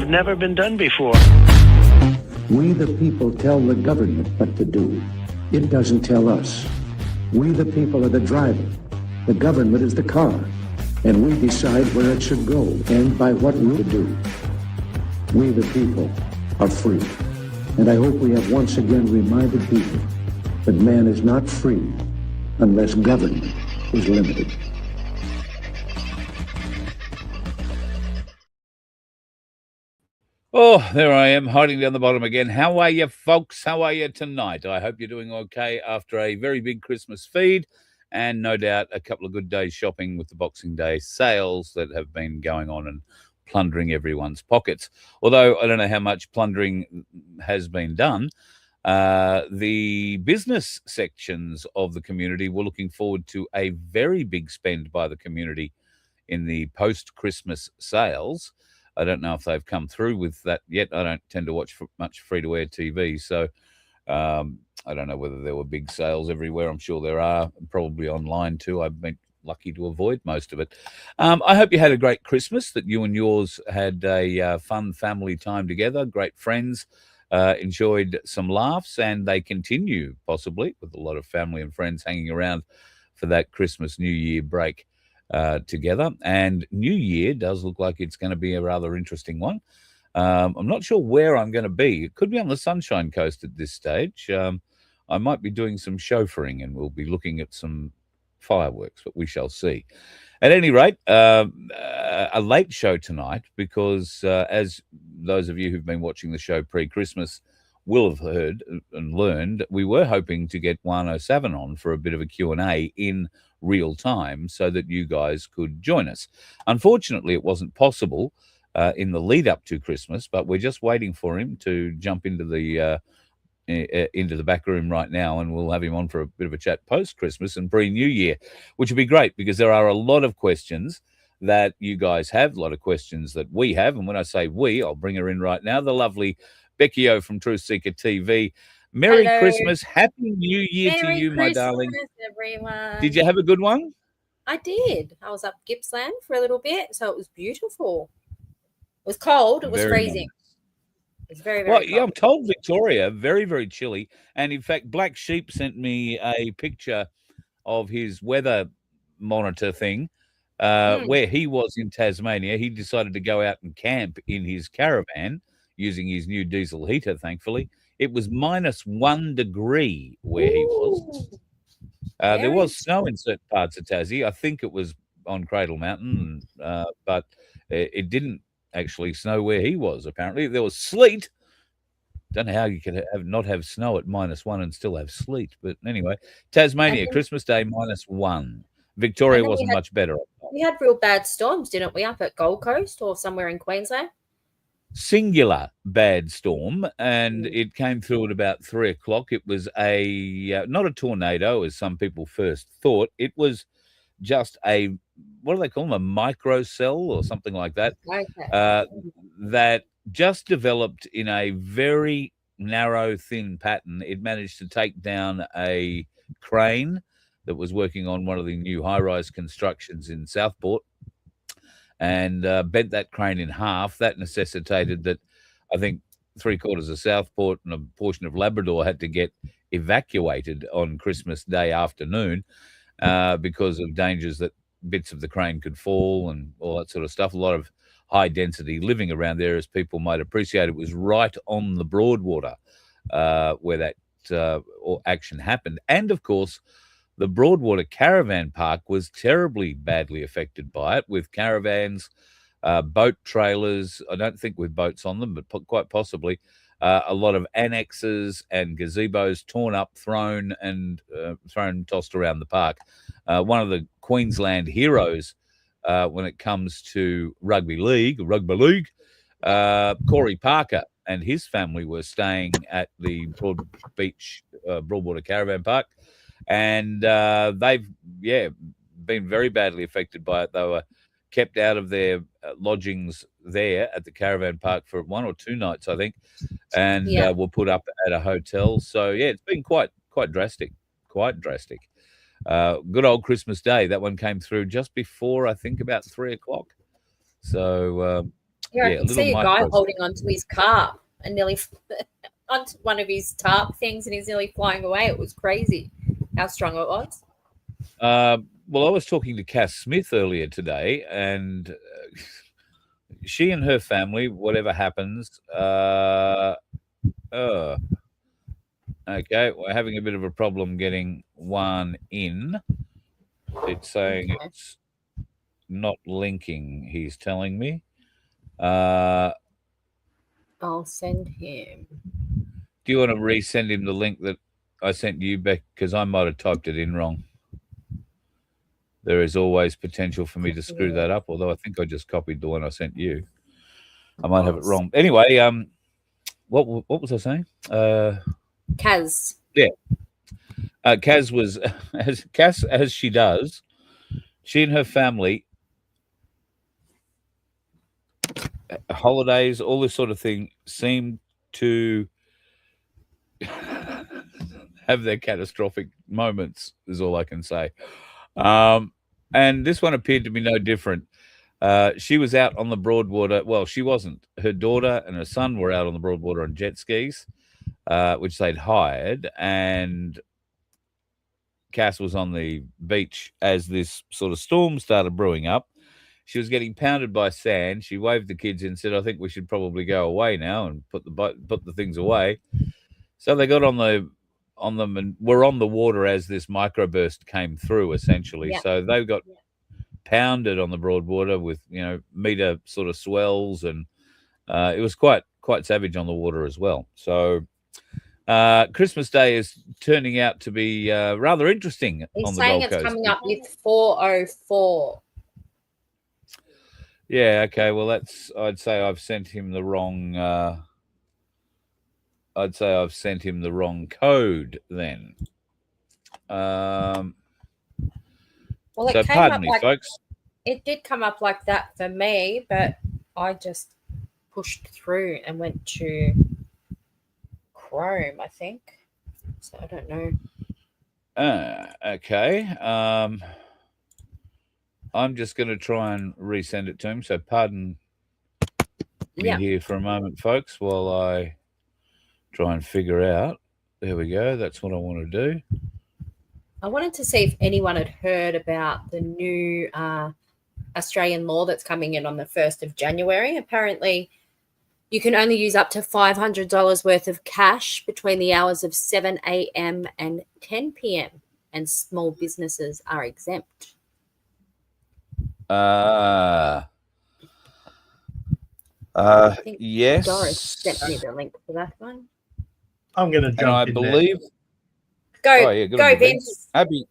have never been done before. We the people tell the government what to do. It doesn't tell us. We the people are the driver. The government is the car. And we decide where it should go and by what route to do. We the people are free. And I hope we have once again reminded people that man is not free unless government is limited. Oh, there I am, hiding down the bottom again. How are you, folks? How are you tonight? I hope you're doing okay after a very big Christmas feed and no doubt a couple of good days shopping with the Boxing Day sales that have been going on and plundering everyone's pockets. Although I don't know how much plundering has been done, the business sections of the community were looking forward to a very big spend by the community in the post-Christmas sales. I don't know if they've come through with that yet. I don't tend to watch much free-to-air TV, so I don't know whether there were big sales everywhere. I'm sure there are, probably online too. I've been lucky to avoid most of it. I hope you had a great Christmas, that you and yours had a fun family time together, great friends, enjoyed some laughs, and they continue possibly with a lot of family and friends hanging around for that Christmas New Year break together. And New Year does look like it's going to be a rather interesting one. I'm not sure where I'm going to be. It could be on the Sunshine Coast at this stage. I might be doing some chauffeuring and we'll be looking at some fireworks, but we shall see. At any rate, a late show tonight because as those of you who've been watching the show pre-Christmas will have heard and learned, we were hoping to get Juan O Savin on for a bit of a Q&A in real time so that you guys could join us. Unfortunately, it wasn't possible in the lead up to Christmas, but we're just waiting for him to jump into the back room right now, and we'll have him on for a bit of a chat post-Christmas and pre-New Year, which would be great because there are a lot of questions that you guys have, a lot of questions that we have. And when I say we, I'll bring her in right now, the lovely Becky O from Truth Seeker TV. Merry Hello. Christmas. Happy New Year to you, my darling. Everyone. Did you have a good one? I did. I was up Gippsland for a little bit, so it was beautiful. It was cold. It was freezing. Nice. It was very, very cold. Yeah, I'm told Victoria, very, very chilly. And in fact, Black Sheep sent me a picture of his weather monitor thing where he was in Tasmania. He decided to go out and camp in his caravan using his new diesel heater, thankfully. It was -1 degree where he was. There was snow in certain parts of Tassie. I think it was on Cradle Mountain, but it didn't actually snow where he was, apparently. There was sleet. Don't know how you could not have snow at -1 and still have sleet. But anyway, Tasmania, Christmas Day, -1. Victoria wasn't much better. We had real bad storms, didn't we, up at Gold Coast or somewhere in Queensland? Singular bad storm, and it came through at about 3 o'clock. It was not a tornado, as some people first thought. It was just what do they call them, a microcell or something like that, that just developed in a very narrow, thin pattern. It managed to take down a crane that was working on one of the new high-rise constructions in Southport, and bent that crane in half. That necessitated that I think 3/4 of Southport and a portion of Labrador had to get evacuated on Christmas Day afternoon because of dangers that bits of the crane could fall and all that sort of stuff. A lot of high-density living around there, as people might appreciate. It was right on the Broadwater where that action happened. And, of course, the Broadwater Caravan Park was terribly badly affected by it, with caravans, boat trailers, I don't think with boats on them, but quite possibly, a lot of annexes and gazebos torn up, thrown, tossed around the park. One of the Queensland heroes when it comes to rugby league, Corey Parker and his family were staying at the Broadwater Caravan Park. And they've, been very badly affected by it. They were kept out of their lodgings there at the caravan park for 1 or 2 nights, I think, and were put up at a hotel. So, it's been quite drastic, good old Christmas Day. That one came through just before, I think, about 3 o'clock. So, Yeah, I Yeah, could little see a guy micro. holding onto his car and nearly onto one of his tarp things, and he's nearly flying away. It was crazy how strong it was. Well, I was talking to Cass Smith earlier today, and she and her family, whatever happens, okay, we're having a bit of a problem getting one in. It's saying it's not linking, he's telling me. I'll send him. Do you want to resend him the link that I sent you back? Because I might have typed it in wrong. There is always potential for me to screw that up, although I think I just copied the one I sent you. I might have it wrong. Anyway, what was I saying? Kaz. Yeah. Kaz was as she does. She and her family, holidays, all this sort of thing, seem to have their catastrophic moments, is all I can say. And this one appeared to be no different. She was out on the Broadwater. Well, she wasn't. Her daughter and her son were out on the Broadwater on jet skis, which they'd hired. And Cass was on the beach as this sort of storm started brewing up. She was getting pounded by sand. She waved the kids in and said, I think we should probably go away now and put the things away. So they got on them and were on the water as this microburst came through, essentially. Yeah. So they got pounded on the Broadwater with, meter sort of swells, and it was quite savage on the water as well. So Christmas Day is turning out to be rather interesting on the Gold Coast. He's saying it's coming up with 404. Yeah, okay. Well, I'd say I've sent him the wrong code then. Well, so pardon me, folks. It did come up like that for me, but I just pushed through and went to Chrome, I think. So I don't know. Okay. I'm just going to try and resend it to him. So pardon me here for a moment, folks, while I try and figure out. There we go. That's what I want to do. I wanted to see if anyone had heard about the new Australian law that's coming in on the 1st of January. Apparently, you can only use up to $500 worth of cash between the hours of 7 a.m. and 10 p.m. and small businesses are exempt. Yes. Doris sent me the link for that one. I'm going to jump I in believe. There. Go, Vince. Happy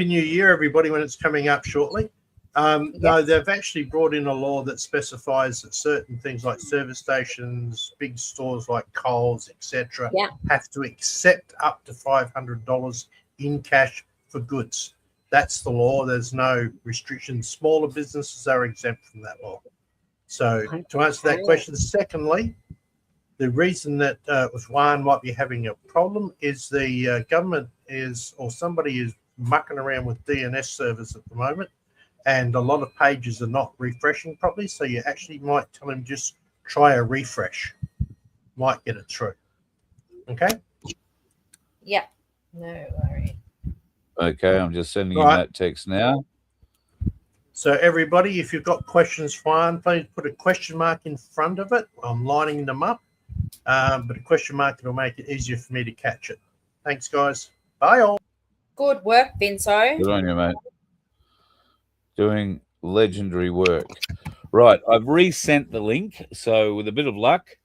New Year, everybody, when it's coming up shortly. No, they've actually brought in a law that specifies that certain things like service stations, big stores like Coles, etc., have to accept up to $500 in cash for goods. That's the law. There's no restrictions. Smaller businesses are exempt from that law. So to answer that question, secondly, the reason that Juan might be having a problem is the government or somebody is mucking around with DNS servers at the moment, and a lot of pages are not refreshing properly. So you actually might tell him just try a refresh. Might get it through. Okay? Yeah. No worry. Okay, I'm just sending you that text now. So everybody, if you've got questions, Juan, please put a question mark in front of it. I'm lining them up. But a question mark will make it easier for me to catch it. Thanks, guys. Bye, all. Good work, Vinzo. Good on you, mate. Doing legendary work. Right, I've resent the link, so with a bit of luck,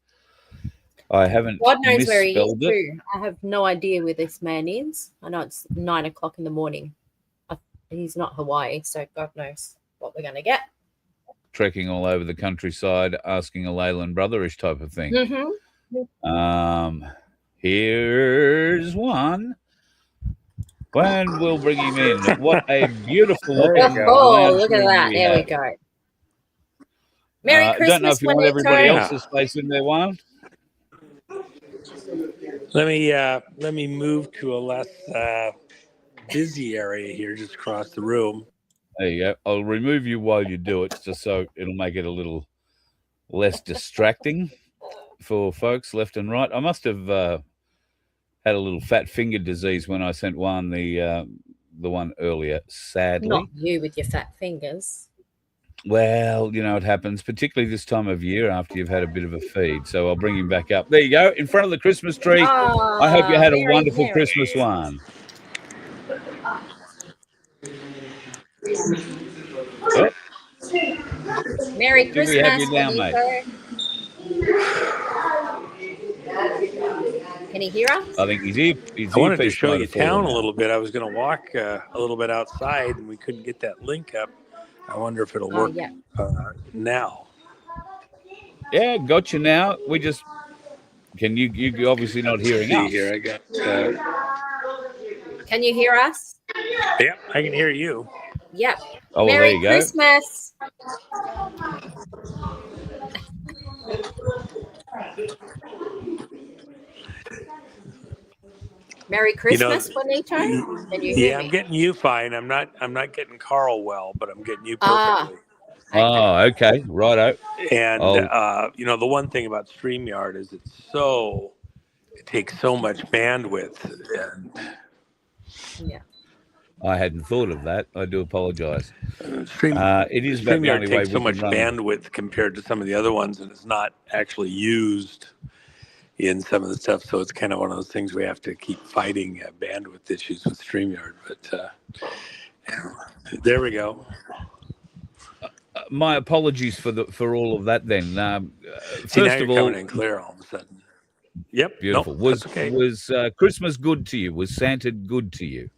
I haven't God knows where he is, it. too. I have no idea where this man is. I know it's 9 o'clock in the morning. He's not Hawaii, so God knows what we're going to get. Trekking all over the countryside, asking a Leyland brotherish type of thing. Mm-hmm. Here's one. When we'll bring him in. What a beautiful looking. Oh, look at that. There we go. Merry Christmas. I don't know if you want everybody else's face in there, one. Let me move to a less busy area here, just across the room. There you go. I'll remove you while you do it, just so it'll make it a little less distracting for folks left and right. I must have had a little fat finger disease when I sent Juan the one earlier, sadly. Not you with your fat fingers. Well, it happens, particularly this time of year after you've had a bit of a feed. So I'll bring him back up. There you go, in front of the Christmas tree. Oh, I hope you had a Merry, wonderful Merry. Christmas, Juan. Oh, Merry do we have Christmas, you now, mate? Can he hear us? I think his I wanted to earpiece show might you have fallen town a out. little bit. I was going to walk a little bit outside, and we couldn't get that link up. I wonder if it'll work yeah. now. Yeah, got you now. We just you're obviously not hearing See us. here, I got. Can you hear us? Yep, I can hear you. Yep. Oh, well, Merry there you go. Christmas. Merry Christmas, Juanito. Can you hear me? I'm getting you fine. I'm not getting Carl well, but I'm getting you Ah. perfectly. Oh, okay, righto. And the one thing about StreamYard is it takes so much bandwidth. And Yeah. I hadn't thought of that. I do apologise. It is about the StreamYard only way takes we so can much run. bandwidth compared to some of the other ones, and it's not actually used in some of the stuff. So it's kind of one of those things we have to keep fighting bandwidth issues with StreamYard. But there we go. My apologies for all of that. Then, See, now first you're of all, coming in clear all of a sudden. Yep, beautiful. Nope, was that's okay. was Christmas good to you? Was Santa good to you?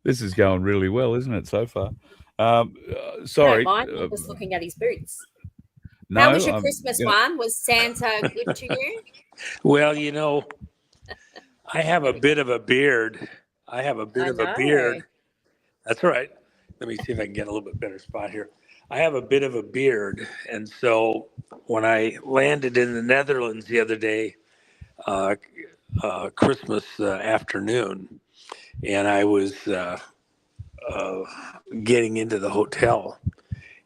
This is going really well, isn't it, so far? Sorry. I don't mind. I'm just looking at his boots. No, How was your Christmas one? Was Santa good to you? Well, I have a bit of a beard. That's all right. Let me see if I can get a little bit better spot here. I have a bit of a beard. And so when I landed in the Netherlands the other day, Christmas afternoon, and I was getting into the hotel,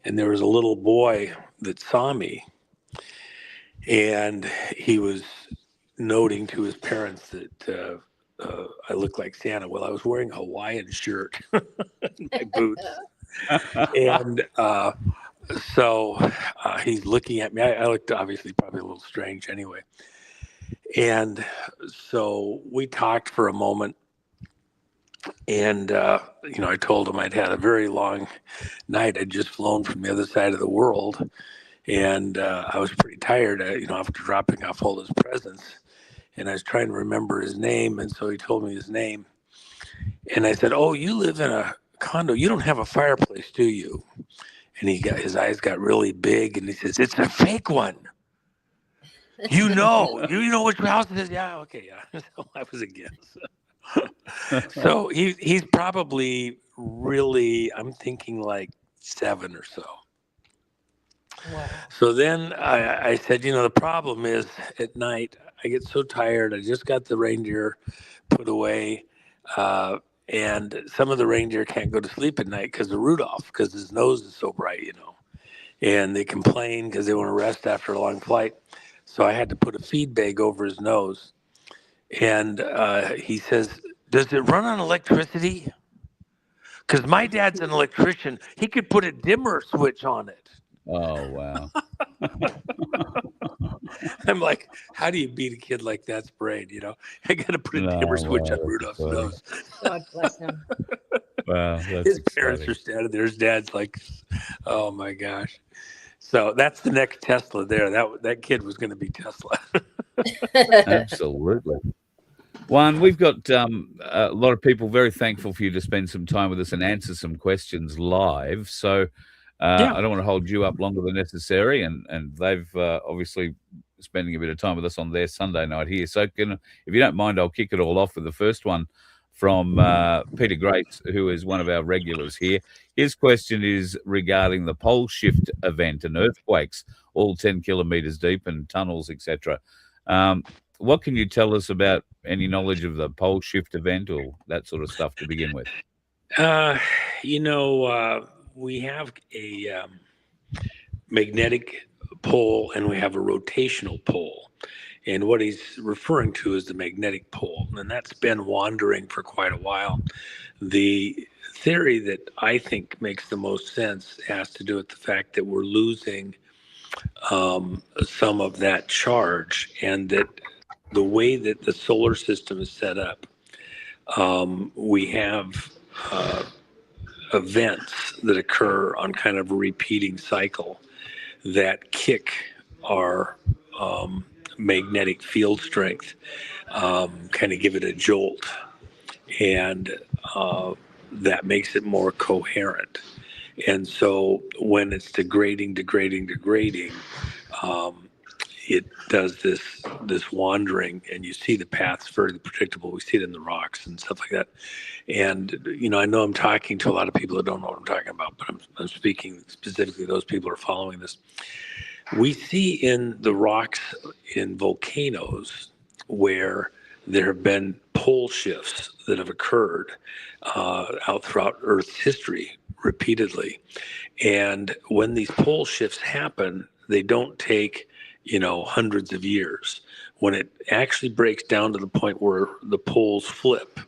and there was a little boy that saw me, and he was noting to his parents that I looked like Santa. Well, I was wearing a Hawaiian shirt and my boots. And so he's looking at me. I looked obviously probably a little strange anyway. And so we talked for a moment. And, I told him I'd had a very long night. I'd just flown from the other side of the world. And I was pretty tired, after dropping off all his presents. And I was trying to remember his name. And so he told me his name. And I said, "Oh, you live in a condo. You don't have a fireplace, do you?" And his eyes got really big. And he says, "It's a fake one. You know which house it is?" "Yeah, okay, yeah." So I was a guess. So he's probably really, I'm thinking like 7 or so. Wow. So then I said, the problem is at night, I get so tired. I just got the reindeer put away. And some of the reindeer can't go to sleep at night because of Rudolph, because his nose is so bright, And they complain because they want to rest after a long flight. So I had to put a feed bag over his nose. And he says, "Does it run on electricity? Because my dad's an electrician. He could put a dimmer switch on it." Oh, wow. I'm like, how do you beat a kid like that's brain? I got to put a dimmer switch on Rudolph's nose. God bless him. Wow, that's His parents are standing there. His dad's like, "Oh my gosh." So that's the next Tesla there. That kid was going to be Tesla. Absolutely. Juan, we've got a lot of people very thankful for you to spend some time with us and answer some questions live. So I don't want to hold you up longer than necessary. And they've obviously spending a bit of time with us on their Sunday night here. So if you don't mind, I'll kick it all off with the first one from Peter Grace, who is one of our regulars here. His question is regarding the pole shift event and earthquakes, all 10 kilometres deep and tunnels, etc. what can you tell us about any knowledge of the pole shift event or that sort of stuff to begin with? We have a magnetic pole and we have a rotational pole. And what he's referring to is the magnetic pole. And that's been wandering for quite a while. The theory that I think makes the most sense has to do with the fact that we're losing some of that charge, and that the way that the solar system is set up, we have events that occur on kind of a repeating cycle that kick our magnetic field strength, kind of give it a jolt, and that makes it more coherent. And so when it's degrading, it does this wandering, and you see the paths very predictable. We see it in the rocks and stuff like that. And I know I'm talking to a lot of people that don't know what I'm talking about, but I'm speaking specifically to those people who are following this. We see in the rocks in volcanoes where there have been pole shifts that have occurred out throughout Earth's history repeatedly. And when these pole shifts happen, they don't take hundreds of years. When it actually breaks down to the point where the poles flip,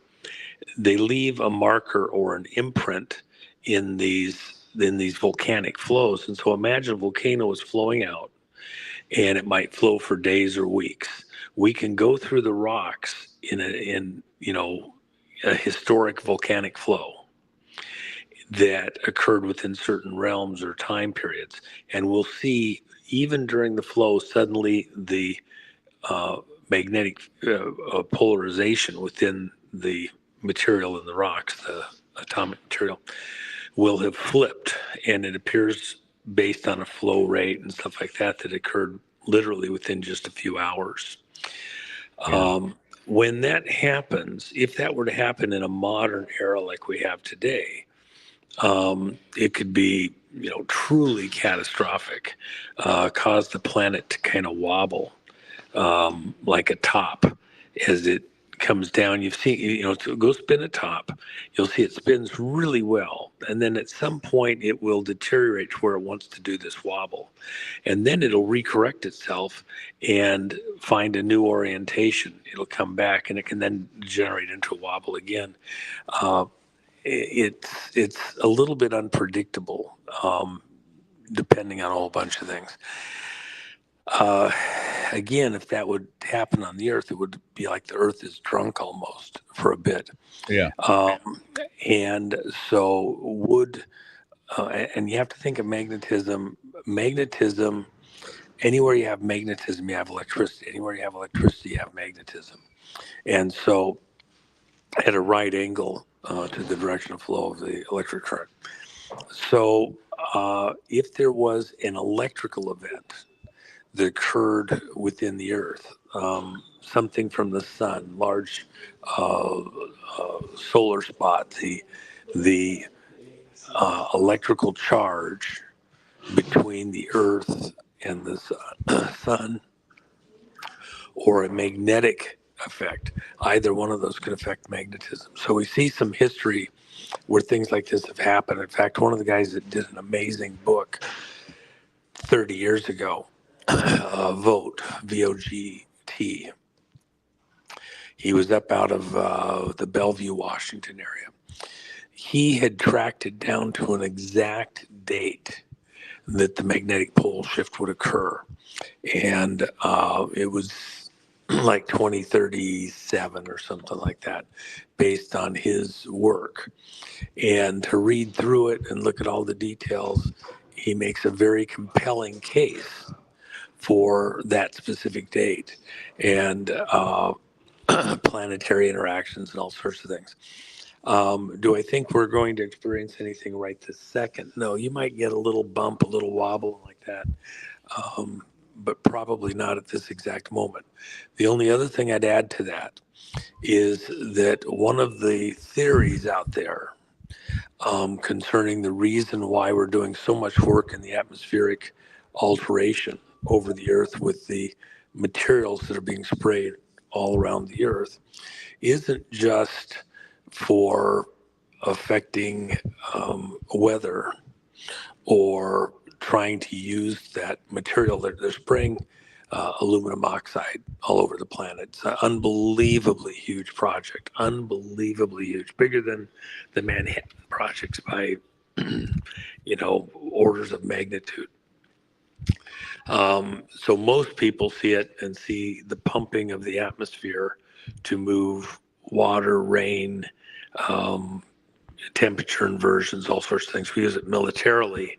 they leave a marker or an imprint in these volcanic flows. And so imagine a volcano is flowing out, and it might flow for days or weeks. We can go through the rocks in a historic volcanic flow that occurred within certain realms or time periods, and we'll see even during the flow suddenly the magnetic polarization within the material in the rocks, the atomic material, will have flipped, and it appears based on a flow rate and stuff like that occurred literally within just a few hours. Yeah. When that happens, if that were to happen in a modern era like we have today, it could be truly catastrophic, cause the planet to kind of wobble like a top as it comes down. You've seen, go spin a top. You'll see it spins really well, and then at some point it will deteriorate to where it wants to do this wobble, and then it'll recorrect itself and find a new orientation. It'll come back, and it can then generate into a wobble again. It's a little bit unpredictable, depending on a whole bunch of things. Again, if that would happen on the Earth, it would be like the Earth is drunk almost for a bit. Yeah. And so and you have to think of magnetism. Magnetism, anywhere you have magnetism, you have electricity. Anywhere you have electricity, you have magnetism. And so at a right angle to the direction of flow of the electric current. So if there was an electrical event that occurred within the Earth, something from the sun, large solar spot, the electrical charge between the Earth and the sun, or a magnetic effect, either one of those could affect magnetism. So we see some history where things like this have happened. In fact, one of the guys that did an amazing book 30 years ago, VOGT, V-O-G-T. He was up out of the Bellevue, Washington area. He had tracked it down to an exact date that the magnetic pole shift would occur. And it was like 2037 or something like that, based on his work. And to read through it and look at all the details, he makes a very compelling case for that specific date and planetary interactions and all sorts of things. Do I think we're going to experience anything right this second? No, you might get a little bump, a little wobble like that, but probably not at this exact moment. The only other thing I'd add to that is that one of the theories out there concerning the reason why we're doing so much work in the atmospheric alteration over the Earth with the materials that are being sprayed all around the earth isn't just for affecting weather or trying to use that material. They're spraying aluminum oxide all over the planet. It's an unbelievably huge project, unbelievably huge, bigger than the Manhattan projects by, orders of magnitude. So most people see it and see the pumping of the atmosphere to move water, rain, temperature inversions, all sorts of things. We use it militarily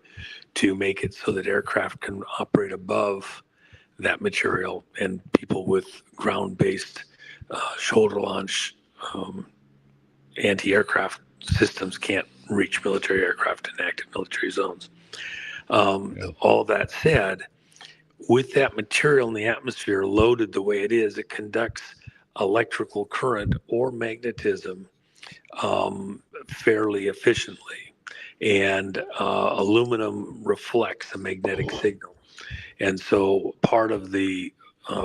to make it so that aircraft can operate above that material, and people with ground-based shoulder launch anti-aircraft systems can't reach military aircraft in active military zones. All that said, with that material in the atmosphere loaded the way it is, it conducts electrical current or magnetism fairly efficiently. And aluminum reflects a magnetic signal. And so part of the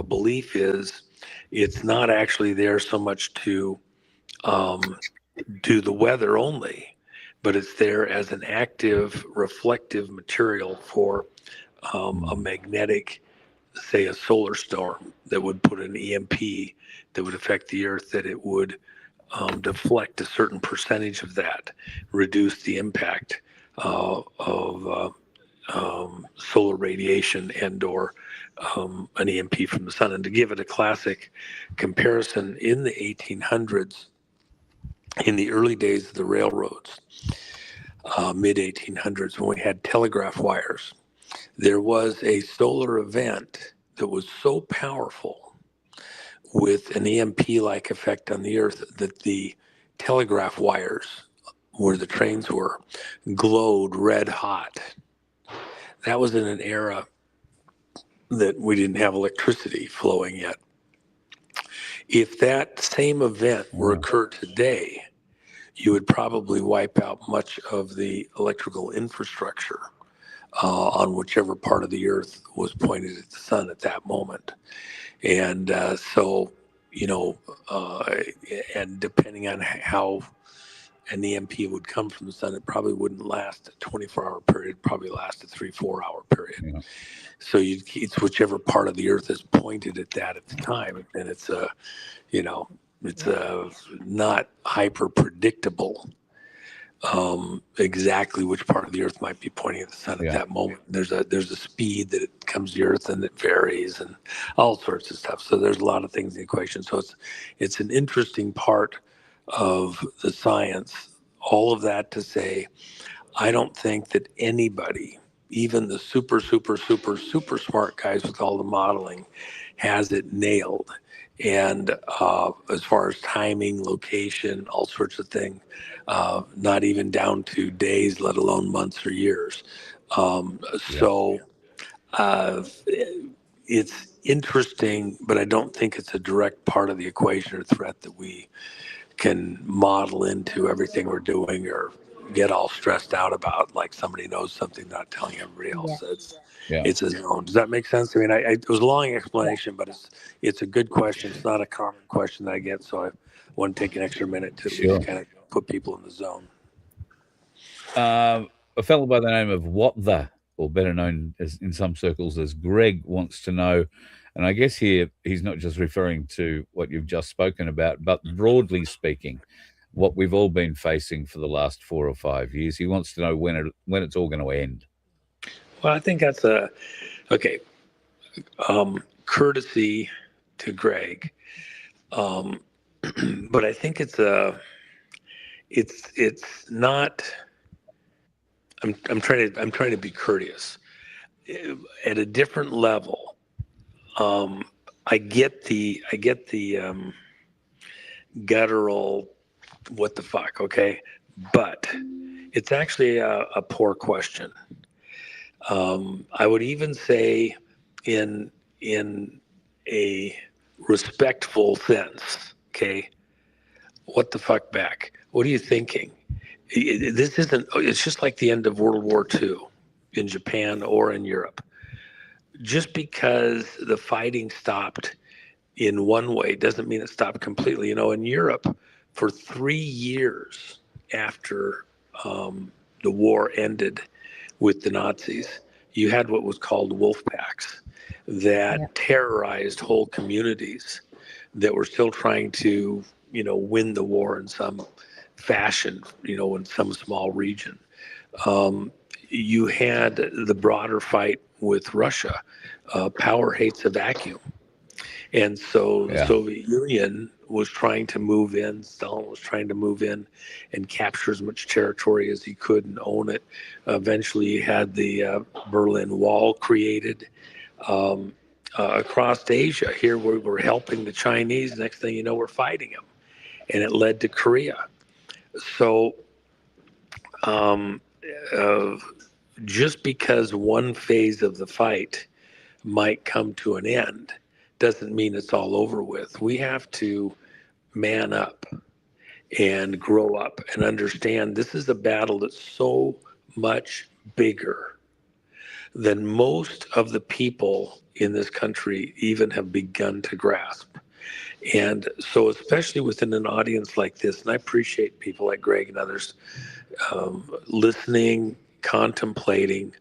belief is it's not actually there so much to do the weather only, but it's there as an active reflective material for a magnetic, say a solar storm that would put an EMP that would affect the earth, that it would deflect a certain percentage of that, reduce the impact of solar radiation and or an EMP from the sun. And to give it a classic comparison, in the 1800s, in the early days of the railroads, mid 1800s, when we had telegraph wires, there was a solar event that was so powerful with an EMP-like effect on the earth that the telegraph wires where the trains were glowed red hot. That was in an era that we didn't have electricity flowing yet. If that same event were to occur today, you would probably wipe out much of the electrical infrastructure on whichever part of the earth was pointed at the sun at that moment. And and depending on how an EMP would come from the sun, it probably wouldn't last a 24-hour period, it'd probably last a 3-4 hour period. Yeah. So it's whichever part of the earth is pointed at that at the time. And it's not hyper predictable exactly which part of the earth might be pointing at the sun at that moment. There's a speed that it comes to the earth and it varies and all sorts of stuff. So there's a lot of things in the equation. So it's an interesting part of the science. All of that to say, I don't think that anybody, even the super smart guys with all the modeling, has it nailed. And as far as timing, location, all sorts of things, not even down to days, let alone months or years. So it's interesting, but I don't think it's a direct part of the equation or threat that we can model into everything we're doing or get all stressed out about, like somebody knows something, not telling everybody else. It's a zone. Does that make sense? I mean, it was a long explanation, but it's a good question. It's not a common question that I get, so I want to take an extra minute to just kind of put people in the zone. A fellow by the name of or better known as in some circles as Greg, wants to know, and I guess here he's not just referring to what you've just spoken about, but broadly speaking, what we've all been facing for the last 4 or 5 years. He wants to know when it's all going to end. Well, I think that's courtesy to Greg, but I think it's not. I'm trying to be courteous at a different level. I get the guttural, what the fuck, okay, but it's actually a poor question. I would even say in a respectful sense, okay, what the fuck back? What are you thinking? It's just like the end of World War II in Japan or in Europe. just because the fighting stopped in one way doesn't mean it stopped completely. In Europe, for 3 years after the war ended with the Nazis, you had what was called wolf packs that terrorized whole communities that were still trying to, win the war in some fashion, in some small region. You had the broader fight with Russia. Power hates a vacuum. And so the Soviet Union was trying to move in, Stalin was trying to move in and capture as much territory as he could and own it. Eventually, you had the Berlin Wall created. Across Asia, here we were helping the Chinese. Next thing you know, we're fighting them. And it led to Korea. So just because one phase of the fight might come to an end doesn't mean it's all over with. We have to man up and grow up and understand this is a battle that's so much bigger than most of the people in this country even have begun to grasp. And so, especially within an audience like this, and I appreciate people like Greg and others listening, contemplating,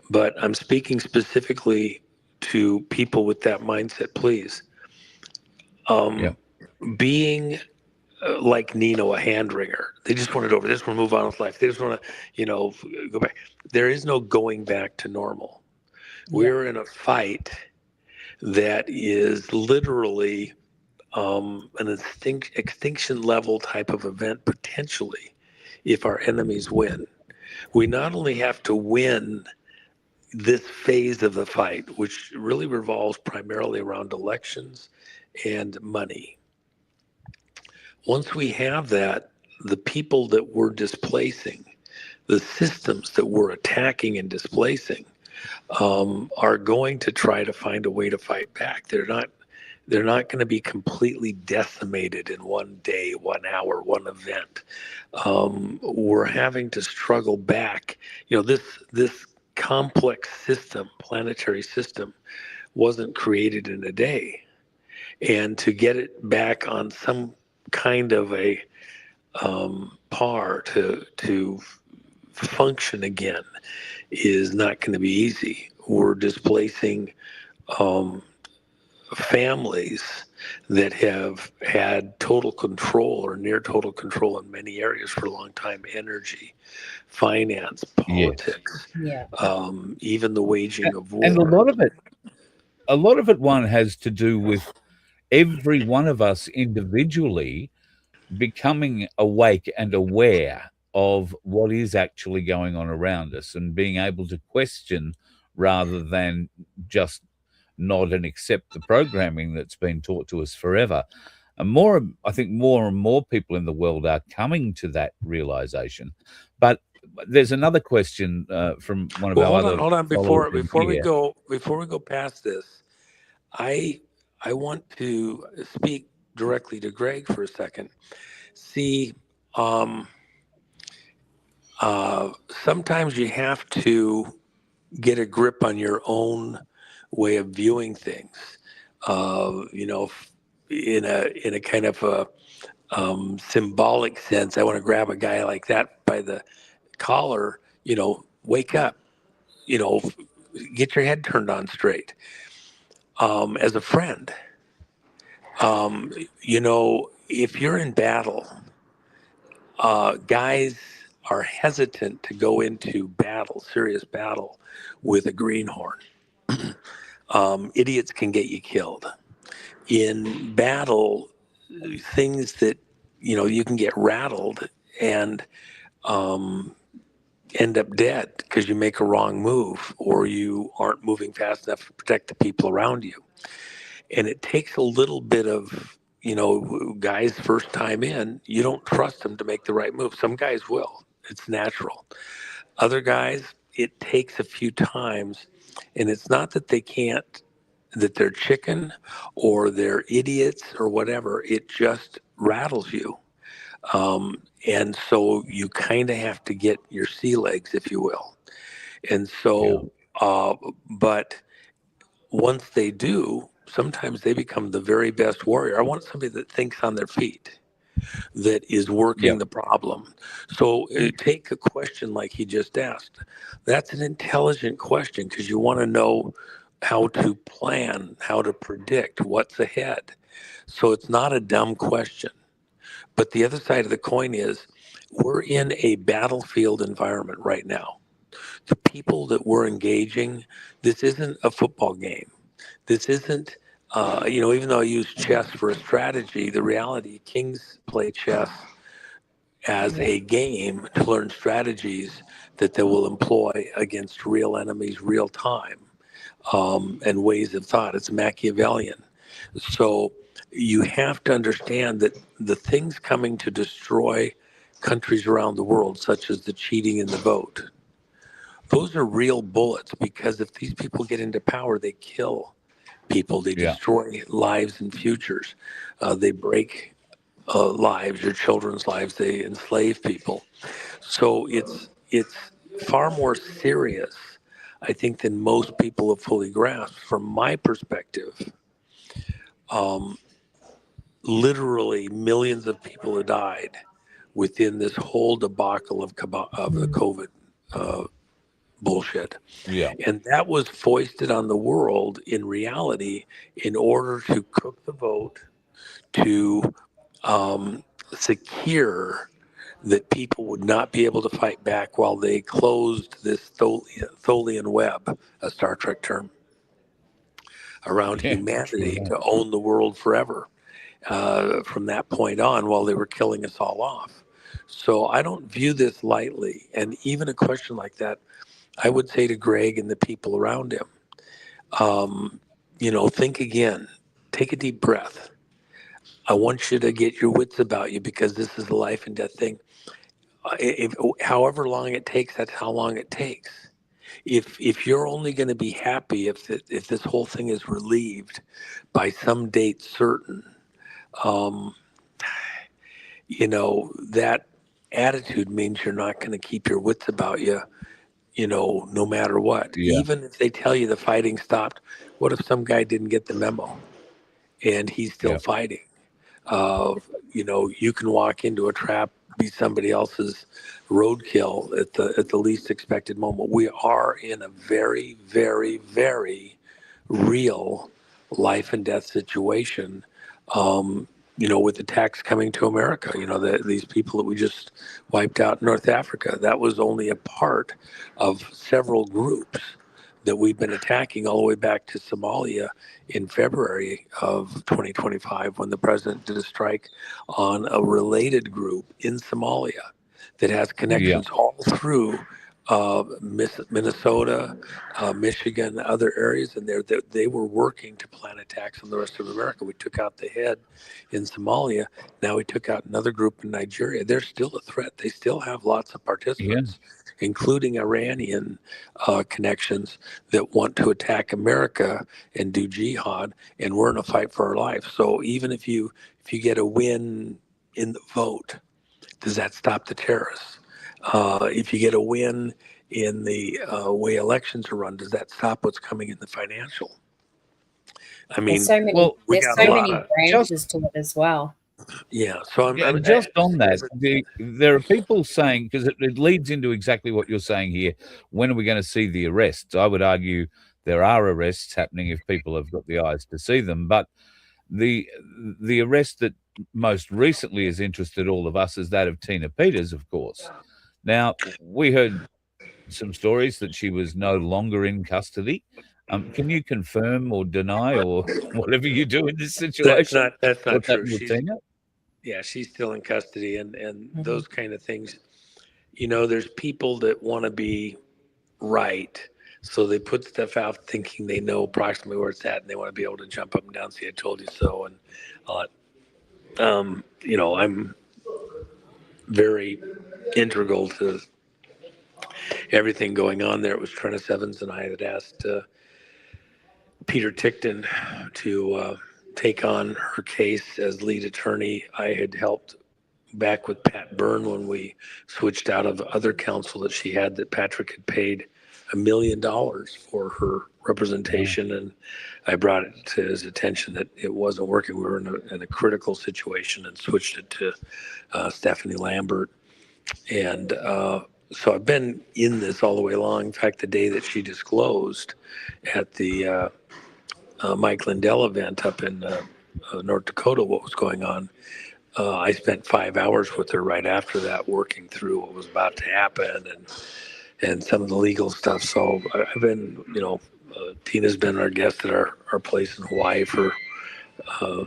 but I'm speaking specifically to people with that mindset, please. Being like Nino, a hand wringer, they just want it over. They just want to move on with life. They just want to, go back. There is no going back to normal. We're in a fight that is literally an extinction level type of event, potentially, if our enemies win. We not only have to win this phase of the fight, which really revolves primarily around elections and money. Once we have that, the people that we're displacing, the systems that we're attacking and displacing, are going to try to find a way to fight back. They're not going to be completely decimated in one day, 1 hour, one event. We're having to struggle back. This complex system, planetary system, wasn't created in a day. And to get it back on some kind of a par to function again is not going to be easy. We're displacing families that have had total control or near total control in many areas for a long time: energy, finance, politics, even the waging of war. And a lot of it, one, has to do with every one of us individually becoming awake and aware of what is actually going on around us and being able to question rather than just nod and accept the programming that's been taught to us forever. And I think more and more people in the world are coming to that realization. But there's another question from one of our other. Hold on. Before we go past this, I want to speak directly to Greg for a second. See, sometimes you have to get a grip on your own way of viewing things. In a kind of a symbolic sense, I want to grab a guy like that by the collar. Wake up. Get your head turned on straight. As a friend, if you're in battle, guys are hesitant to go into serious battle, with a greenhorn. Idiots can get you killed. In battle, things that, you can get rattled and end up dead because you make a wrong move or you aren't moving fast enough to protect the people around you. And it takes a little bit of, guys first time in, you don't trust them to make the right move. Some guys will. It's natural. Other guys, it takes a few times, and it's not that that they're chicken or they're idiots or whatever. It just rattles you. And so you kind of have to get your sea legs, if you will. And so, but once they do, sometimes they become the very best warrior. I want somebody that thinks on their feet, that is working Yep. the problem. So take a question like he just asked. That's an intelligent question because you want to know how to plan, how to predict what's ahead. So it's not a dumb question. But the other side of the coin is we're in a battlefield environment right now. The people that we're engaging, this isn't a football game. This isn't, even though I use chess for a strategy, the reality, kings play chess as a game to learn strategies that they will employ against real enemies, real time, and ways of thought. It's Machiavellian. So you have to understand that the things coming to destroy countries around the world, such as the cheating in the vote, those are real bullets because if these people get into power, they kill people, they Yeah. destroy lives and futures, they break lives, your children's lives, they enslave people. So it's far more serious, I think, than most people have fully grasped. From my perspective, literally millions of people have died within this whole debacle of the COVID bullshit. Yeah. And that was foisted on the world in reality in order to cook the vote, to secure that people would not be able to fight back while they closed this Tholian web, a Star Trek term, around Yeah. True humanity that. to own the world forever from that point on while they were killing us all off. So I don't view this lightly. And even a question like that, I would say to Greg and the people around him, think again, take a deep breath. I want you to get your wits about you because this is a life and death thing. However long it takes, that's how long it takes. If you're only going to be happy if this whole thing is relieved by some date certain, um, that attitude means you're not going to keep your wits about you, no matter what. Yeah. Even if they tell you the fighting stopped, what if some guy didn't get the memo and he's still Yeah. fighting? You can walk into a trap, be somebody else's roadkill at the least expected moment. We are in a very, very, very real life and death situation. With attacks coming to America, these people that we just wiped out in North Africa, that was only a part of several groups that we've been attacking all the way back to Somalia in February of 2025 when the president did a strike on a related group in Somalia that has Yeah. connections all through Minnesota, Michigan, other areas in there that they were working to plan attacks on the rest of America. We took out the head in Somalia. Now we took out another group in Nigeria. They're still a threat. They still have lots of participants, including Iranian connections that want to attack America and do jihad. And we're in a fight for our life. So even if you get a win in the vote, does that stop the terrorists? If you get a win in the way elections are run, does that stop what's coming in the financial? I mean, There's so many. Well, we There's got so a lot many of branches to it as well. yeah. So I'm just on that, there are people saying, because it leads into exactly what you're saying here. When are we going to see the arrests? I would argue there are arrests happening if people have got the eyes to see them. But the arrest that most recently has interested all of us is that of Tina Peters, of course. Now, we heard some stories that she was no longer in custody. Can you confirm or deny or whatever you do in this situation? That's not What's true. happened with Tina? She's still in custody and those kind of things. There's people that want to be right. So they put stuff out thinking they know approximately where it's at and they want to be able to jump up and down, say, I told you so. And I'm very integral to everything going on there. It was Trennis Evans and I that asked Peter Tickton to take on her case as lead attorney. I had helped back with Pat Byrne when we switched out of other counsel that she had that Patrick had paid $1 million for her representation, and I brought it to his attention that it wasn't working. We were in a critical situation and switched it to Stephanie Lambert. And so I've been in this all the way along. In fact, the day that she disclosed at the Mike Lindell event up in North Dakota what was going on, I spent 5 hours with her right after that, working through what was about to happen and some of the legal stuff. So I've been, Tina's been our guest at our place in Hawaii for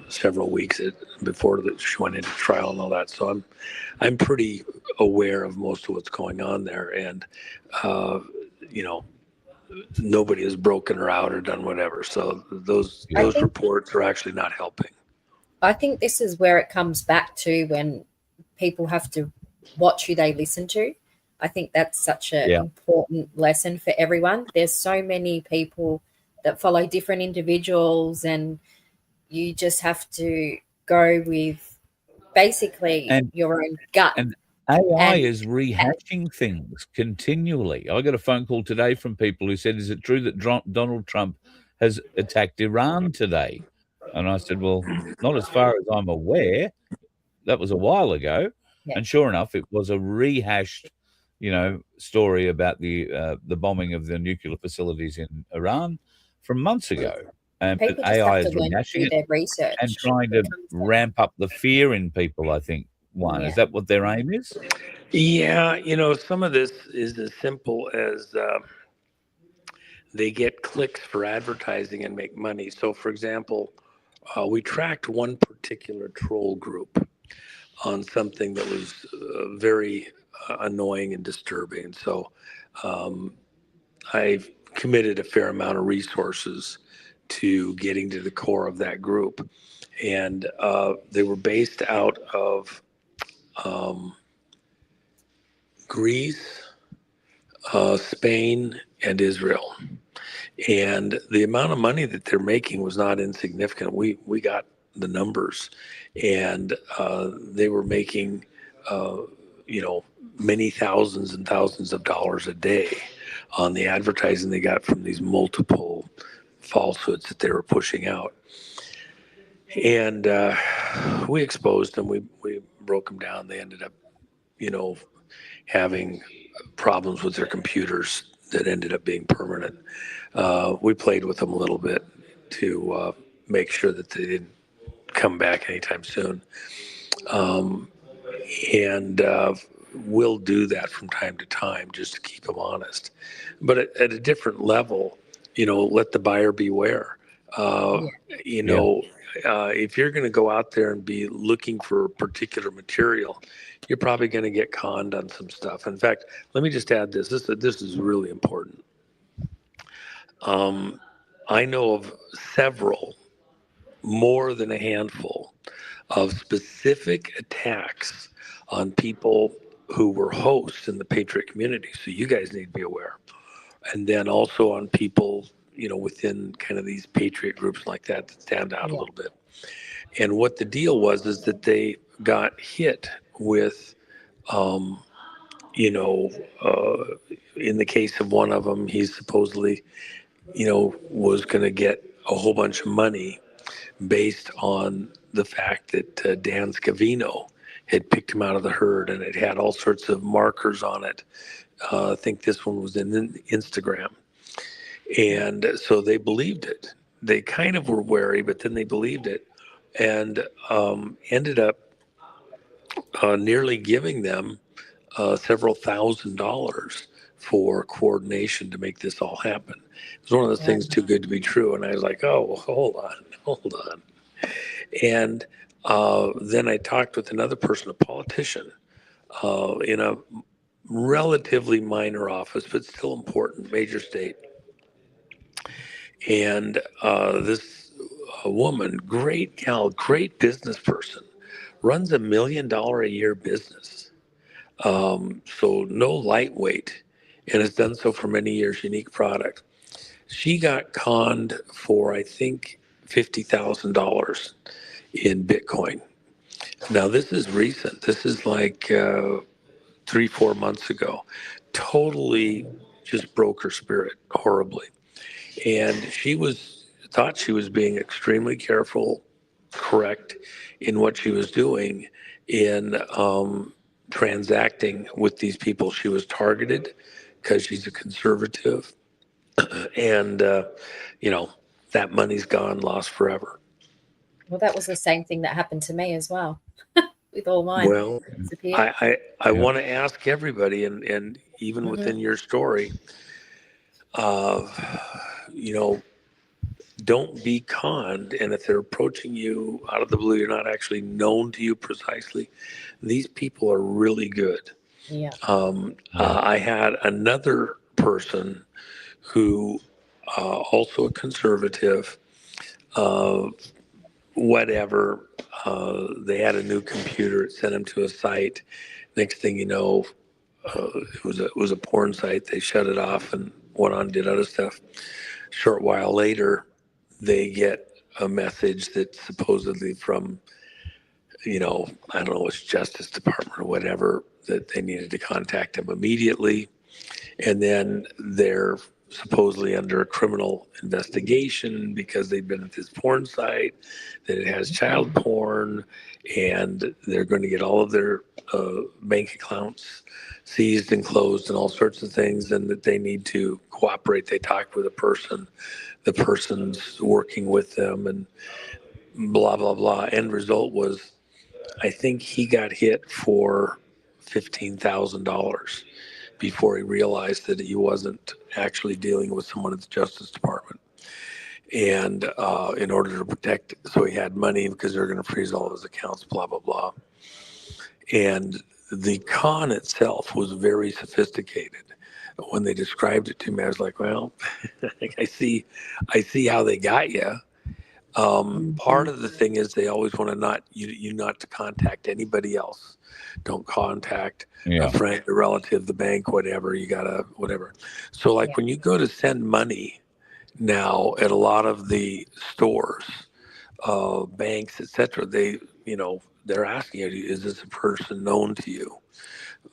several weeks before she went into trial and all that. So I'm pretty aware of most of what's going on there, and nobody has broken her out or done whatever. So those reports are actually not helping. I think this is where it comes back to when people have to watch who they listen to. I think that's such an important lesson for everyone. There's so many people that follow different individuals, and you just have to go with basically your own gut. And AI is rehashing things continually. I got a phone call today from people who said, is it true that Donald Trump has attacked Iran today? And I said, well, not as far as I'm aware. That was a while ago. Yeah. And sure enough, it was a rehashed, story about the bombing of the nuclear facilities in Iran from months ago. And AI is rehashing it research and trying to ramp up the fear in people, I think. Is that what their aim is? Yeah, some of this is as simple as they get clicks for advertising and make money. So, for example, we tracked one particular troll group on something that was very annoying and disturbing. So I've committed a fair amount of resources to getting to the core of that group. And they were based out of Greece, Spain, and Israel. And the amount of money that they're making was not insignificant. We got the numbers, and they were making, many thousands and thousands of dollars a day on the advertising they got from these multiple falsehoods that they were pushing out. And we exposed them. We broke them down. They ended up, having problems with their computers that ended up being permanent. We played with them a little bit to make sure that they didn't come back anytime soon. And we'll do that from time to time just to keep them honest. But at a different level, let the buyer beware. If you're going to go out there and be looking for particular material, you're probably going to get conned on some stuff. In fact, let me just add this. This is really important. I know of several, more than a handful, of specific attacks on people who were hosts in the Patriot community. So you guys need to be aware. And then also on people, within kind of these Patriot groups like that stand out a little bit. And what the deal was is that they got hit with, in the case of one of them, he's supposedly, was going to get a whole bunch of money based on the fact that Dan Scavino had picked him out of the herd, and it had all sorts of markers on it. I think this one was in Instagram. And so they believed it. They kind of were wary, but then they believed it, and ended up nearly giving them several $1,000s for coordination to make this all happen. It was one of those things too good to be true. And I was like, oh, hold on. And then I talked with another person, a politician, in a relatively minor office, but still important, major state. And this woman, great gal, great business person, runs $1 million a year business. So no lightweight, and has done so for many years, unique product. She got conned for, I think, $50,000 in Bitcoin. Now, this is recent. This is like 3-4 months ago. Totally just broke her spirit horribly. And she thought she was being extremely careful, correct in what she was doing in transacting with these people. She was targeted because she's a conservative, and that money's gone, lost forever. Well, that was the same thing that happened to me as well with all mine. Well, Disappeared. I want to ask everybody, and even within your story, don't be conned. And if they're approaching you out of the blue, you're not actually known to you precisely. These people are really good. Yeah. I had another person who, also a conservative, whatever. They had a new computer. It sent them to a site. Next thing you know, it was a porn site. They shut it off and went on and did other stuff. Short while later, they get a message that's supposedly from, I don't know, it's Justice Department or whatever, that they needed to contact them immediately. And then they're supposedly under a criminal investigation because they've been at this porn site, that it has child porn, and they're going to get all of their bank accounts seized and closed and all sorts of things, and that they need to cooperate. They talked with a person, the person's working with them, and blah, blah, blah. End result was, I think he got hit for $15,000 before he realized that he wasn't actually dealing with someone at the Justice Department. And in order to protect, so he had money because they're going to freeze all of his accounts, blah, blah, blah. And the con itself was very sophisticated. When they described it to me, I was like, well, I see how they got you. Part of the thing is they always want to not to contact anybody else. Don't contact a friend, a relative, the bank, whatever. You gotta whatever. So when you go to send money now at a lot of the stores, banks, etc., they're asking you, is this a person known to you?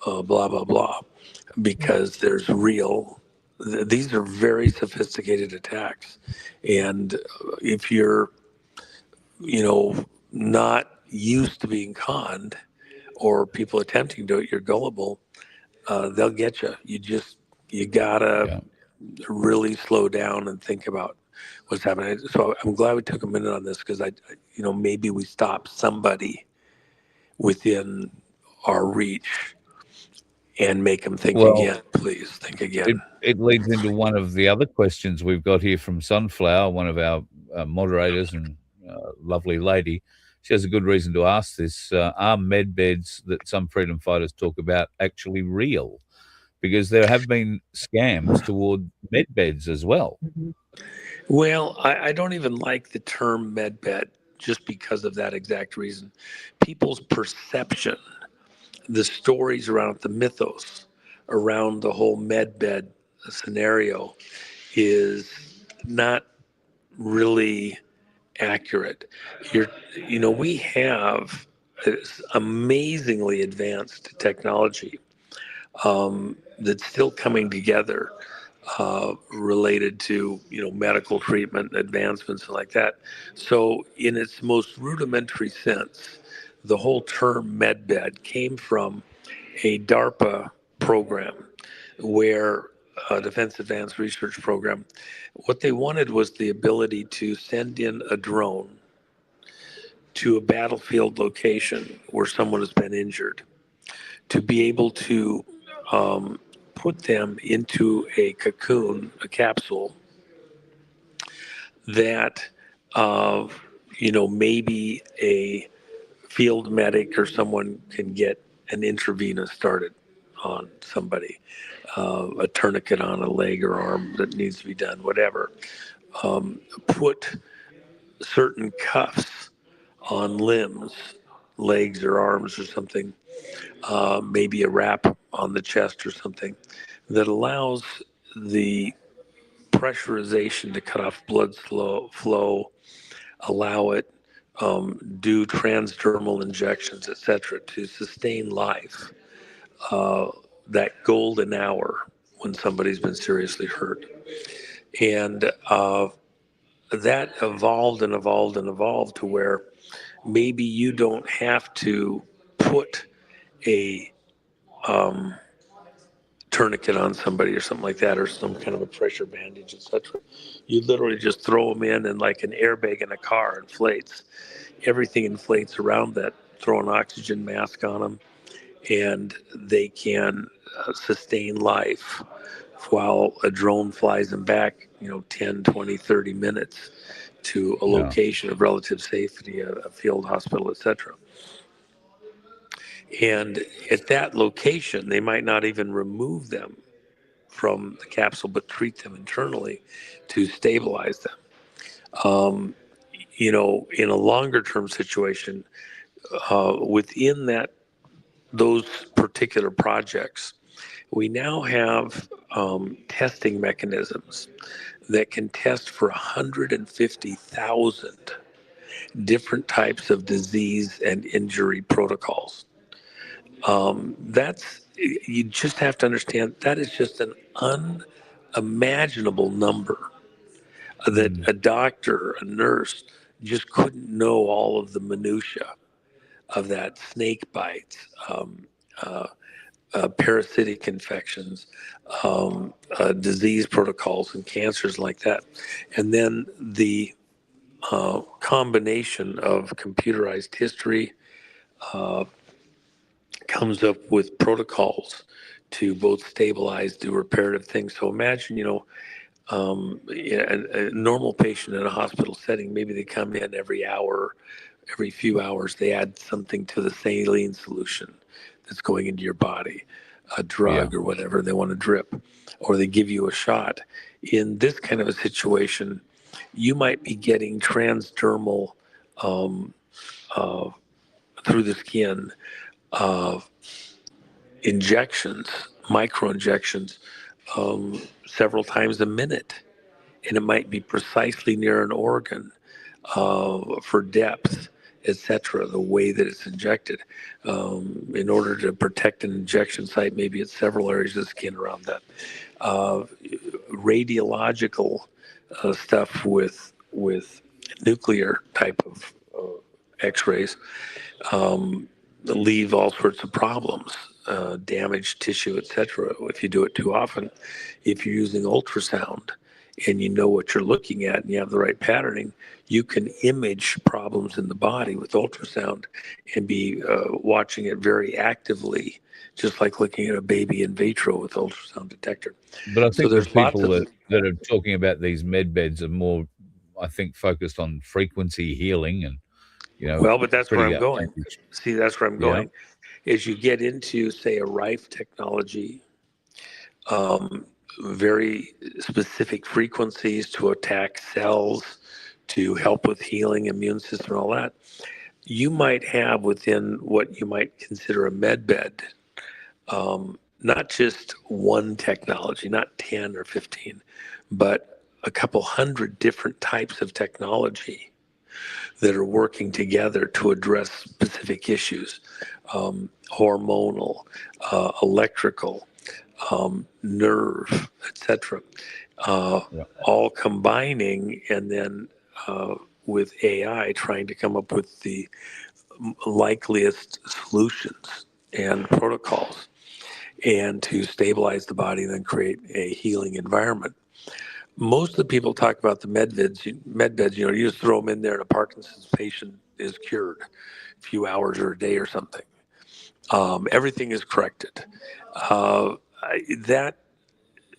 Blah blah blah, because there's these are very sophisticated attacks, and if you're not used to being conned, or people attempting to do it, you're gullible, they'll get you. You gotta really slow down and think about what's happening. So I'm glad we took a minute on this, because maybe we stop somebody within our reach and make them think again. Please think again. It leads into one of the other questions we've got here from Sunflower, one of our moderators, and lovely lady. She has a good reason to ask this. Are med beds that some freedom fighters talk about actually real? Because there have been scams toward med beds as well. Well, I don't even like the term med bed, just because of that exact reason. People's perception, the stories around it, the mythos around the whole med bed scenario is not really accurate. We have this amazingly advanced technology that's still coming together, related to medical treatment advancements and like that. So in its most rudimentary sense, the whole term medbed came from a DARPA program, where Defense Advanced Research Program, what they wanted was the ability to send in a drone to a battlefield location where someone has been injured, to be able to put them into a cocoon, a capsule that, maybe a field medic or someone can get an intravenous started on somebody, a tourniquet on a leg or arm that needs to be done, whatever. Put certain cuffs on limbs, legs or arms or something, maybe a wrap on the chest or something, that allows the pressurization to cut off blood flow, allow it, do transdermal injections, etc., to sustain life, that golden hour when somebody's been seriously hurt. And that evolved and evolved and evolved to where maybe you don't have to put a tourniquet on somebody or something like that, or some kind of a pressure bandage, etc. You literally just throw them in, and like an airbag in a car inflates. Everything inflates around that. Throw an oxygen mask on them, and they can sustain life while a drone flies them back, 10, 20, 30 minutes to a location of relative safety, a field hospital, etc. And at that location, they might not even remove them from the capsule, but treat them internally to stabilize them. In a longer term situation, within those particular projects, we now have testing mechanisms that can test for 150,000 different types of disease and injury protocols. You just have to understand that is just an unimaginable number that a doctor, a nurse, just couldn't know all of the minutia of that. Snake bites, parasitic infections, disease protocols, and cancers like that. And then the combination of computerized history comes up with protocols to both stabilize, do reparative things. So imagine, a normal patient in a hospital setting, maybe they come in every hour, every few hours, they add something to the saline solution that's going into your body, a drug or whatever they want to drip, or they give you a shot. In this kind of a situation, you might be getting transdermal through the skin injections, micro injections, several times a minute. And it might be precisely near an organ for depth, etc., the way that it's injected. In order to protect an injection site, maybe it's several areas of the skin around that. Radiological stuff with nuclear type of x-rays leave all sorts of problems, damaged tissue, etc. If you do it too often. If you're using ultrasound and you know what you're looking at and you have the right patterning, you can image problems in the body with ultrasound and be watching it very actively, just like looking at a baby in vitro with ultrasound detector. But I think there's the people lots that are talking about these med beds are more, I think, focused on frequency healing and, well, but that's where I'm pretty going. See, that's where I'm going. As you get into, say, a Rife technology, very specific frequencies to attack cells, to help with healing, immune system, and all that, you might have within what you might consider a med bed, not just one technology, not 10 or 15, but a couple hundred different types of technology that are working together to address specific issues, hormonal, electrical, nerve, etc., all combining, and then with AI trying to come up with the likeliest solutions and protocols, and to stabilize the body and then create a healing environment. Most of the people talk about the med beds, you just throw them in there and a Parkinson's patient is cured a few hours or a day or something. Everything is corrected. That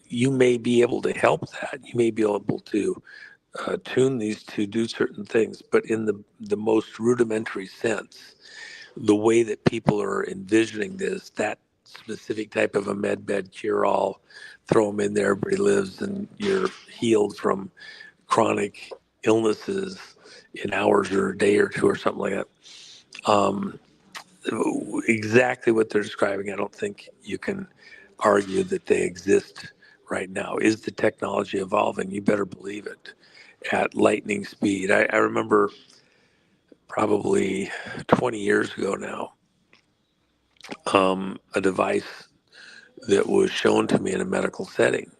you may be able to help that. You may be able to tune these to do certain things, but in the most rudimentary sense, the way that people are envisioning this, that specific type of a med bed cure-all, throw them in there, everybody lives, and you're healed from chronic illnesses in hours or a day or two or something like that. Exactly what they're describing, I don't think you can argue that they exist right now. Is the technology evolving? You better believe it at lightning speed. I remember probably 20 years ago now, a device that was shown to me in a medical setting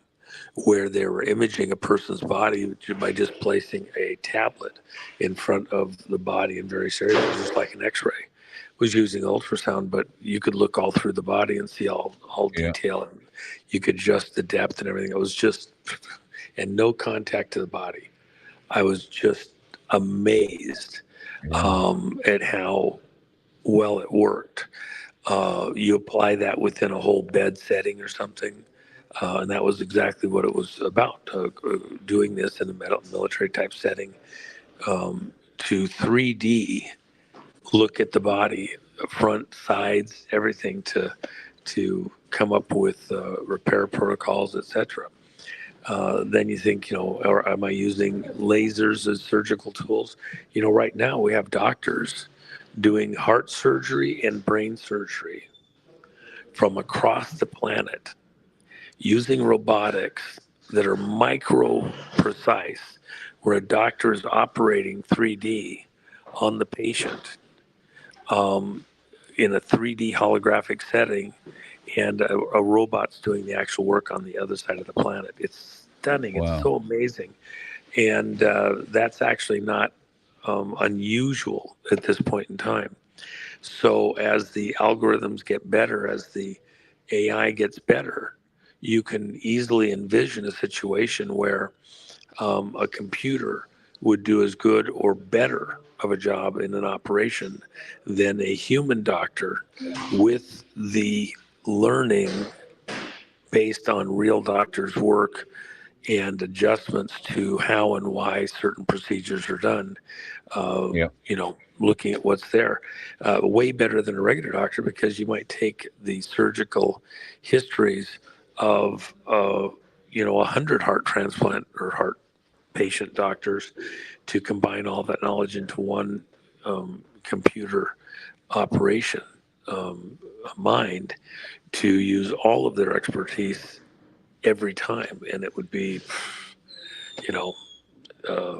where they were imaging a person's body by just placing a tablet in front of the body in various areas, just like an x-ray. Was using ultrasound, but you could look all through the body and see all Yeah. detail, and you could adjust the depth and everything. It was just, and no contact to the body. I was just amazed at how well it worked. You apply that within a whole bed setting or something, and that was exactly what it was about, doing this in a military type setting, to 3D look at the body, front, sides, everything, to come up with repair protocols, etc. Then you think, or am I using lasers as surgical tools? Right now we have doctors doing heart surgery and brain surgery from across the planet using robotics that are micro precise, where a doctor is operating 3D on the patient, in a 3D holographic setting, and a robot's doing the actual work on the other side of the planet. It's stunning. It's Wow. so amazing. And that's actually not unusual at this point in time. So as the algorithms get better, as the AI gets better, you can easily envision a situation where a computer would do as good or better of a job in an operation than a human doctor, with the learning based on real doctors' work and adjustments to how and why certain procedures are done. Yeah. Looking at what's there, way better than a regular doctor, because you might take the surgical histories of 100 heart transplant or heart patient doctors to combine all that knowledge into one computer operation mind, to use all of their expertise every time, and it would be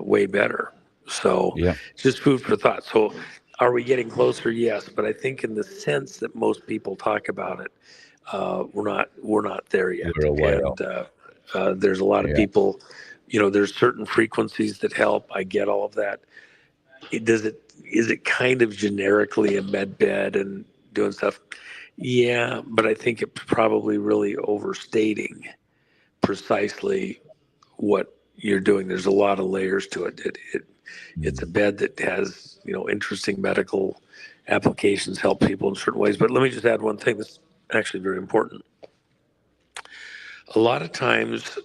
way better. So Yeah. just food for thought. So are we getting closer? Yes, but I think in the sense that most people talk about it, we're not there yet. We're a way off. And there's a lot of Yeah. people, there's certain frequencies that help. I get all of that. Is it kind of generically a med bed and doing stuff? Yeah, but I think it's probably really overstating precisely what you're doing. There's a lot of layers to it. It's a bed that has interesting medical applications, help people in certain ways. But let me just add one thing that's actually very important. A lot of times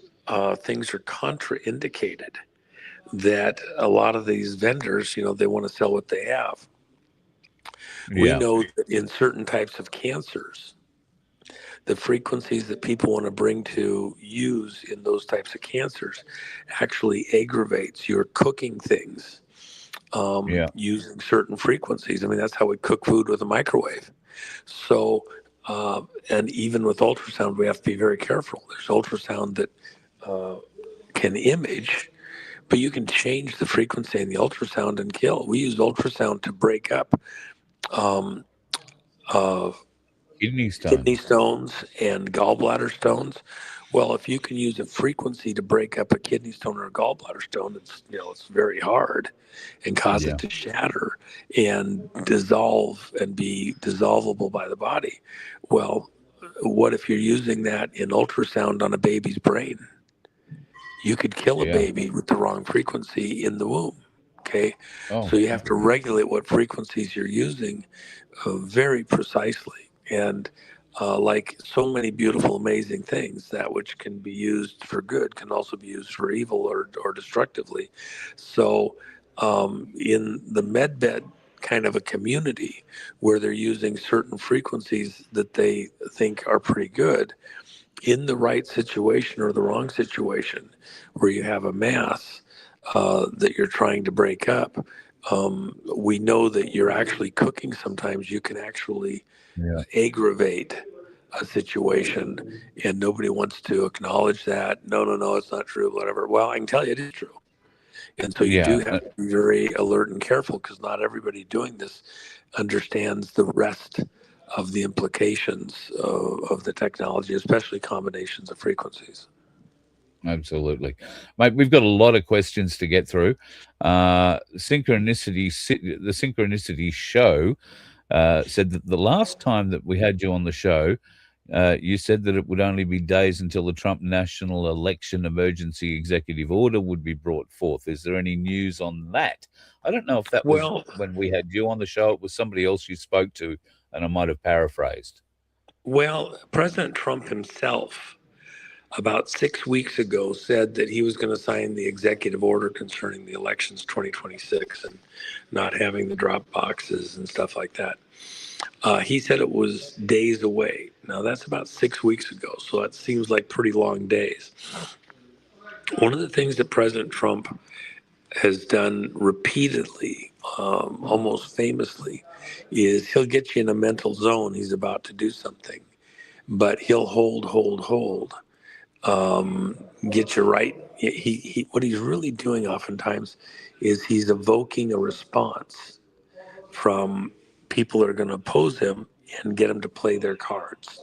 things are contraindicated, that a lot of these vendors, they want to sell what they have. We Yeah. know that in certain types of cancers, the frequencies that people want to bring to use in those types of cancers actually aggravates your cooking things using certain frequencies. I mean, that's how we cook food with a microwave. So, and even with ultrasound, we have to be very careful. There's ultrasound that can image, but you can change the frequency in the ultrasound and kill. We use ultrasound to break up kidney stones and gallbladder stones. Well, if you can use a frequency to break up a kidney stone or a gallbladder stone, it's very hard, and cause it to shatter and dissolve and be dissolvable by the body. Well, what if you're using that in ultrasound on a baby's brain? You could kill a baby with the wrong frequency in the womb. Okay. So you have to regulate what frequencies you're using very precisely. And like so many beautiful, amazing things, that which can be used for good can also be used for evil or destructively. So in the medbed kind of a community where they're using certain frequencies that they think are pretty good, in the right situation or the wrong situation, where you have a mass that you're trying to break up, we know that you're actually cooking. Sometimes you can actually aggravate a situation, and nobody wants to acknowledge that. No, it's not true, whatever. Well, I can tell you it is true. And so you do have to be very alert and careful, because not everybody doing this understands the rest of the implications of the technology, especially combinations of frequencies. Absolutely. Mate, we've got a lot of questions to get through. The Synchronicity Show said that the last time that we had you on the show, you said that it would only be days until the Trump National Election Emergency Executive Order would be brought forth. Is there any news on that? I don't know if that was when we had you on the show. It was somebody else you spoke to, and I might have paraphrased. Well, President Trump himself, about 6 weeks ago, said that he was going to sign the executive order concerning the elections 2026 and not having the drop boxes and stuff like that. He said it was days away. Now, that's about 6 weeks ago, so that seems like pretty long days. One of the things that President Trump has done repeatedly, almost famously, is he'll get you in a mental zone. He's about to do something, but he'll hold, get you right. He what he's really doing oftentimes is he's evoking a response from people that are going to oppose him and get him to play their cards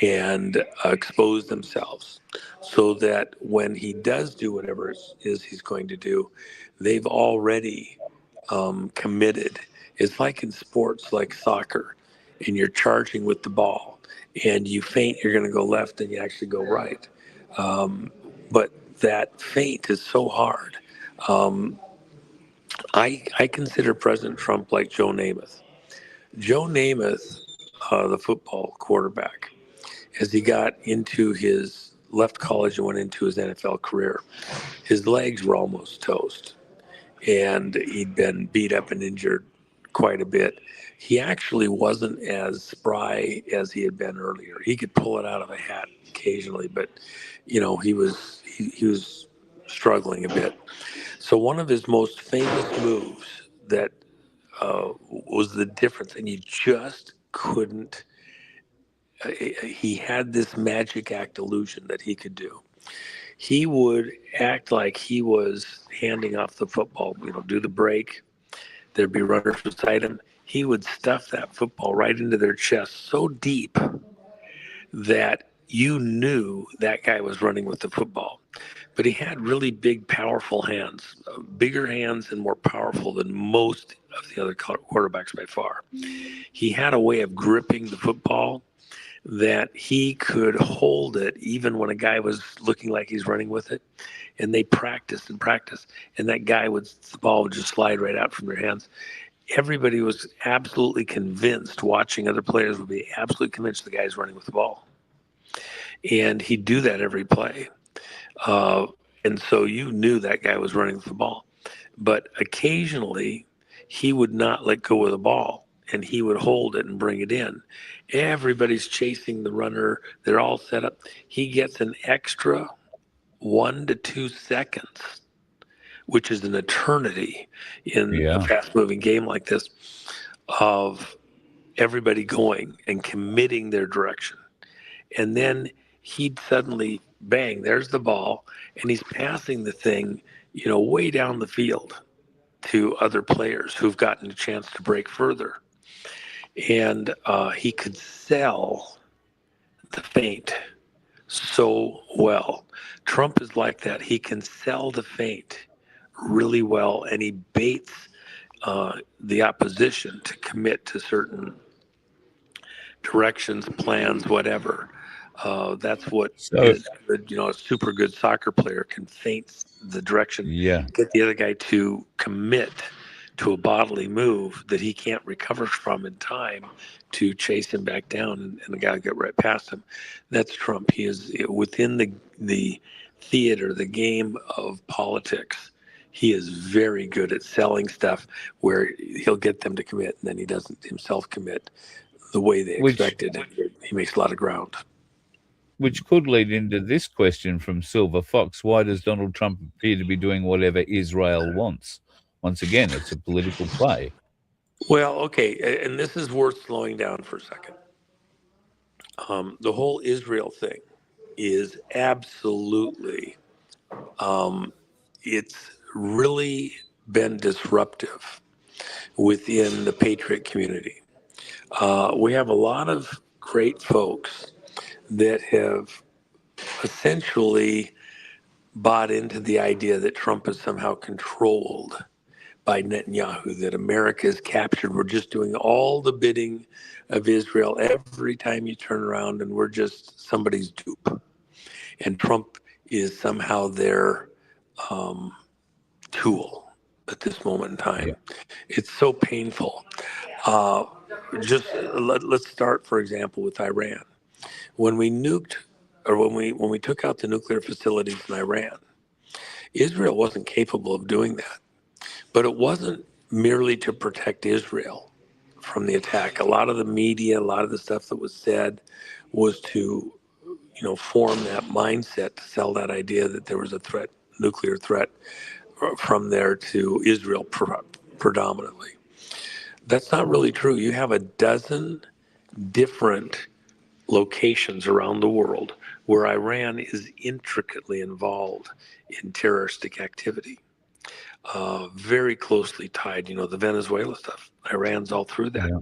and expose themselves, so that when he does do whatever it is he's going to do, they've already committed. It's like in sports, like soccer, and you're charging with the ball, and you feint, you're going to go left, and you actually go right. But that feint is so hard. I consider President Trump like Joe Namath. Joe Namath, the football quarterback, as he got into his left college and went into his NFL career, his legs were almost toast, and he'd been beat up and injured quite a bit. He actually wasn't as spry as he had been earlier. He could pull it out of a hat occasionally, but he was struggling a bit. So one of his most famous moves that was the difference, and you just couldn't. He had this magic act illusion that he could do. He would act like he was handing off the football, do the break. There'd be runners beside him. He would stuff that football right into their chest so deep that you knew that guy was running with the football. But he had really big, powerful hands, bigger hands and more powerful than most of the other quarterbacks by far. He had a way of gripping the football that he could hold it even when a guy was looking like he's running with it. And they practiced, and that the ball would just slide right out from their hands. Everybody was absolutely convinced, watching other players would be absolutely convinced the guy's running with the ball. And he'd do that every play. And so you knew that guy was running with the ball. But occasionally, he would not let go of the ball, and he would hold it and bring it in. Everybody's chasing the runner. They're all set up. He gets an extra 1 to 2 seconds, which is an eternity in a fast-moving game like this, of everybody going and committing their direction. And then he'd suddenly, bang, there's the ball, and he's passing the thing, way down the field to other players who've gotten a chance to break further. And he could sell the feint so well. Trump is like that. He can sell the feint really well, and he baits the opposition to commit to certain directions, plans, whatever. That's what is good. A super good soccer player can feint the direction, get the other guy to commit to a bodily move that he can't recover from in time to chase him back down, and the guy will get right past him. That's Trump. He is within the theater, the game of politics. He is very good at selling stuff where he'll get them to commit, and then he doesn't himself commit the way they expected. He makes a lot of ground. Which could lead into this question from Silver Fox. Why does Donald Trump appear to be doing whatever Israel wants? Once again, it's a political play. Well, okay, and this is worth slowing down for a second. The whole Israel thing is absolutely, it's really been disruptive within the patriot community. We have a lot of great folks that have essentially bought into the idea that Trump is somehow controlled by Netanyahu, that America is captured. We're just doing all the bidding of Israel every time you turn around, and we're just somebody's dupe. And Trump is somehow their tool at this moment in time. Yeah. It's so painful. Let's start, for example, with Iran. When we nuked, or when we took out the nuclear facilities in Iran, Israel wasn't capable of doing that. But it wasn't merely to protect Israel from the attack. A lot of the media, a lot of the stuff that was said was to, form that mindset to sell that idea that there was a threat, nuclear threat from there to Israel predominantly. That's not really true. You have a dozen different locations around the world where Iran is intricately involved in terroristic activity. Very closely tied, the Venezuela stuff. Iran's all through that. Yeah.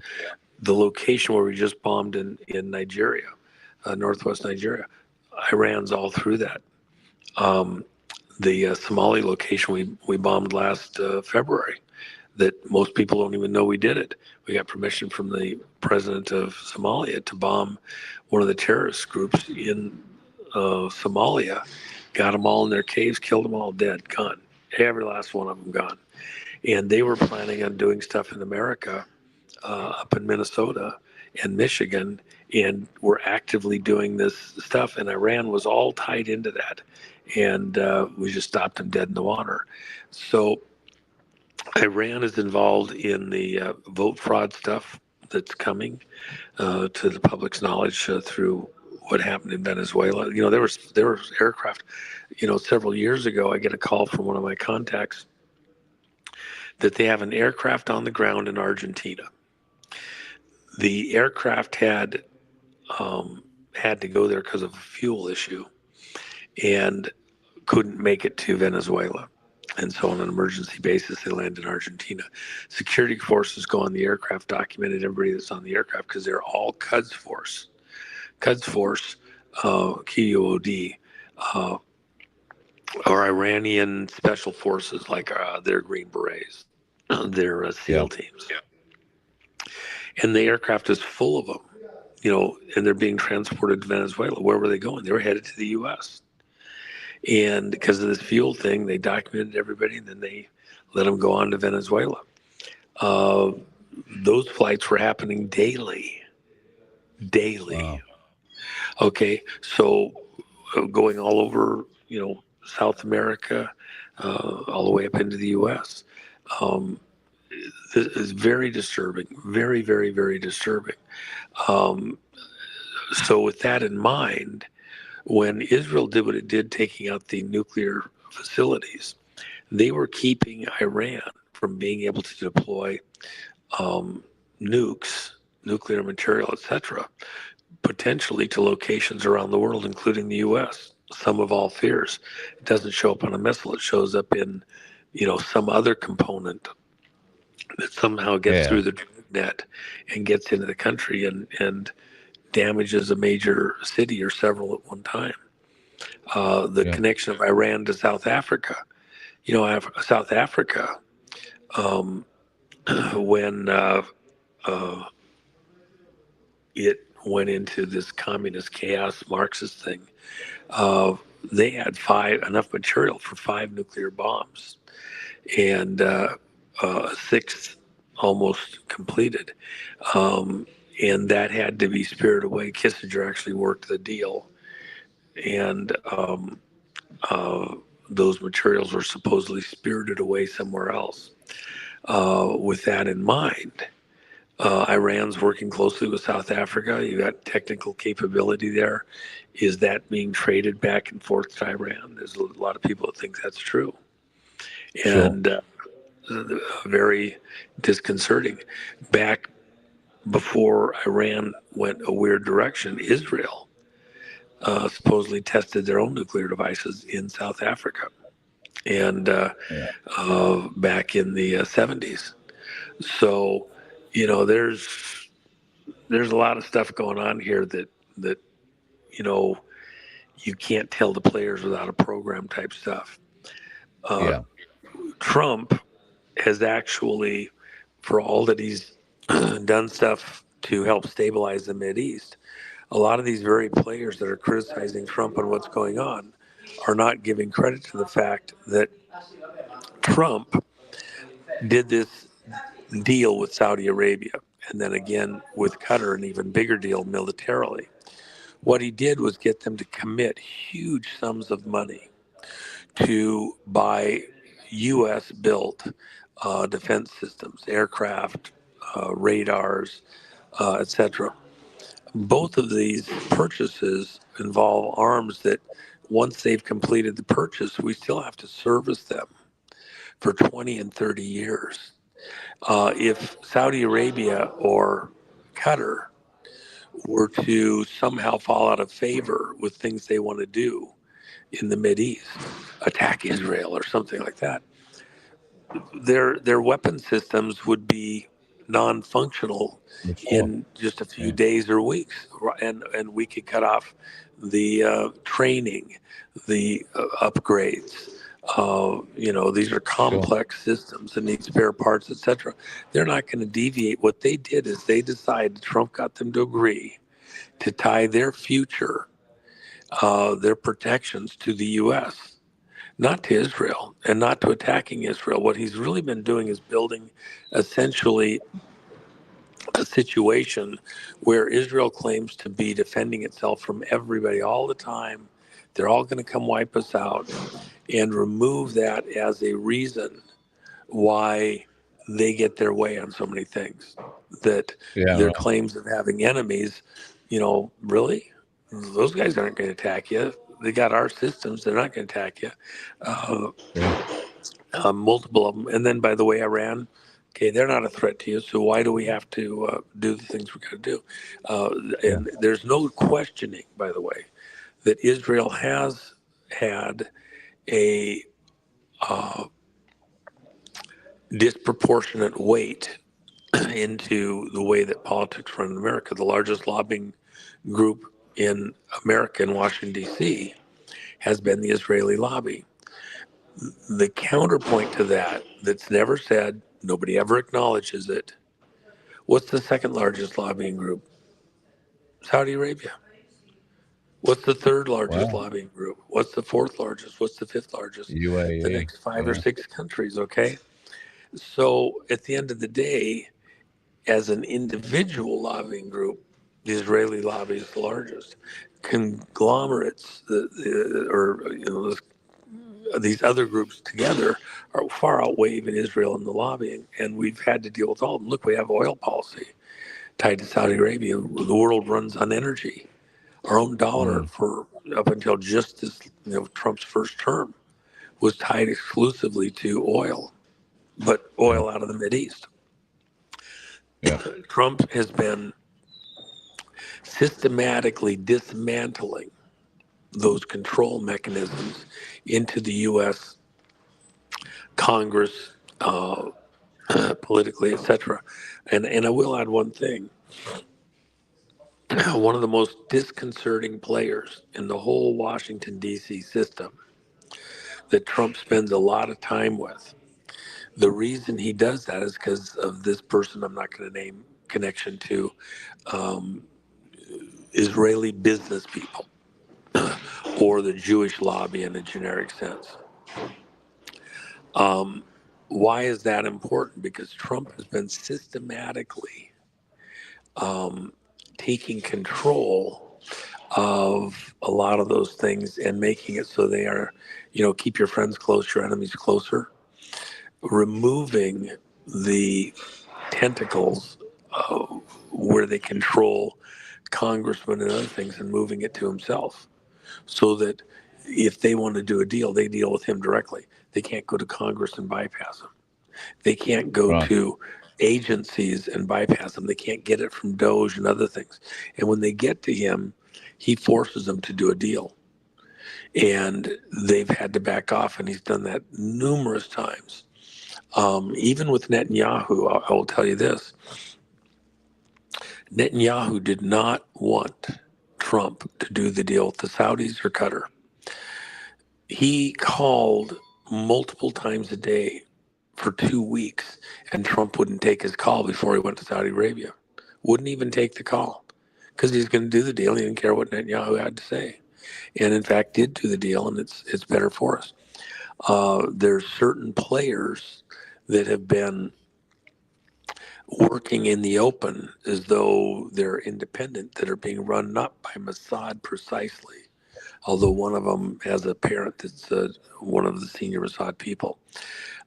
The location where we just bombed in Nigeria, northwest Nigeria, Iran's all through that. The Somali location we bombed last February, that most people don't even know we did it. We got permission from the president of Somalia to bomb one of the terrorist groups in Somalia, got them all in their caves, killed them all dead, gone. Every last one of them gone. And they were planning on doing stuff in America, up in Minnesota and Michigan, and were actively doing this stuff. And Iran was all tied into that. And we just stopped them dead in the water. So Iran is involved in the vote fraud stuff that's coming to the public's knowledge through what happened in Venezuela. There was aircraft. Several years ago, I get a call from one of my contacts that they have an aircraft on the ground in Argentina. The aircraft had to go there because of a fuel issue and couldn't make it to Venezuela. And so on an emergency basis, they land in Argentina. Security forces go on the aircraft, documented everybody that's on the aircraft because they're all Quds Force. Quds Force, QUOD, are Iranian special forces, like their Green Berets, their SEAL teams. Yeah. And the aircraft is full of them, and they're being transported to Venezuela. Where were they going? They were headed to the U.S. And because of this fuel thing, they documented everybody, and then they let them go on to Venezuela. Those flights were happening daily. Wow. Okay, so going all over, South America, all the way up into the U.S. This is very disturbing, very, very, very disturbing. So with that in mind, when Israel did what it did, taking out the nuclear facilities, they were keeping Iran from being able to deploy nukes, nuclear material, etc., potentially to locations around the world, including the U.S. Some of all fears. It doesn't show up on a missile. It shows up in, some other component that somehow gets through the net and gets into the country and damages a major city or several at one time. The connection of Iran to South Africa. South Africa, when it went into this communist chaos Marxist thing, they had enough material for 5 nuclear bombs, and a 6th almost completed. And that had to be spirited away. Kissinger actually worked the deal, and those materials were supposedly spirited away somewhere else. With that in mind, Iran's working closely with South Africa. You got technical capability there. Is that being traded back and forth to Iran? There's a lot of people that think that's true. And very disconcerting. Back before Iran went a weird direction, Israel supposedly tested their own nuclear devices in South Africa, and back in the 70s. So, there's there's a lot of stuff going on here that you know, you can't tell the players without a program type stuff. Yeah. Trump has actually, for all that he's done stuff to help stabilize the Mideast, a lot of these very players that are criticizing Trump and what's going on are not giving credit to the fact that Trump did this deal with Saudi Arabia and then again with Qatar, an even bigger deal militarily. What he did was get them to commit huge sums of money to buy U.S. built defense systems, aircraft, radars, etc. Both of these purchases involve arms that once they've completed the purchase, we still have to service them for 20 and 30 years. If Saudi Arabia or Qatar were to somehow fall out of favor with things they want to do in the Mideast, attack Israel or something like that, their weapon systems would be non-functional in just a few days or weeks, and we could cut off the training, the upgrades. These are complex systems that need spare parts, etc. They're not going to deviate. What they did is they decided, Trump got them to agree to tie their future, their protections to the U.S., not to Israel and not to attacking Israel. What he's really been doing is building essentially a situation where Israel claims to be defending itself from everybody all the time. They're all going to come wipe us out, and remove that as a reason why they get their way on so many things. That their claims of having enemies, really? Those guys aren't going to attack you. They got our systems. They're not going to attack you. Multiple of them. And then, by the way, Iran, okay, they're not a threat to you. So why do we have to do the things we're going to do? And there's no questioning, by the way, that Israel has had a disproportionate weight into the way that politics run in America. The largest lobbying group in America, in Washington, D.C., has been the Israeli lobby. The counterpoint to that, that's never said, nobody ever acknowledges it. What's the second largest lobbying group? Saudi Arabia. What's the third largest lobbying group? What's the fourth largest? What's the fifth largest? UAE. The next 5 or 6 countries, okay? So at the end of the day, as an individual lobbying group, the Israeli lobby is the largest. Conglomerates, these other groups together are far outweigh even Israel in the lobbying, and we've had to deal with all of them. Look, we have oil policy tied to Saudi Arabia. The world runs on energy. Our own dollar for up until just this, Trump's first term was tied exclusively to oil, but oil out of the Mideast. Trump has been systematically dismantling those control mechanisms into the U.S. Congress, politically, etc. And I will add one thing. One of the most disconcerting players in the whole Washington, D.C. system that Trump spends a lot of time with, the reason he does that is because of this person I'm not going to name, connection to Israeli business people or the Jewish lobby in a generic sense. Why is that important? Because Trump has been systematically taking control of a lot of those things and making it so they are, keep your friends close, your enemies closer, removing the tentacles where they control congressmen and other things and moving it to himself, so that if they want to do a deal, they deal with him directly. They can't go to Congress and bypass him. They can't go to agencies and bypass them. They can't get it from Doge and other things. And when they get to him, he forces them to do a deal. And they've had to back off, and he's done that numerous times. Even with Netanyahu, I will tell you this. Netanyahu did not want Trump to do the deal with the Saudis or Qatar. He called multiple times a day for 2 weeks, and Trump wouldn't take his call before he went to Saudi Arabia. Wouldn't even take the call because he's going to do the deal. He didn't care what Netanyahu had to say, and in fact did do the deal, and it's better for us. There's certain players that have been working in the open as though they're independent that are being run not by Mossad precisely, although one of them has a parent that's one of the senior Mossad people,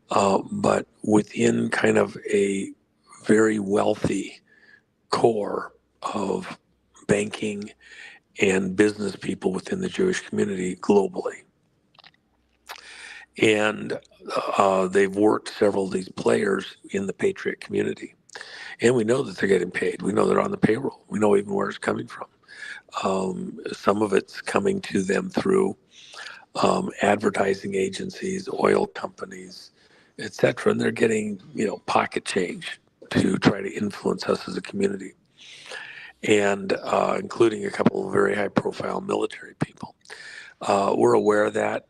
but within kind of a very wealthy core of banking and business people within the Jewish community globally. And they've worked several of these players in the Patriot community. And we know that they're getting paid. We know they're on the payroll. We know even where it's coming from. Some of it's coming to them through advertising agencies, oil companies, etc. And they're getting, pocket change to try to influence us as a community, and including a couple of very high-profile military people. We're aware of that,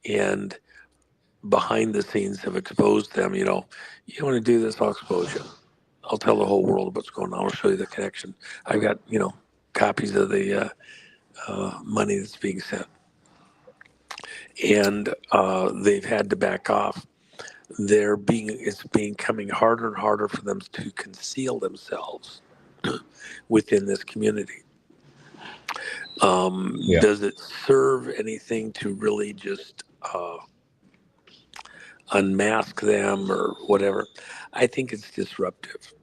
and behind the scenes have exposed them. You want to do this, I'll expose you. I'll tell the whole world what's going on. I'll show you the connection. I've got, copies of the money that's being sent. And they've had to back off. It's becoming harder and harder for them to conceal themselves within this community. Does it serve anything to really just unmask them or whatever? I think it's disruptive.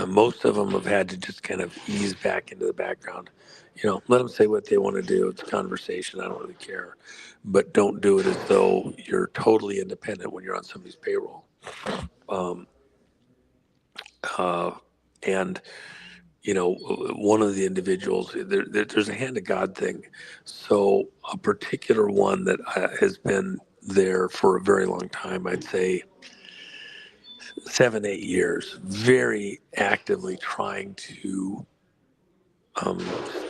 Most of them have had to just kind of ease back into the background. Let them say what they want to do. It's a conversation. I don't really care. But don't do it as though you're totally independent when you're on somebody's payroll. And one of the individuals, there's a hand of God thing. So a particular one that has been there for a very long time, I'd say 7-8 years, very actively trying to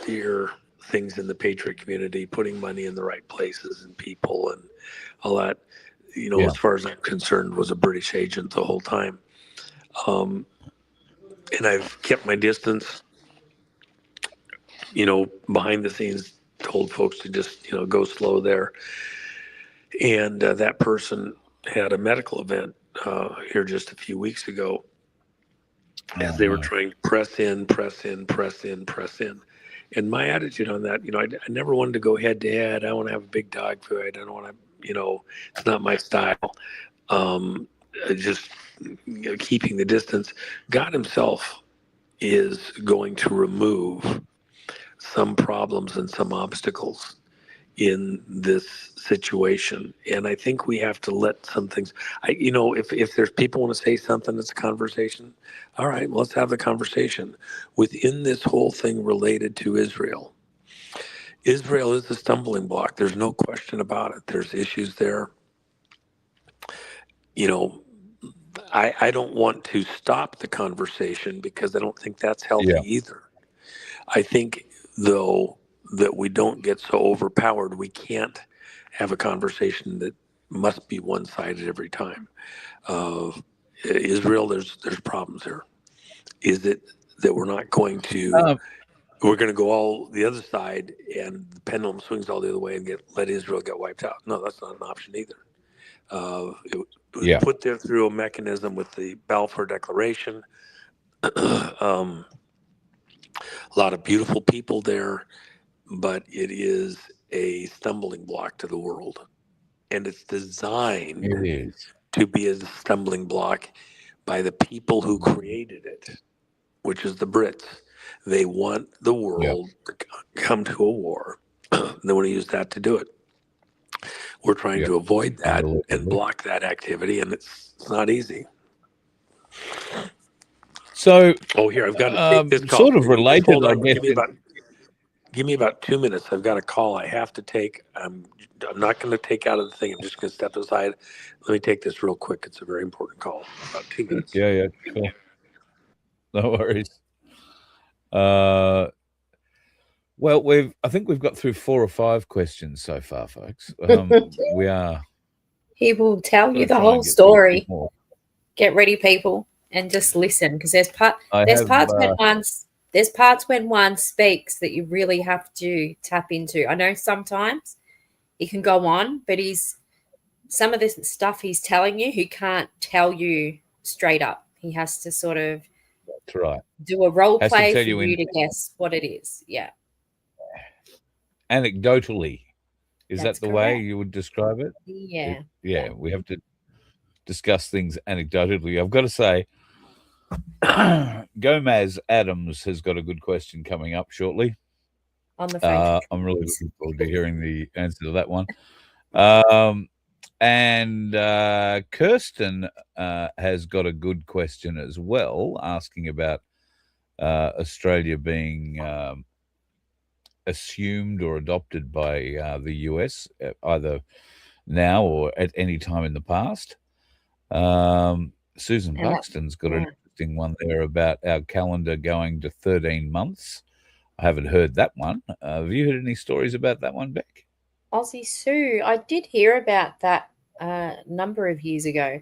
steer things in the Patriot community, putting money in the right places and people and all that, as far as I'm concerned, was a British agent the whole time. And I've kept my distance, behind the scenes, told folks to just, go slow there. And that person had a medical event here just a few weeks ago, as they were trying to press in. And my attitude on that, I never wanted to go head to head. I want to have a big dog fight. I don't want to, it's not my style. Just keeping the distance. God himself is going to remove some problems and some obstacles in this situation. And I think we have to let some things, if there's people want to say something, it's a conversation. All right, let's have the conversation. Within this whole thing related to Israel is a stumbling block. There's no question about it. There's issues there. I don't want to stop the conversation because I don't think that's healthy either. I think, though, that we don't get so overpowered. We can't have a conversation that must be one-sided every time. Israel, there's problems there. Is it that we're not going to, we're going to go all the other side and the pendulum swings all the other way and let Israel get wiped out? No, that's not an option either. It was put there through a mechanism with the Balfour Declaration. A lot of beautiful people there, but it is a stumbling block to the world. And it's designed to be a stumbling block by the people who created it, which is the Brits. They want the world to come to a war. They want to use that to do it. We're trying to avoid that and block that activity, and it's not easy. So, here, I've got to take this call. Sort of related, I guess. Give me about 2 minutes. I've got a call I have to take. I'm not going to take out of the thing. I'm just going to step aside. Let me take this real quick. It's a very important call. About 2 minutes. Yeah, cool. No worries. Well, I think we've got through 4 or 5 questions so far, folks. We are. He will tell you Gonna the try whole and get through a few story. more. Get ready, people, and just listen, because there's parts when one speaks that you really have to tap into. I know sometimes he can go on, but some of this stuff he's telling you, he can't tell you straight up. He has to sort of That's right. do a role Has to play tell for you you to guess what it is. Yeah. Anecdotally. Is That's that the way correct. you would describe it? Yeah. Yeah, we have to discuss things anecdotally. I've got to say, Gomez Adams has got a good question coming up shortly. On the French. I'm really looking forward to hearing the answer to that one. And Kirsten has got a good question as well, asking about Australia being assumed or adopted by the US, either now or at any time in the past. Susan Buxton's got an interesting one there about our calendar going to 13 months. I haven't heard that one. Have you heard any stories about that one, Beck? Aussie Sue, I did hear about that a number of years ago.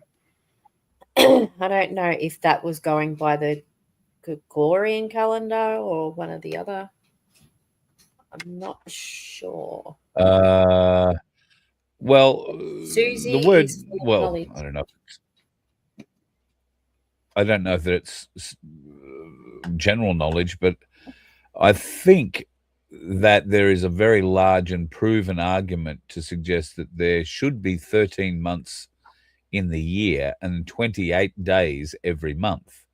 I don't know if that was going by the Gregorian calendar or one of the other. I'm not sure. Well, Susie the word, is full of well, knowledge. I don't know. I don't know if it's general knowledge, but I think that there is a very large and proven argument to suggest that there should be 13 months in the year and 28 days every month.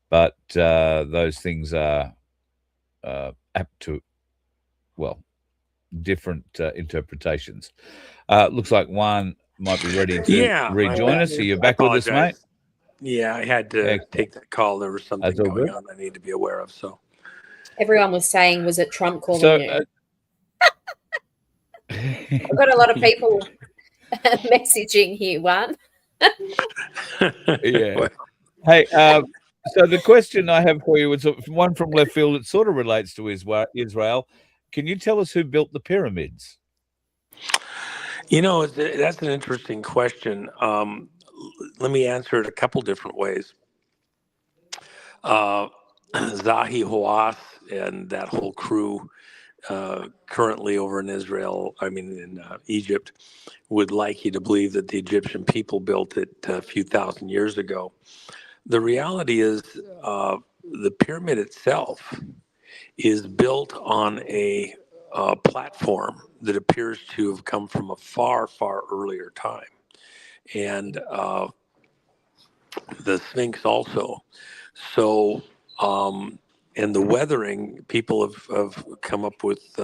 But those things are apt to, well, different interpretations. Looks like Juan might be ready to rejoin us. Are you back with us, mate? Yeah, I had to take that call. There was something going on I need to be aware of. So everyone was saying, was it Trump calling you? I've got a lot of people messaging here, Juan. Yeah. Hey, so the question I have for you is one from left field. It sort of relates to Israel. Can you tell us who built the pyramids? You know, that's an interesting question. Let me answer it a couple different ways. Zahi Hawass and that whole crew currently over in in Egypt, would like you to believe that the Egyptian people built it a few thousand years ago. The reality is the pyramid itself is built on a platform that appears to have come from a far, far earlier time. And the Sphinx also. So, and the weathering, people have come up with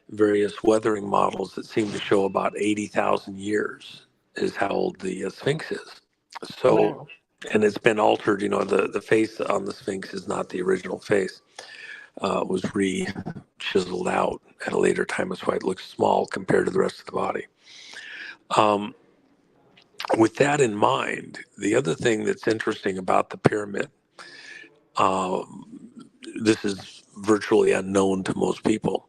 various weathering models that seem to show about 80,000 years is how old the Sphinx is. So, wow. And it's been altered. You know, the face on the Sphinx is not the original face. It was chiseled out at a later time. That's why it looks small compared to the rest of the body. With that in mind, the other thing that's interesting about the pyramid, this is virtually unknown to most people.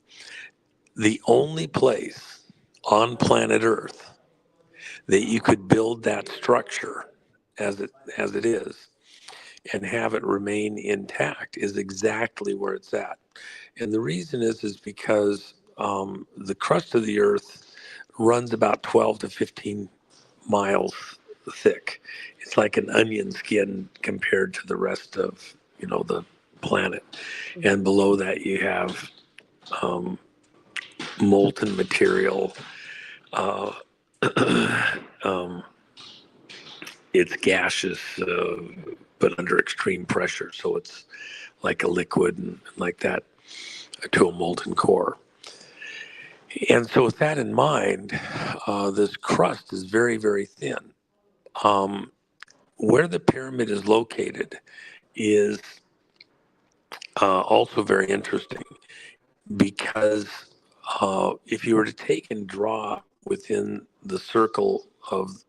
The only place on planet Earth that you could build that structure as it is and have it remain intact is exactly where it's at. And the reason is because the crust of the Earth runs about 12 to 15 miles thick. It's like an onion skin compared to the rest of, the planet. And below that you have molten material. It's gaseous, but under extreme pressure. So it's like a liquid and like that to a molten core. And so with that in mind, this crust is very, very thin. Where the pyramid is located is also very interesting because if you were to take and draw within the circle of,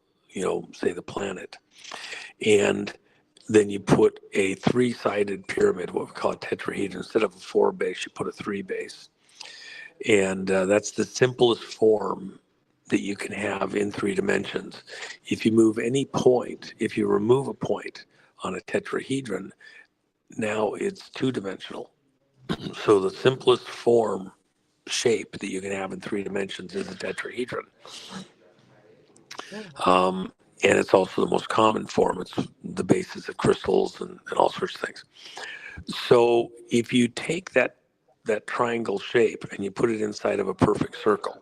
say the planet, and then you put a 3-sided pyramid, what we call a tetrahedron. Instead of a 4 base, you put a 3 base. And that's the simplest form that you can have in 3 dimensions. If you move any point, if you remove a point on a tetrahedron, now it's 2-dimensional. So the simplest form shape that you can have in 3 dimensions is a tetrahedron. And it's also the most common form. It's the basis of crystals and all sorts of things. So if you take that triangle shape and you put it inside of a perfect circle,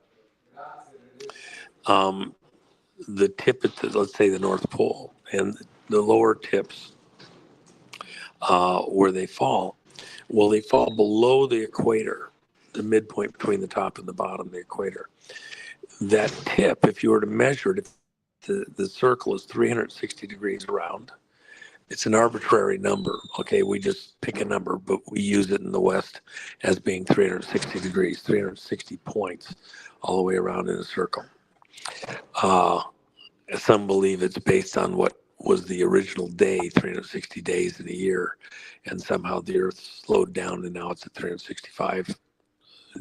the tip at let's say the North Pole and the lower tips where they fall, well, they fall below the equator, the midpoint between the top and the bottom of the equator. That tip, if you were to measure it, the circle is 360 degrees around. It's an arbitrary number. Okay, we just pick a number, but we use it in the West as being 360 degrees, 360 points all the way around in a circle. Some believe it's based on what was the original day, 360 days in a year, and somehow the Earth slowed down and now it's at 365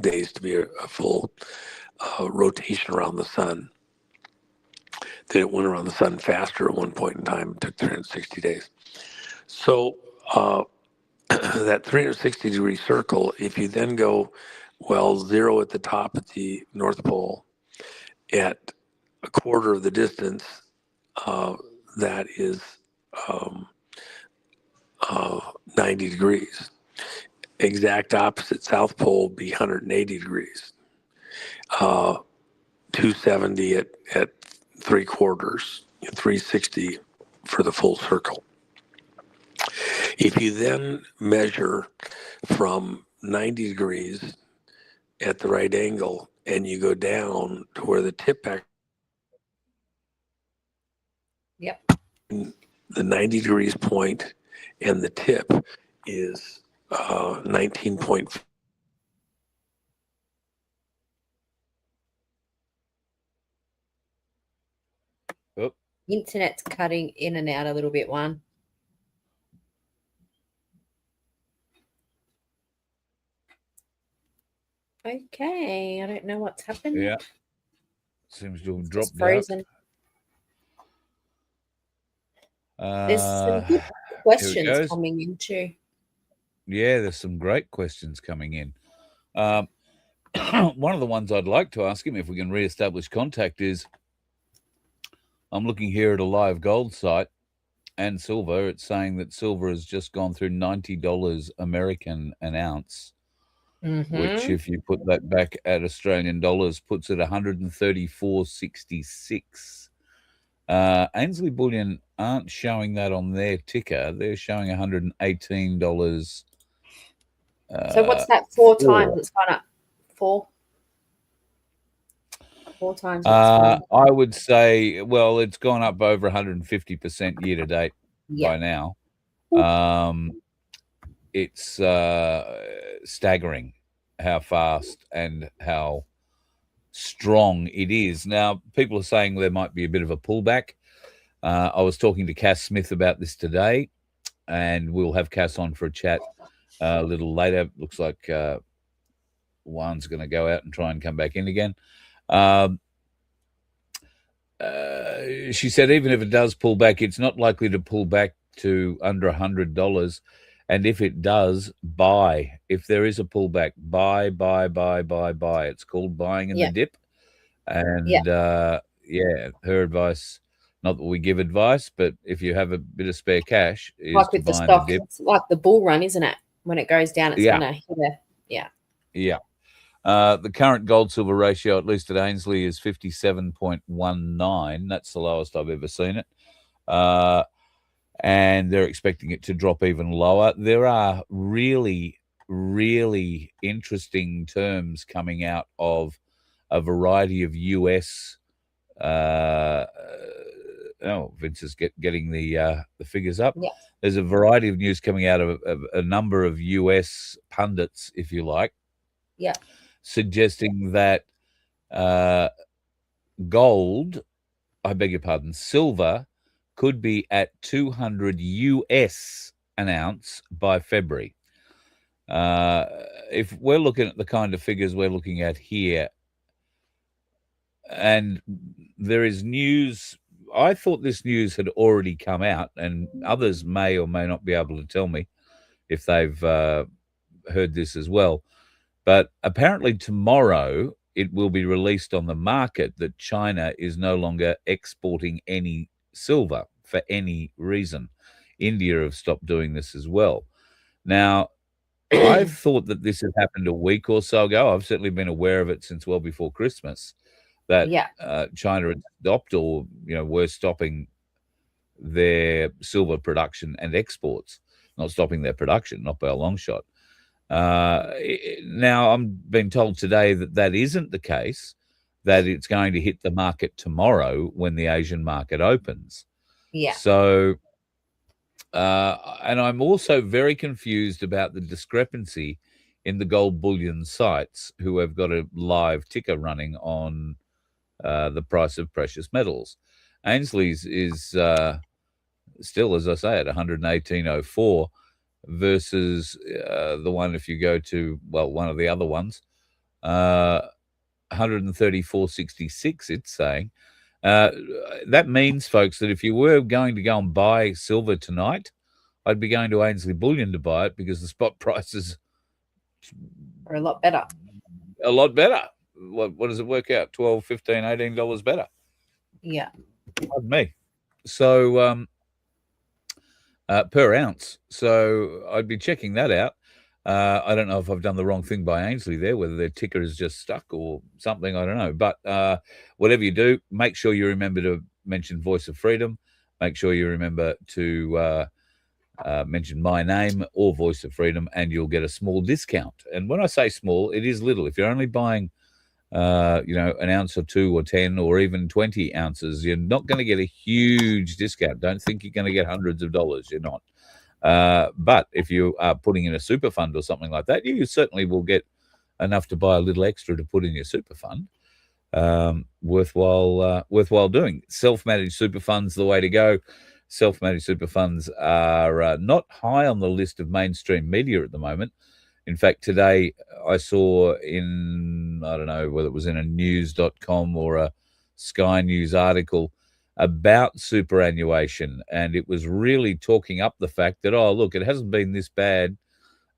days to be a full rotation around the sun. That it went around the sun faster at one point in time. It took 360 days. So that 360 degree circle, if you then go, well, 0 at the top at the North Pole, at a quarter of the distance, that is 90 degrees. Exact opposite South Pole be 180 degrees. 270 at 3/4, 360 for the full circle. If you then measure from 90 degrees at the right angle and you go down to where the tip back, the 90 degrees point and the tip is 19.4. Internet's cutting in and out a little bit, Juan. Okay, I don't know what's happened. Yeah. Seems to have dropped frozen. There's some good questions coming in too. Yeah, there's some great questions coming in. One of the ones I'd like to ask him, if we can reestablish contact, is I'm looking here at a live gold site and silver. It's saying that silver has just gone through $90 American an ounce, which, if you put that back at Australian dollars, puts it 134.66. Ainsley Bullion aren't showing that on their ticker. They're showing $118. So what's that 4 times it's gone up? 4 times. I would say, well, it's gone up over 150% year to date by now. It's staggering how fast and how strong it is. Now, people are saying there might be a bit of a pullback. I was talking to Cass Smith about this today, and we'll have Cass on for a chat a little later. Looks like Juan's going to go out and try and come back in again. She said even if it does pull back, it's not likely to pull back to under $100. And if it does, buy. If there is a pullback, buy. It's called buying in the dip. And her advice, not that we give advice, but if you have a bit of spare cash, is like with the stock, it's like the bull run, isn't it? When it goes down, it's going to hit it. Yeah. The current gold-silver ratio, at least at Ainsley, is 57.19. That's the lowest I've ever seen it. And they're expecting it to drop even lower. There are really, really interesting terms coming out of a variety of US. Vince is getting the figures up. Yeah. There's a variety of news coming out of a number of US pundits, if you like. Yeah. Suggesting that silver could be at 200 US an ounce by February. If we're looking at the kind of figures we're looking at here, and there is news, I thought this news had already come out, and others may or may not be able to tell me if they've heard this as well. But apparently tomorrow it will be released on the market that China is no longer exporting any silver for any reason. India have stopped doing this as well. Now, I thought that this had happened a week or so ago. I've certainly been aware of it since well before Christmas, that China had stopped, or were stopping their silver production and exports. Not stopping their production, not by a long shot. Now I'm being told today that that isn't the case, that it's going to hit the market tomorrow when the Asian market opens. Yeah. So, and I'm also very confused about the discrepancy in the gold bullion sites who have got a live ticker running on the price of precious metals. Ainsley's is still, as I say, at 118.04 versus the one, if you go to, well, one of the other ones, 134.66, it's saying. That means, folks, that if you were going to go and buy silver tonight, I'd be going to Ainsley Bullion to buy it, because the spot prices are a lot better. A lot better. What does it work out? $12, $15, $18 better. Yeah. Pardon me. So per ounce. So I'd be checking that out. I don't know if I've done the wrong thing by Ainsley there, whether their ticker is just stuck or something. I don't know. But whatever you do, make sure you remember to mention Voice of Freedom. Make sure you remember to mention my name or Voice of Freedom, and you'll get a small discount. And when I say small, it is little. If you're only buying, an ounce or 2 or 10 or even 20 ounces, you're not going to get a huge discount. Don't think you're going to get hundreds of dollars. You're not. But if you are putting in a super fund or something like that, you certainly will get enough to buy a little extra to put in your super fund. Worthwhile doing. Self-managed super funds, the way to go. Self-managed super funds are not high on the list of mainstream media at the moment. In fact, today I saw in, I don't know whether it was in a news.com or a Sky News article about superannuation, and it was really talking up the fact that, oh, look, it hasn't been this bad,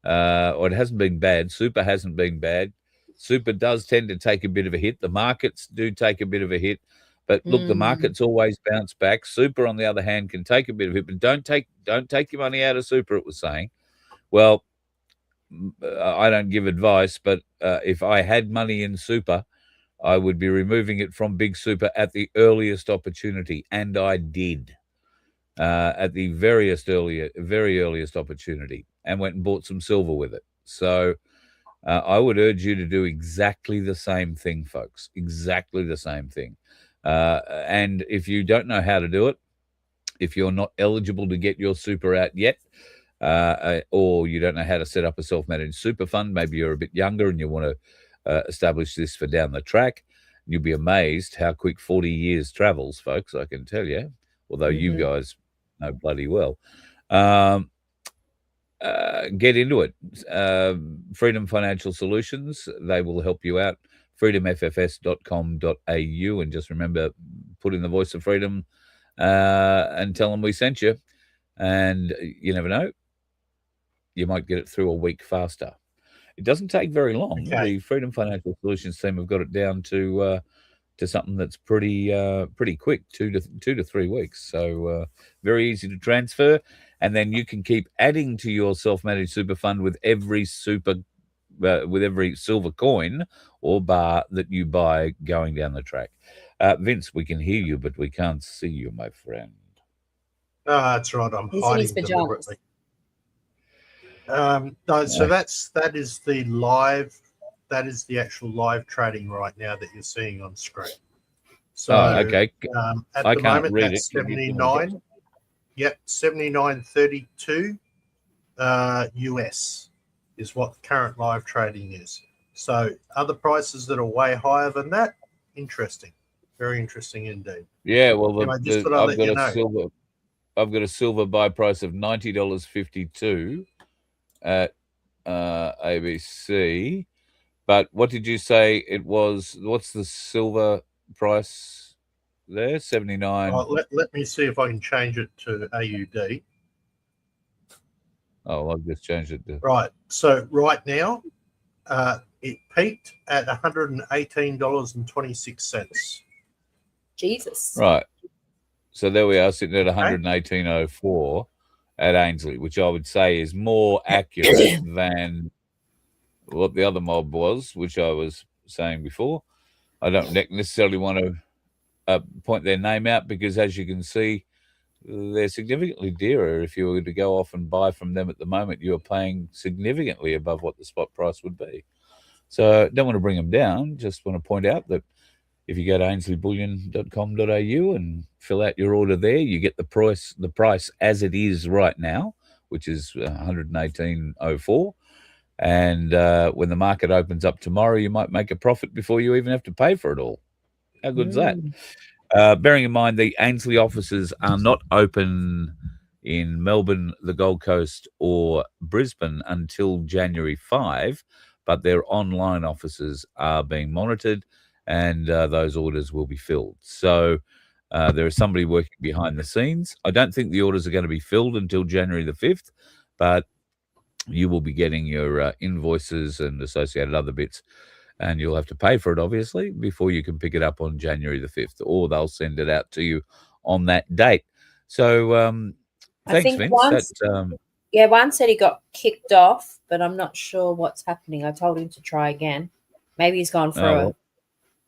or it hasn't been bad. Super hasn't been bad. Super does tend to take a bit of a hit. The markets do take a bit of a hit. But look, the markets always bounce back. Super, on the other hand, can take a bit of it, but don't take your money out of super, it was saying. Well, I don't give advice, but if I had money in super, I would be removing it from big super at the earliest opportunity, and I did at the very earliest opportunity, and went and bought some silver with it. So I would urge you to do exactly the same thing, folks. Exactly the same thing. And if you don't know how to do it, if you're not eligible to get your super out yet, or you don't know how to set up a self-managed super fund, maybe you're a bit younger and you want to establish this for down the track, you'll be amazed how quick 40 years travels, folks, I can tell you, although you guys know bloody well. Get into it. Freedom Financial Solutions, they will help you out. freedomffs.com.au, and just remember, put in the Voice of Freedom and tell them we sent you, and you never know, you might get it through a week faster. It doesn't take very long. Okay. The Freedom Financial Solutions team have got it down to something that's pretty quick, 2 to 3 weeks. So very easy to transfer, and then you can keep adding to your self-managed super fund with every silver coin or bar that you buy going down the track. Vince, we can hear you, but we can't see you, my friend. That's right. I'm hiding deliberately. No, so that is the actual live trading right now that you're seeing on screen. So okay. At the moment, that's 79. Yep, 79.32 US is what the current live trading is. So other prices that are way higher than that, interesting. Very interesting indeed. Yeah, well, anyway, I've got a silver. I've got a silver buy price of $90.52 at ABC. But what did you say it was? What's the silver price there? 79. Let me see if I can change it to AUD. Oh, I've just changed it to. Right. So right now, it peaked at $118.26. Jesus. Right. So there we are, sitting at 118.04 at Ainsley, which I would say is more accurate than what the other mob was, which I was saying before. I don't necessarily want to point their name out because, as you can see, they're significantly dearer. If you were to go off and buy from them at the moment, you are paying significantly above what the spot price would be. So don't want to bring them down. Just want to point out that if you go to ainsleyBullion.com.au and fill out your order there, you get the price as it is right now, which is 118.04. And when the market opens up tomorrow, you might make a profit before you even have to pay for it all. How good's that? Bearing in mind the Ainsley offices are not open in Melbourne, the Gold Coast, or Brisbane until January 5, but their online offices are being monitored and those orders will be filled. So there is somebody working behind the scenes. I don't think the orders are going to be filled until January the 5th, but you will be getting your invoices and associated other bits, and you'll have to pay for it, obviously, before you can pick it up on January the 5th, or they'll send it out to you on that date. So thanks, Vince. One said he got kicked off, but I'm not sure what's happening. I told him to try again. Maybe he's gone for a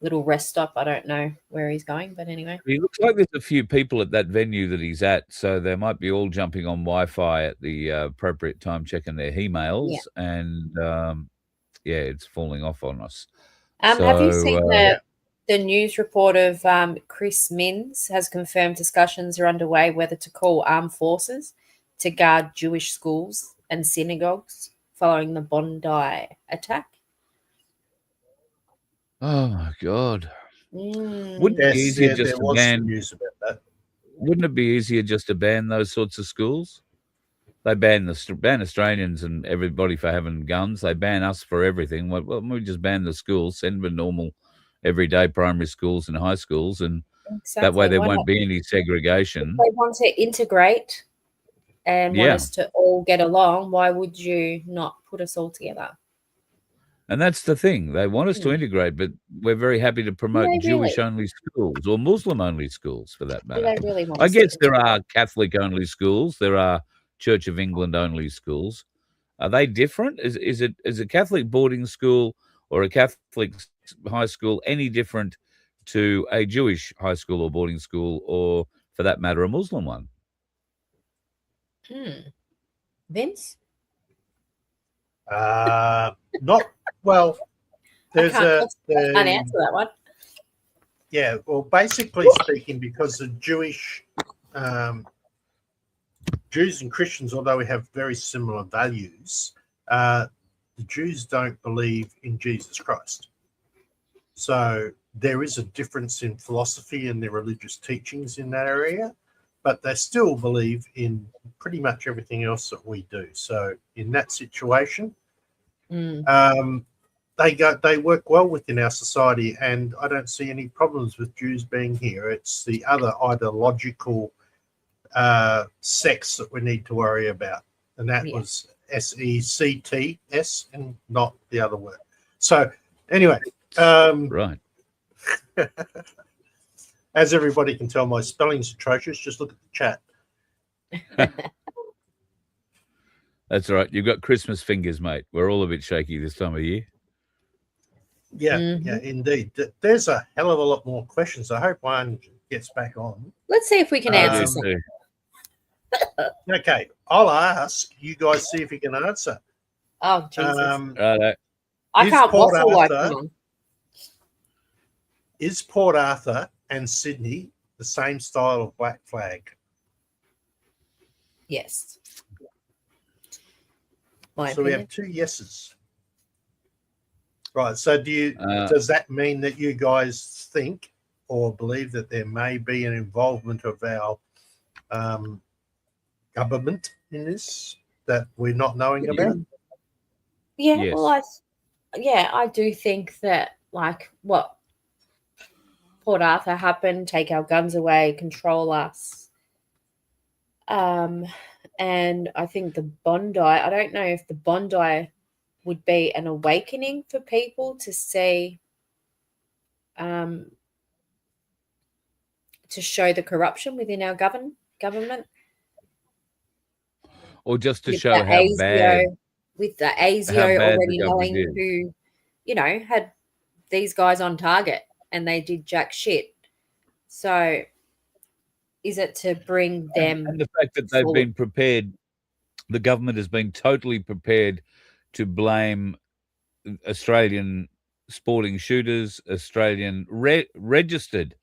little rest stop. I don't know where he's going, but anyway. He looks like there's a few people at that venue that he's at, so they might be all jumping on Wi-Fi at the appropriate time, checking their emails, and it's falling off on us. Have you seen the news report of Chris Minns has confirmed discussions are underway whether to call armed forces to guard Jewish schools and synagogues following the Bondi attack? Oh my God! Wouldn't it be easier just to ban? News about that. Wouldn't it be easier just to ban those sorts of schools? They ban Australians and everybody for having guns. They ban us for everything. Well, we just ban the schools, send them to normal, everyday primary schools and high schools, and that way there won't be any segregation. If they want to integrate and want us to all get along, why would you not put us all together? And that's the thing. They want us to integrate, but we're very happy to promote Jewish-only schools or Muslim-only schools, for that matter. I guess there are Catholic-only schools. There are Church of England-only schools. Are they different? Is a Catholic boarding school or a Catholic high school any different to a Jewish high school or boarding school, or, for that matter, a Muslim one? Vince? Not well. I can't answer that one. Yeah, well, basically speaking, because the Jews and Christians, although we have very similar values, the Jews don't believe in Jesus Christ. So there is a difference in philosophy and their religious teachings in that area, but they still believe in pretty much everything else that we do. So in that situation, they work well within our society, and I don't see any problems with Jews being here. It's the other ideological sects that we need to worry about, and that was SECTS and not the other word. So anyway, right. As everybody can tell, my spelling's atrocious. Just look at the chat. That's all right. You've got Christmas fingers, mate. We're all a bit shaky this time of year. Yeah, yeah, indeed. There's a hell of a lot more questions. I hope one gets back on. Let's see if we can answer some. Okay, I'll ask. You guys see if you can answer. Oh, Jesus. I can't waffle like one. Is Port Arthur and Sydney the same style of black flag? Yes. So we have two yeses. Right. So does that mean that you guys think or believe that there may be an involvement of our government in this that we're not knowing about? Yeah, Yes. well, I do think that, like, what Port Arthur happened, take our guns away, control us. And I think the Bondi, I don't know if the Bondi would be an awakening for people to see, to show the corruption within our government. Or just to With show the how ASIO, bad with the ASIO bad the already government knowing is. who, had these guys on target and they did jack shit. So is it to bring them And the fact that they've forward? been prepared, the government has been totally prepared to blame Australian sporting shooters, Australian registered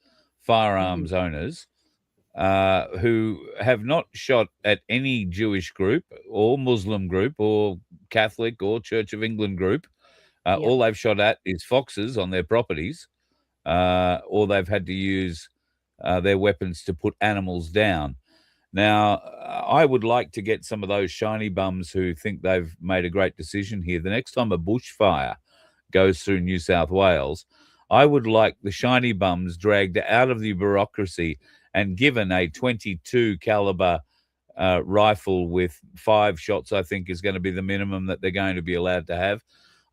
firearms owners who have not shot at any Jewish group or Muslim group or Catholic or Church of England group. All they've shot at is foxes on their properties, or they've had to use their weapons to put animals down. Now, I would like to get some of those shiny bums who think they've made a great decision here. The next time a bushfire goes through New South Wales, I would like the shiny bums dragged out of the bureaucracy and given a 22 caliber rifle with 5 shots, I think is going to be the minimum that they're going to be allowed to have.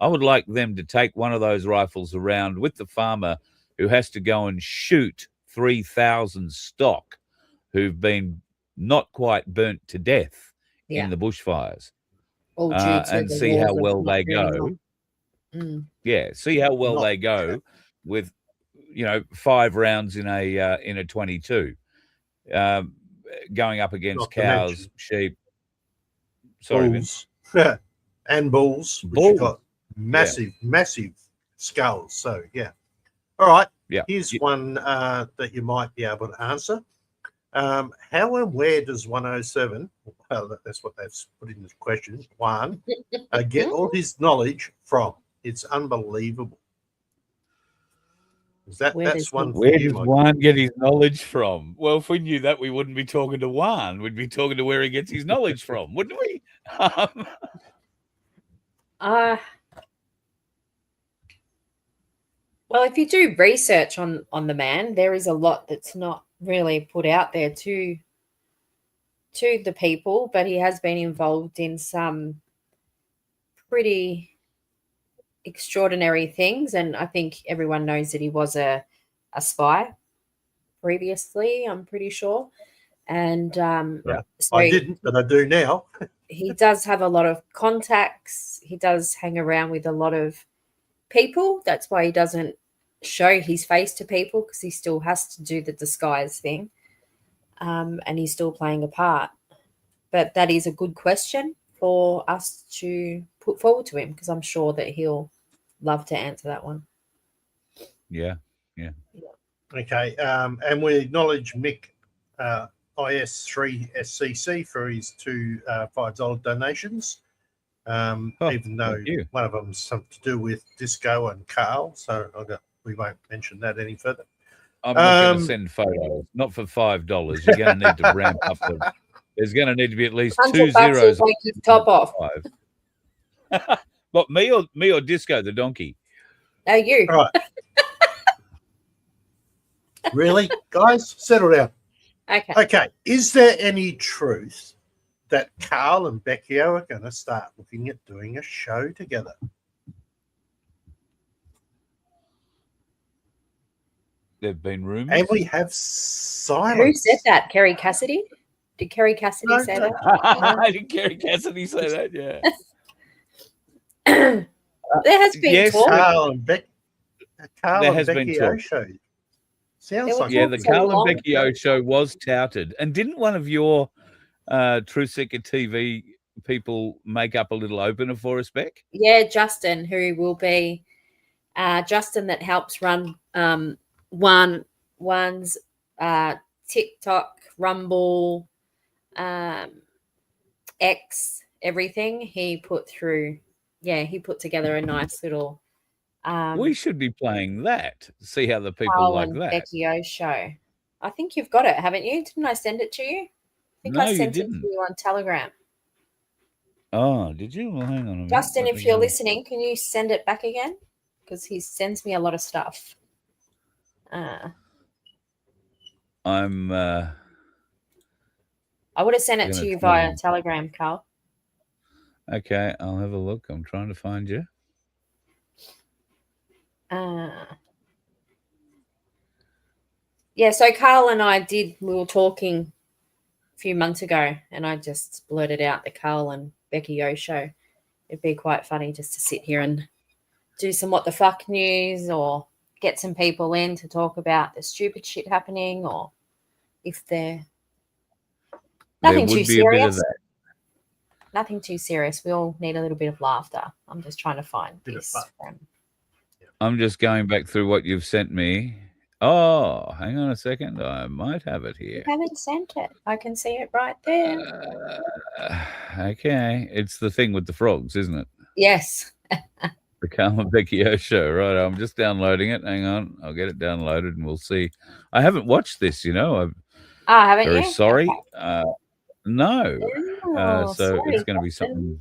I would like them to take one of those rifles around with the farmer who has to go and shoot 3,000 stock who've been not quite burnt to death in the bushfires, All due to and the see how laws of well not they doing go. that. Yeah, see how well Not- they go with 5 rounds in a 22, going up against Not to cows, mention sheep. Sorry, Vince. bulls. And bulls, which Bulls. have got massive skulls. So, yeah. All right. Yeah. Here's one that you might be able to answer. How and where does 107, well, that's what they've put in the question, Juan, get all his knowledge from? It's unbelievable. That's one for Where you, does Mike. Juan get his knowledge from? Well, if we knew that, we wouldn't be talking to Juan. We'd be talking to where he gets his knowledge from, wouldn't we? Well, if you do research on the man, there is a lot that's not really put out there to the people, but he has been involved in some pretty extraordinary things, and I think everyone knows that he was a spy previously, I'm pretty sure. And so I didn't, but I do now. he does have a lot of contacts. He does hang around with a lot of people. That's why he doesn't show his face to people, because he still has to do the disguise thing, and he's still playing a part. But that is a good question for us to put forward to him, because I'm sure that he'll love to answer that one. Yeah. Okay. And we acknowledge Mick IS3SCC for his 2 $5 donations. Even though one of them's something to do with Disco and Carl, so we won't mention that any further. I'm not going to send photos, not for $5. You're going to need to ramp up there's going to need to be at least 2 zeros. Take his top off. What, me or Disco the donkey? No, you. All right. Really, guys, settle down. Okay. Is there any truth that Carl and Becchio are going to start looking at doing a show together? There've been rumors. And we have silence. Who said that? Kerry Cassidy? Did Kerry Cassidy say that? Did Kerry Cassidy say that? Yeah. There has been talk. Carl and Becchio talk. show. Sounds like the Carl and Becchio show was touted. And didn't one of your Truth Seeker TV people make up a little opener for us, Beck? Yeah, Justin, who will be Justin that helps run one's TikTok, Rumble, X, everything. He put together a nice little we should be playing that. See how the people Carl like and that. Becchio show. I think you've got it, haven't you? Didn't I send it to you? think No, I you sent it didn't. to you on Telegram. Oh, did you? Well, hang on a minute. Justin, Let me if you're go. listening, can you send it back again? Because he sends me a lot of stuff. I'm I would have sent it gonna to you try via and- Telegram, Carl. okay. I'll have a look. I'm trying to find you. Yeah, so Carl and we were talking a few months ago, and I just blurted out the Carl and Becky O show. It'd be quite funny just to sit here and do some what the fuck news, or get some people in to talk about the stupid shit happening, or if they're nothing There too would be a bit of serious. that. Nothing too serious. We all need a little bit of laughter. I'm just trying to find Bit of this. fun. I'm just going back through what you've sent me. Oh, hang on a second. I might have it You here. haven't sent it. I can see it right there. Okay. It's the thing with the frogs, isn't it? Yes. The Carl and Becky O show. Right. I'm just downloading it. Hang on. I'll get it downloaded and we'll see. I haven't watched this, you know. I'm Haven't very you? sorry. Okay. No. Oh, So sorry, it's going to be Justin.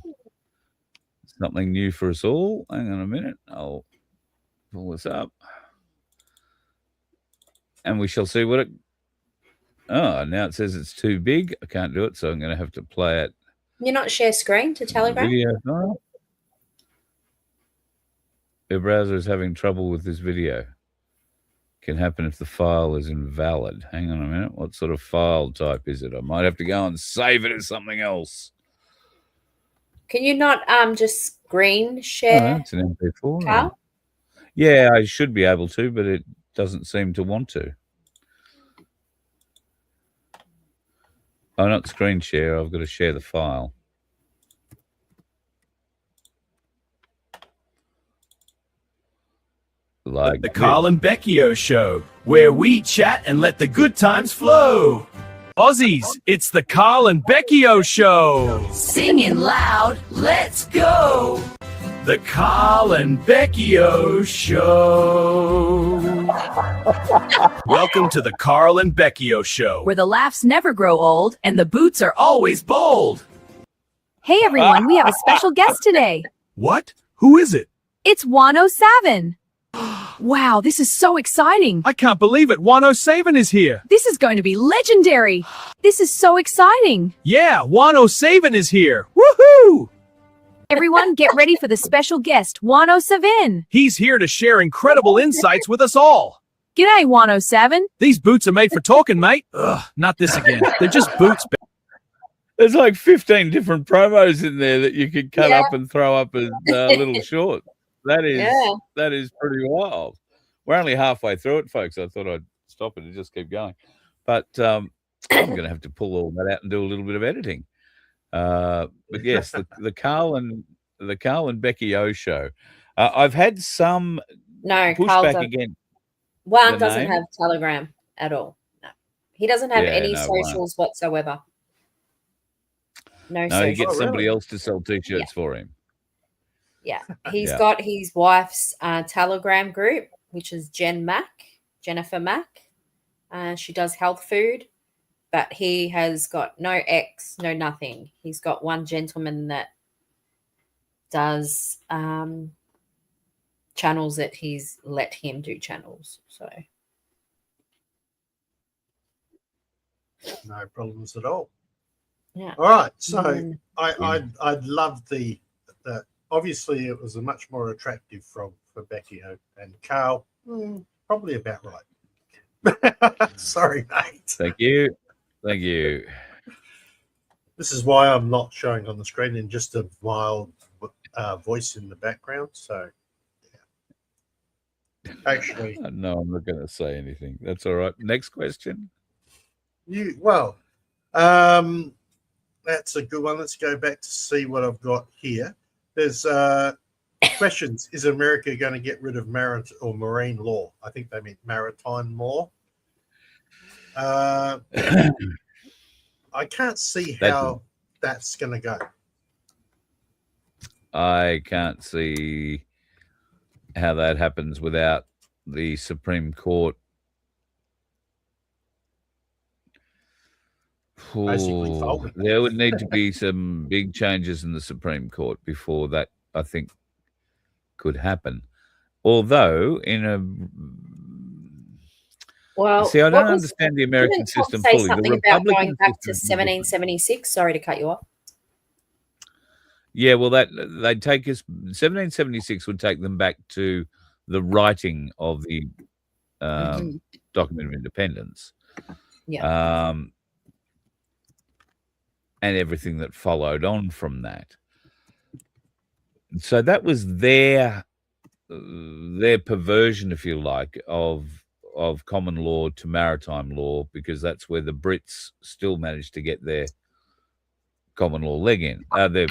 something new for us all. Hang on a minute. I'll pull this up. And we shall see what it... Oh, now it says it's too big. I can't do it, so I'm going to have to play it. You're not share screen to Telegram? Video file. Your browser is having trouble with this video. Can happen if the file is invalid. Hang on a minute. What sort of file type is it? I might have to go and save it as something else. Can you not just screen Oh, share, it's an MP4. Carl? Yeah, I should be able to, but it doesn't seem to want to. Oh, not screen share. I've got to share the file. Like The Carl and Becky O Show, where we chat and let the good times flow. Aussies, it's the Carl and Becky O Show. Singing loud, let's go. The Carl and Becky O Show. Welcome to the Carl and Becky O Show, Where the laughs never grow old and the boots are always bold. Hey everyone, we have a special guest today. What? Who is it? It's Juan O Savin. Wow, this is so exciting. I can't believe it. Juan O Savin is here. This is going to be legendary. This is so exciting. Yeah, Juan O Savin is here. Woohoo! Everyone, get ready for the special guest, Juan O Savin. He's here to share incredible insights with us all. G'day, Juan O Savin. These boots are made for talking, mate. Ugh, not this again. They're just boots. there's like 15 different promos in there that you could cut Yeah. up and throw up as little shorts. That is pretty wild. We're only halfway through it, folks. I thought I'd stop it and just keep going. But I'm going to have to pull all that out and do a little bit of editing. But yes, the Carl and Becky O show. I've had some No, Carl pushback doesn't. again. Juan the doesn't name? have Telegram at all. No. He doesn't have Yeah, any no, Juan. socials whatsoever. No No, he socials. gets Oh, somebody really? else to sell T-shirts for him. Yeah, he's Yeah. got his wife's Telegram group, which is Jennifer Mack. She does health food, but he has got no ex, no nothing. He's got one gentleman that does channels that he's let him do channels. So No problems at all. yeah. All right. So Mm. I'd love the obviously it was a much more attractive frog for Becky and Carl. Probably about right. Sorry, mate. Thank you. Thank you. This is why I'm not showing on the screen and just a mild voice in the background. So yeah. Actually, No, I'm not going to say anything. That's all right. Next question. that's a good one. Let's go back to see what I've got here. There's questions. Is America going to get rid of marine law? I think they meant maritime law. I can't see how that's going to go. I can't see how that happens without the Supreme Court basically Ooh, folded. there would need to be some big changes in the Supreme Court before that, I think, could happen. Although, Well, see, I what don't was understand the American didn't Trump system say fully. The something about going Republican back to system is different. 1776? Sorry to cut you off. Yeah, well, they'd take us. 1776 would take them back to the writing of the Document of Independence. Yeah. And everything that followed on from that. So that was their perversion, if you like, of common law to maritime law, because that's where the Brits still managed to get their common law leg in. Their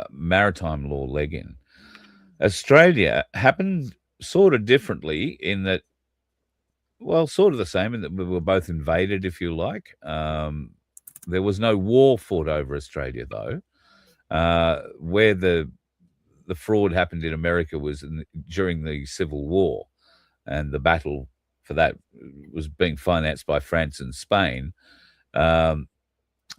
maritime law leg in. Australia happened sort of differently in that, well, sort of the same in that we were both invaded, if you like. There was no war fought over Australia, though. Where the fraud happened in America was during the Civil War, and the battle for that was being financed by France and Spain.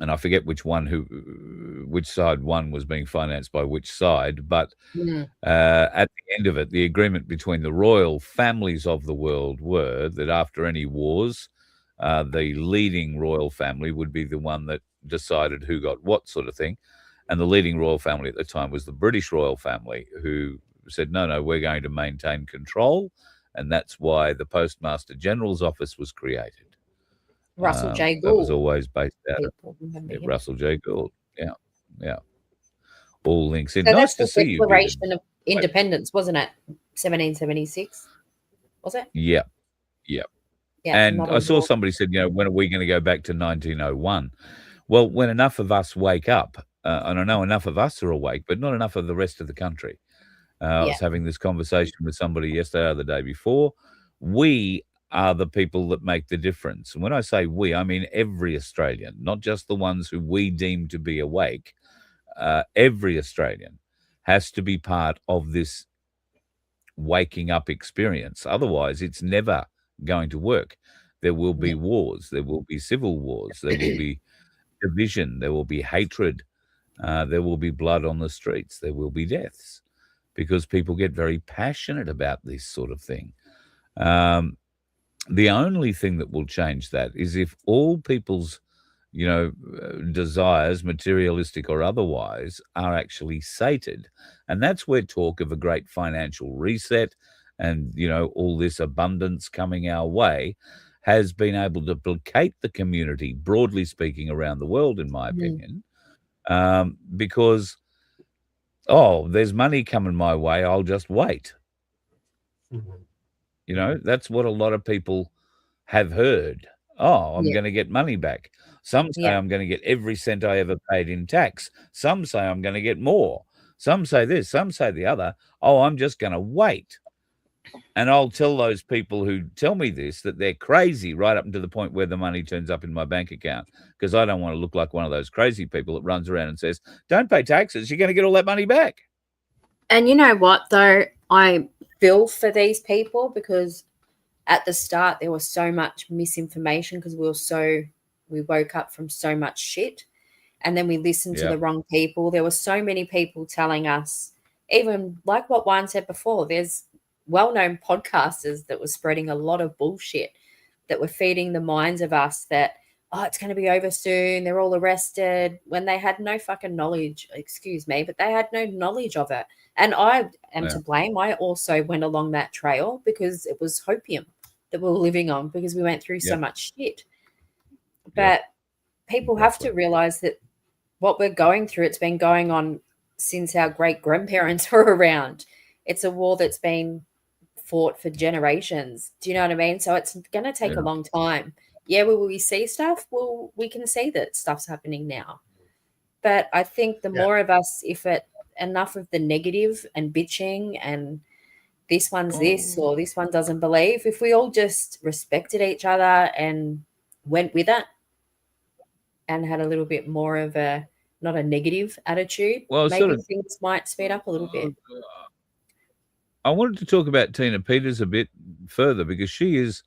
And I forget which side one was being financed by which side, but at the end of it, the agreement between the royal families of the world were that after any wars, the leading royal family would be the one that decided who got what, sort of thing. And the leading royal family at the time was the British royal family, who said, no, we're going to maintain control. And that's why the Postmaster General's office was created. Russell J. Gould. That was always based out of Russell J. Gould. Yeah. All links in. So nice that's to the see you. Declaration of Independence, wasn't it? 1776, was it? Yeah. And I saw somebody said, when are we going to go back to 1901? Well, when enough of us wake up, and I know enough of us are awake, but not enough of the rest of the country. I was having this conversation with somebody yesterday or the day before. We are the people that make the difference. And when I say we, I mean every Australian, not just the ones who we deem to be awake. Every Australian has to be part of this waking up experience. Otherwise, it's never going to work. There will be wars. There will be civil wars. There will be division. There will be hatred. There will be blood on the streets. There will be deaths, because people get very passionate about this sort of thing. The only thing that will change that is if all people's, desires, materialistic or otherwise, are actually sated. And that's where talk of a great financial reset and, all this abundance coming our way has been able to placate the community, broadly speaking, around the world, in my opinion, because, there's money coming my way, I'll just wait. That's what a lot of people have heard. I'm going to get money back. Some say I'm going to get every cent I ever paid in tax. Some say I'm going to get more. Some say this, some say the other. I'm just going to wait. And I'll tell those people who tell me this that they're crazy right up to the point where the money turns up in my bank account, because I don't want to look like one of those crazy people that runs around and says, don't pay taxes, you're going to get all that money back. And you know what, though? I feel for these people, because at the start there was so much misinformation, because we woke up from so much shit, and then we listened to the wrong people. There were so many people telling us, even like what Juan said before, there's well-known podcasters that were spreading a lot of bullshit, that were feeding the minds of us that, it's going to be over soon, they're all arrested, when they had no fucking knowledge, excuse me, but they had no knowledge of it. And I am to blame. I also went along that trail because it was hopium that we were living on, because we went through so much shit. But people have to realize that what we're going through, it's been going on since our great-grandparents were around. It's a war that's been fought for generations. Do you know what I mean? So it's going to take a long time. Will we see stuff? Well, we can see that stuff's happening now. But I think the more of us, enough of the negative and bitching and this one's this or this one doesn't believe, if we all just respected each other and went with it and had a little bit more of not a negative attitude, maybe things might speed up a little bit. I wanted to talk about Tina Peters a bit further, because she is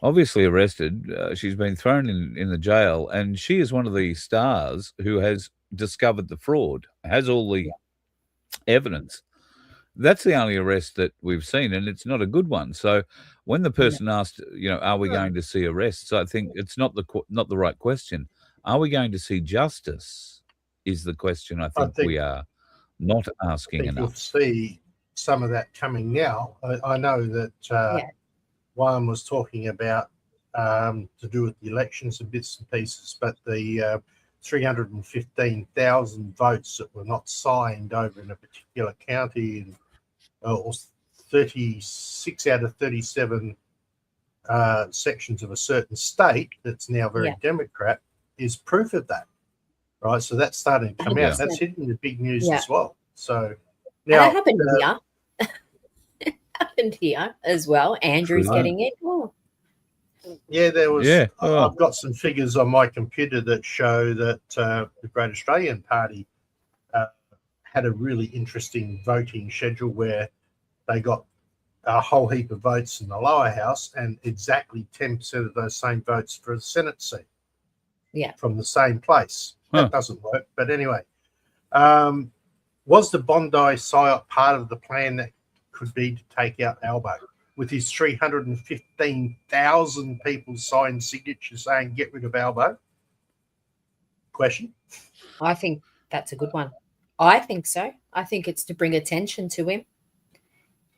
obviously arrested. She's been thrown in the jail, and she is one of the stars who has discovered the fraud, has all the evidence. That's the only arrest that we've seen, and it's not a good one. So when the person asked, are we going to see arrests? I think it's not the right question. Are we going to see justice? Is the question I think we are not asking enough. You'll see some of that coming now. I know that Juan was talking about to do with the elections and bits and pieces, but the 315,000 votes that were not signed over in a particular county, or 36 out of 37 sections of a certain state that's now very Democrat, is proof of that, right? So that's starting to come out. That's hitting the big news as well. So now and that happened here. It happened here as well. Andrew's getting it. Oh. Yeah, there was. I've got some figures on my computer that show that the Great Australian Party had a really interesting voting schedule where they got a whole heap of votes in the lower house and exactly 10% of those same votes for a Senate seat. Yeah, from the same place. That doesn't work. But anyway, was the Bondi PSYOP part of the plan that could be to take out Albo? With his 315,000 people signed signatures saying get rid of Albo? Question? I think that's a good one. I think so. I think it's to bring attention to him,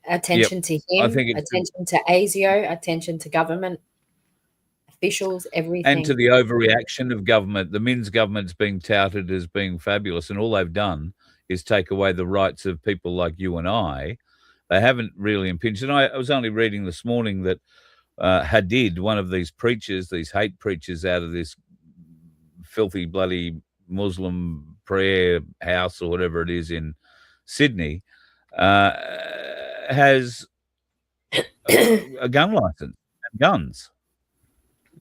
attention to him, attention to ASIO, attention to government officials, everything. And to the overreaction of government. The Minns government's being touted as being fabulous, and all they've done is take away the rights of people like you and I. They haven't really impinged. And I was only reading this morning that Hadid, one of these preachers, these hate preachers out of this filthy, bloody Muslim prayer house or whatever it is in Sydney, has a gun license and guns.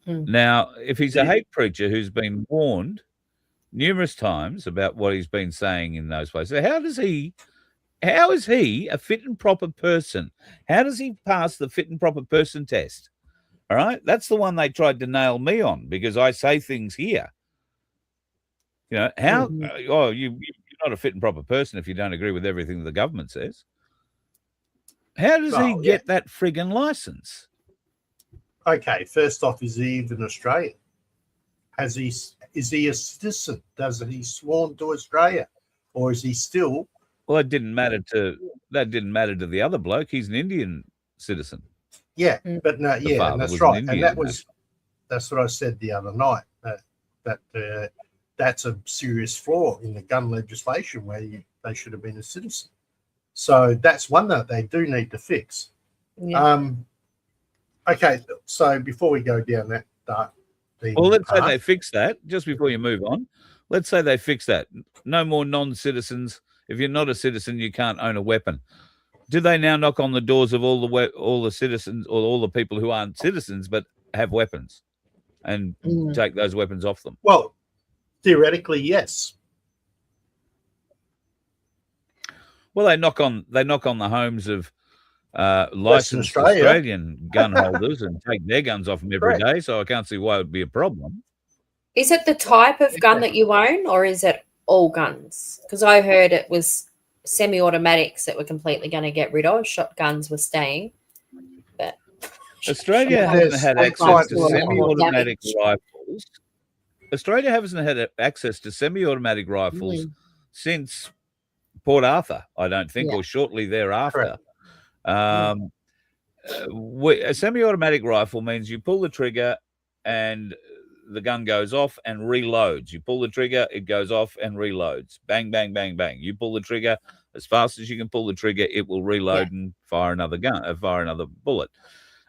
Now, if he's a hate preacher who's been warned numerous times about what he's been saying in those places, how is he a fit and proper person? How does he pass the fit and proper person test? All right. That's the one they tried to nail me on because I say things here. You're not a fit and proper person if you don't agree with everything the government says. How does he get that friggin' license? Okay, first off, is he even Australian? Is he a citizen? Does he sworn to Australia? Or is he still? Well, that didn't matter to the other bloke. He's an Indian citizen. Yeah, but no, and that's right. And that's what I said the other night. That's a serious flaw in the gun legislation where they should have been a citizen. So that's one that they do need to fix. Yeah. Okay, so before we go down that dark thing, let's say they fix that. Just before you move on, let's say they fix that. No more non-citizens. If you're not a citizen, you can't own a weapon. Do they now knock on the doors of all the citizens or all the people who aren't citizens but have weapons and take those weapons off them? Well, theoretically, yes. Well, they knock on the homes of licensed Australian gun holders and take their guns off them every day. So I can't see why it would be a problem. Is it the type of gun that you own, or is it all guns? Because I heard it was semi-automatics that were completely going to get rid of. Shotguns were staying. But Australia hasn't had access to semi-automatic rifles. Australia hasn't had access to semi-automatic rifles since Port Arthur, I don't think, or shortly thereafter. A semi-automatic rifle means you pull the trigger and the gun goes off and reloads. You pull the trigger, it goes off and reloads. Bang, bang, bang, bang. You pull the trigger as fast as you can pull the trigger, it will reload and fire another bullet.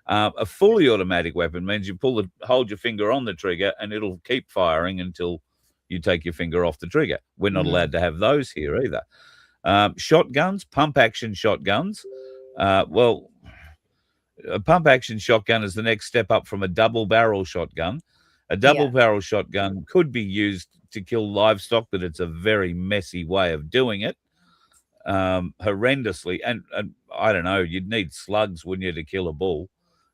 A fully automatic weapon means you hold your finger on the trigger and it'll keep firing until you take your finger off the trigger. We're not allowed to have those here either. Shotguns, pump action shotguns. A pump action shotgun is the next step up from a double barrel shotgun. A double barrel shotgun could be used to kill livestock, but it's a very messy way of doing it, horrendously. And I don't know, you'd need slugs, wouldn't you, to kill a bull?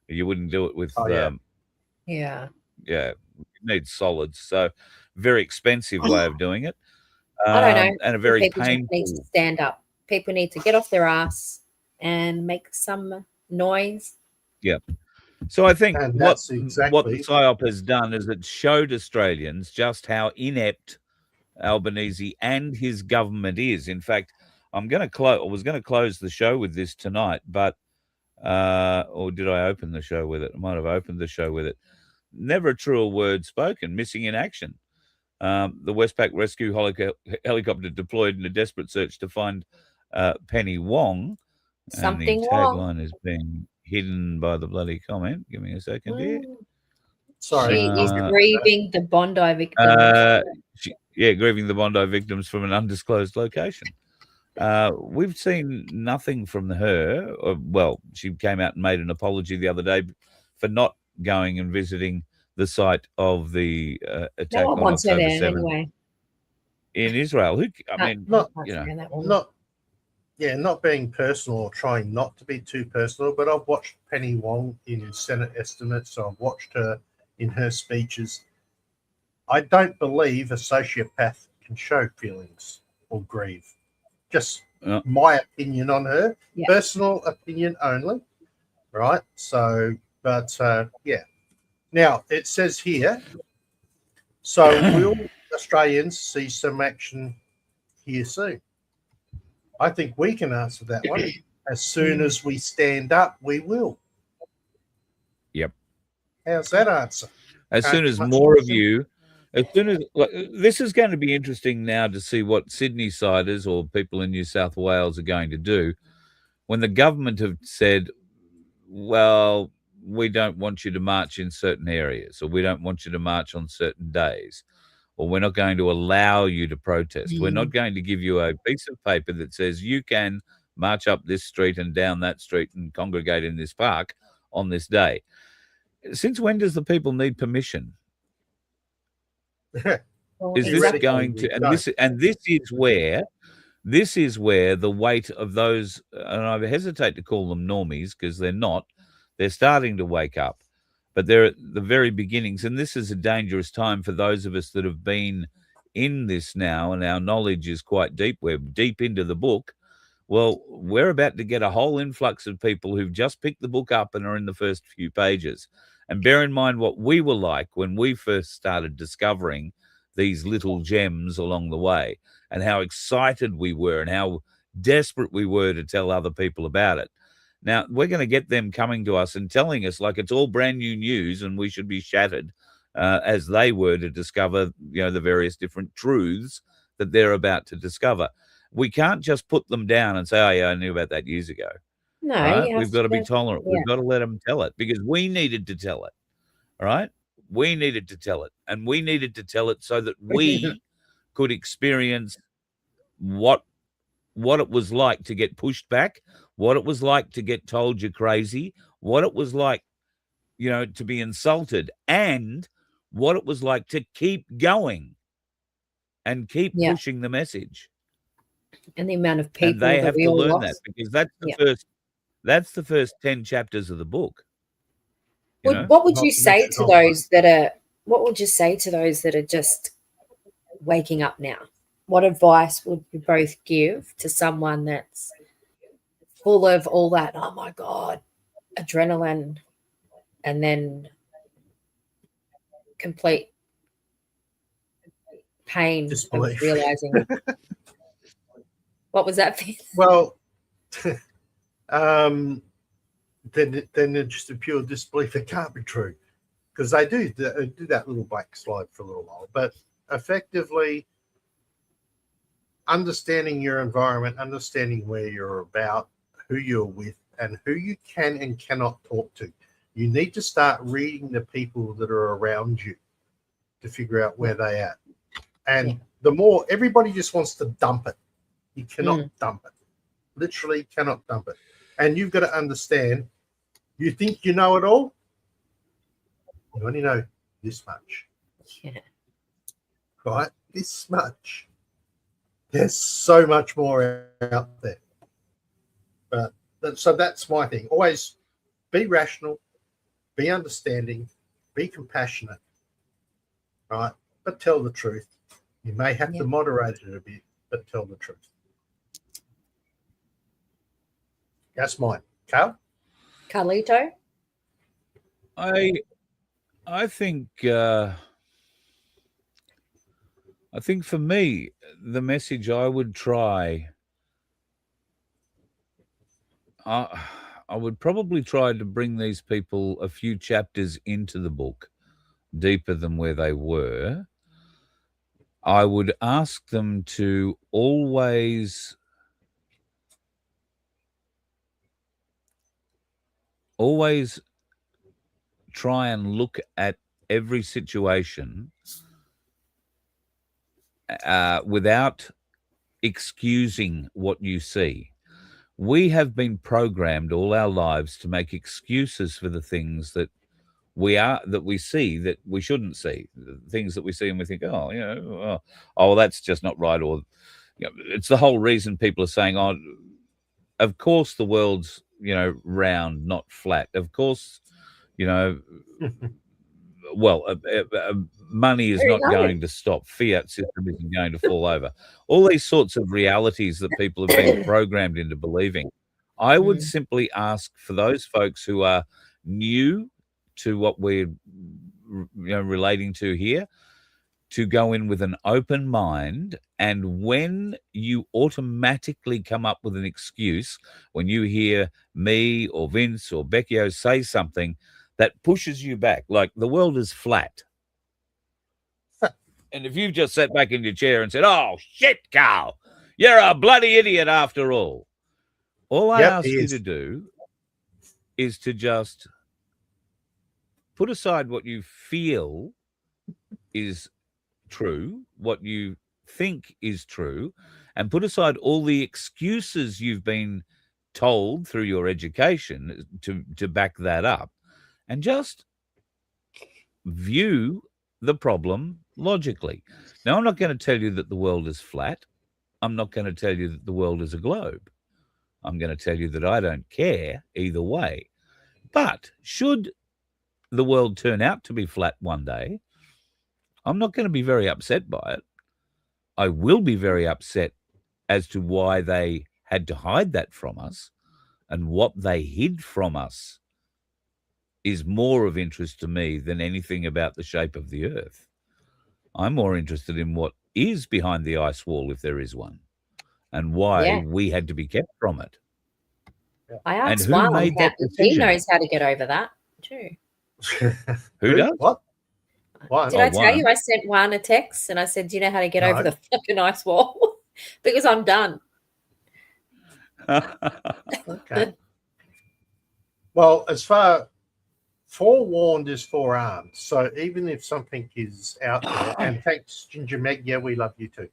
You wouldn't do it with Yeah. you need solids. So very expensive way of doing it. I don't know. And a very People just need painful. to stand up. People need to get off their ass and make some noise. Yeah. So I think And what that's the exactly PSYOP has done is it showed Australians just how inept Albanese and his government is. In fact, I was going to close the show with this tonight, but or did I open the show with it? I might have opened the show with it. Never a truer word spoken. Missing in action. The Westpac rescue helicopter deployed in a desperate search to find Penny Wong. Something and the wrong. tagline is being hidden by the bloody comment. Give me a second here. sorry. She is Uh, grieving the Bondi victims. Grieving the Bondi victims from an undisclosed location. We've seen nothing from her. Well, she came out and made an apology the other day for not going and visiting the site of the attack No one on wants her October there 7th anyway. in Israel. Not that woman. not being personal or trying not to be too personal, but I've watched Penny Wong in Senate estimates. So I've watched her in her speeches. I don't believe a sociopath can show feelings or grieve. Just my opinion on her, personal opinion only, right? So, but yeah. Now it says here, so will Australians see some action here soon? I think we can answer that one. As soon as we stand up, we will. Yep. How's that answer? As soon as more of you, this is going to be interesting now to see what Sydney siders or people in New South Wales are going to do when the government have said, well, we don't want you to march in certain areas, or we don't want you to march on certain days, or we're not going to allow you to protest. We're not going to give you a piece of paper that says you can march up this street and down that street and congregate in this park on this day. Since when does the people need permission? Is this going to, and this is where the weight of those, and I hesitate to call them normies because they're not, they're starting to wake up, but they're at the very beginnings. And this is a dangerous time for those of us that have been in this now, and our knowledge is quite deep. We're deep into the book. Well, we're about to get a whole influx of people who've just picked the book up and are in the first few pages. And bear in mind what we were like when we first started discovering these little gems along the way, and how excited we were and how desperate we were to tell other people about it. Now, we're going to get them coming to us and telling us like it's all brand new news and we should be shattered as they were to discover, the various different truths that they're about to discover. We can't just put them down and say, oh, yeah, I knew about that years ago. No, right? We've got to be tolerant. We've got to let them tell it because we needed to tell it. All right? We needed to tell it, and we needed to tell it so that we could experience what it was like to get pushed back, what it was like to get told you're crazy, what it was like, to be insulted, and what it was like to keep going and keep pushing the message. And the amount of people and they have to learn that because that's the first 10 chapters of the book. What would you say to those that are? What would you say to those that are just waking up now? What advice would you both give to someone that's full of all that? Oh my God, adrenaline, and then complete pain of realizing. What was that? Well, then it's just a pure disbelief. It can't be true because they do that little black slide for a little while. But effectively, understanding your environment, understanding where you're about, who you're with, and who you can and cannot talk to. You need to start reading the people that are around you to figure out where they're at. And the more everybody just wants to dump it. You cannot dump it. Literally cannot dump it. And you've got to understand, you think you know it all? You only know this much. Yeah. Right? This much. There's so much more out there. So that's my thing. Always be rational, be understanding, be compassionate, right? But tell the truth. You may have to moderate it a bit, but tell the truth. That's mine. Carl? Carlito? I think for me, the message I would try, I would probably try to bring these people a few chapters into the book, deeper than where they were. I would ask them to always try and look at every situation without excusing what you see. We have been programmed all our lives to make excuses for the things that we see that we shouldn't see, the things that we see and we think, well, that's just not right. Or, it's the whole reason people are saying, of course the world's, round, not flat. Of course, well, money is not going to stop. Fiat system isn't going to fall over. All these sorts of realities that people have been programmed into believing. I would simply ask for those folks who are new to what we're relating to here to go in with an open mind. And when you automatically come up with an excuse, when you hear me or Vince or Becchio say something that pushes you back, like the world is flat. And if you've just sat back in your chair and said, oh, shit, Carl, you're a bloody idiot after all. All I ask you to do is to just put aside what you feel is true, what you think is true, and put aside all the excuses you've been told through your education to back that up, and just view the problem logically. Now, I'm not going to tell you that the world is flat. I'm not going to tell you that the world is a globe. I'm going to tell you that I don't care either way. But should the world turn out to be flat one day, I'm not going to be very upset by it. I will be very upset as to why they had to hide that from us, and what they hid from us is more of interest to me than anything about the shape of the earth. I'm more interested in what is behind the ice wall, if there is one, and why we had to be kept from it. I asked who Juan made that he decision? knows how to get over that too. Who does? What? Why? Did I tell you I sent Juan a text and I said, do you know how to get over the fucking ice wall? Because I'm done. Okay. Well, as far forewarned is forearmed. So even if something is out there, and thanks, Ginger Meg, yeah, we love you too.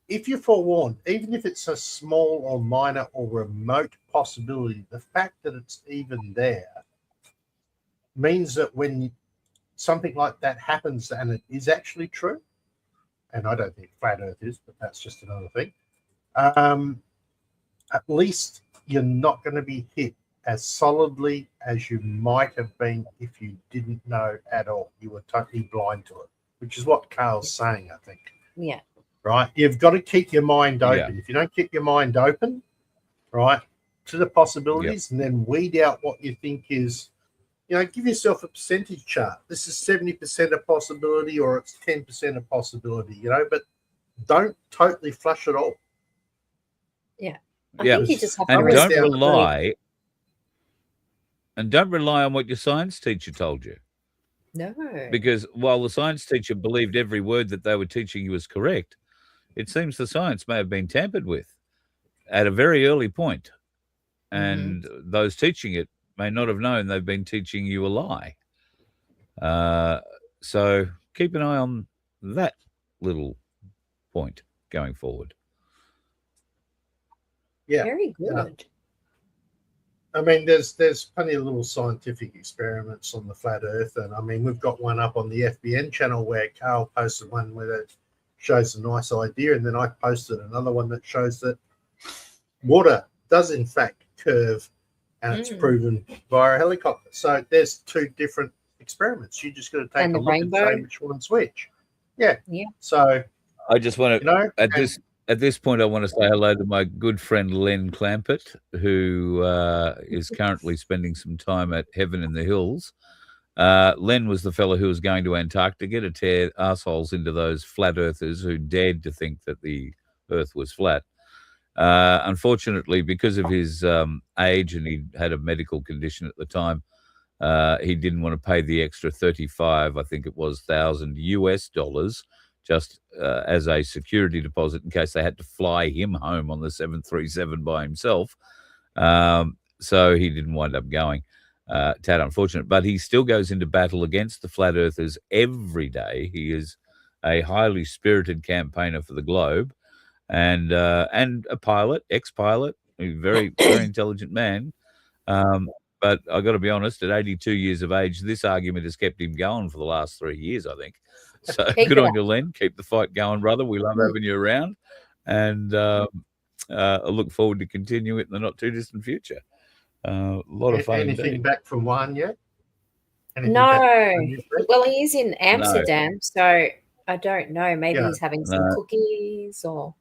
If you're forewarned, even if it's a small or minor or remote possibility, the fact that it's even there means that when something like that happens and it is actually true, and I don't think flat earth is, but that's just another thing, at least you're not going to be hit as solidly as you might have been if you didn't know at all. You were totally blind to it, which is what Carl's saying, I think. Yeah. Right? You've got to keep your mind open. Yeah. If you don't keep your mind open, right, to the possibilities, and then weed out what you think is, give yourself a percentage chart. This is 70% a possibility, or it's 10% a possibility, but don't totally flush it all. Yeah. I think you just have to don't rely on what your science teacher told you. No. Because while the science teacher believed every word that they were teaching you was correct, it seems the science may have been tampered with at a very early point. And those teaching it may not have known they've been teaching you a lie. So keep an eye on that little point going forward. Yeah. Very good. I mean, there's plenty of little scientific experiments on the flat earth. And I mean, we've got one up on the FBN channel where Carl posted one where it shows a nice idea. And then I posted another one that shows that water does in fact curve, and it's proven via a helicopter. So there's two different experiments. You just got to take And a the look and say rainbow. which one's which. Yeah. Yeah. So I just want you know, at this point, I want to say hello to my good friend Len Clampett, who is currently spending some time at Heaven in the Hills. Len was the fellow who was going to Antarctica to tear assholes into those flat earthers who dared to think that the Earth was flat. Unfortunately, because of his age, and he had a medical condition at the time, he didn't want to pay the extra 35, I think it was, $1,000 just as a security deposit in case they had to fly him home on the 737 by himself. So he didn't wind up going. Tad unfortunate, but he still goes into battle against the flat earthers every day. He is a highly spirited campaigner for the globe, and a pilot, ex-pilot, a very very intelligent man. But I got to be honest, at 82 years of age, this argument has kept him going for the last 3 years, I think. So good on you, Len. Keep the fight going, brother. We love having you around, and I look forward to continue it in the not too distant future. A lot of fun. Anything indeed. back from Juan yet? Anything No. back from you, Fred? Well, he is in Amsterdam, so I don't know. Maybe Yeah. he's having some cookies, or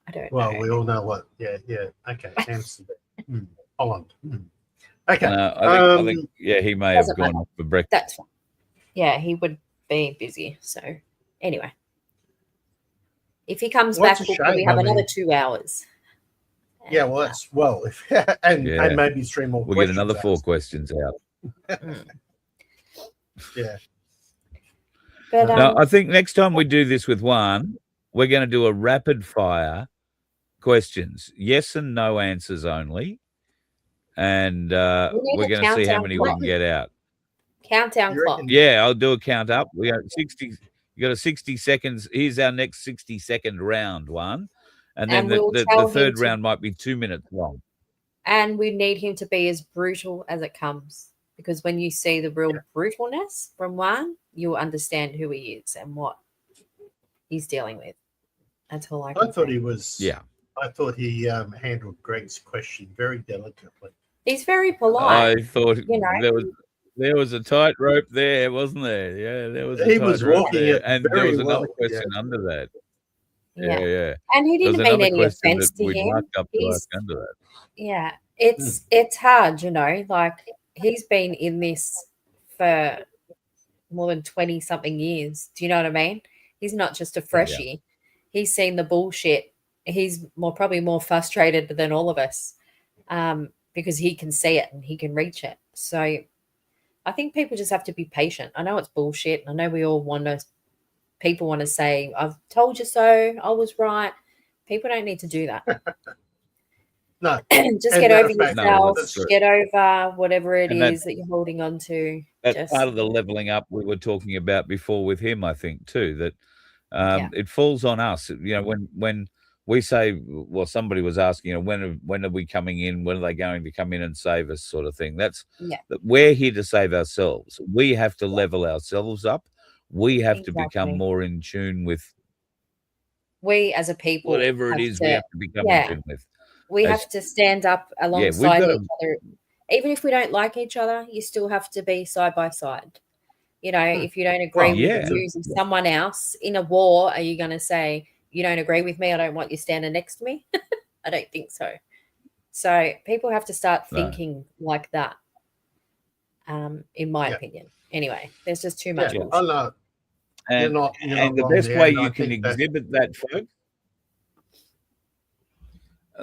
I don't Well, know. we all know what. Yeah. Okay, Amsterdam, Holland. Okay. I think, yeah, he may have Doesn't gone matter. off for breakfast. That's fine. Yeah, he would be busy. So anyway, if he comes What's back, a we'll probably shame, have I mean- another 2 hours. Yeah, And, well, and Yeah. maybe 3 more. We'll get another questions 4 asked. questions out. Yeah. but Now, I think next time we do this with Juan, we're going to do a rapid fire questions, yes and no answers only, and We need we're a going to see how countdown many clock. we can get out. countdown You clock. reckon- Yeah, I'll do a count up. We got 60. You got a 60 seconds. Here's our next 60-second round, Juan, and then And we'll the tell him third to- round might be 2 minutes long. And we need him to be as brutal as it comes, because when you see the real brutalness from Juan, you'll understand who he is and what he's dealing with. That's all I can I thought say. he was. Yeah. I thought he handled Greg's question very delicately. He's very polite. I thought you know. there was a tightrope there, wasn't there? Yeah, there was. He was walking there. it and there very was another well, question under that. Yeah. Yeah. And he There was didn't mean another any question offense that to we'd him. marked up to He's- ask under that. Yeah, it's hard, like he's been in this for more than 20 something years. Do you know what I mean? He's not just a freshie. He's seen the bullshit. He's probably more frustrated than all of us, because he can see it and he can reach it. So I think people just have to be patient. I know it's bullshit. I know we all people want to say, I've told you so, I was right. People don't need to do that. No. Just As get a matter over of fact, yourself, that's true. get over whatever it And is that you're holding on to. That's Just, part of the leveling up we were talking about before with him, I think, too, that Yeah. it falls on us. When we say, well, somebody was asking, when are we coming in? When are they going to come in and save us, sort of thing? That's that we're here to save ourselves. We have to level ourselves up. We have to become Exactly. more in tune with we as a people, whatever it is we have to become in tune with. we as- have to stand up alongside gotta- each other. Even if we don't like each other, you still have to be side by side. If you don't agree Well, with yeah. the views of someone else in a war, are you going to say, you don't agree with me, I don't want you standing next to me? I don't think so. So people have to start No. thinking like that, in my Yeah. opinion. Anyway, there's just too much Yeah. bullshit. Oh no. And, You're not the wrong best there, way and I you can think that- exhibit that, folks,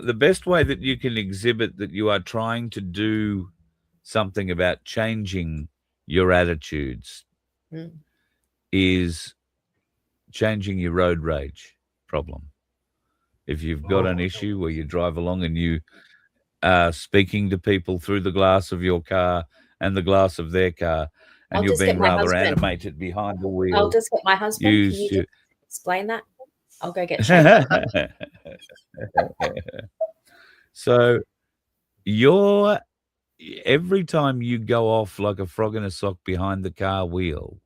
the best way that you can exhibit that you are trying to do something about changing your attitudes Mm. is changing your road rage problem. If you've got an issue where you drive along and you are speaking to people through the glass of your car and the glass of their car, and I'll you're just get being my rather husband. animated behind the wheel. I'll just get my husband. Can use you your- just explain that? I'll go get Shane. So every time you go off like a frog in a sock behind the car wheel,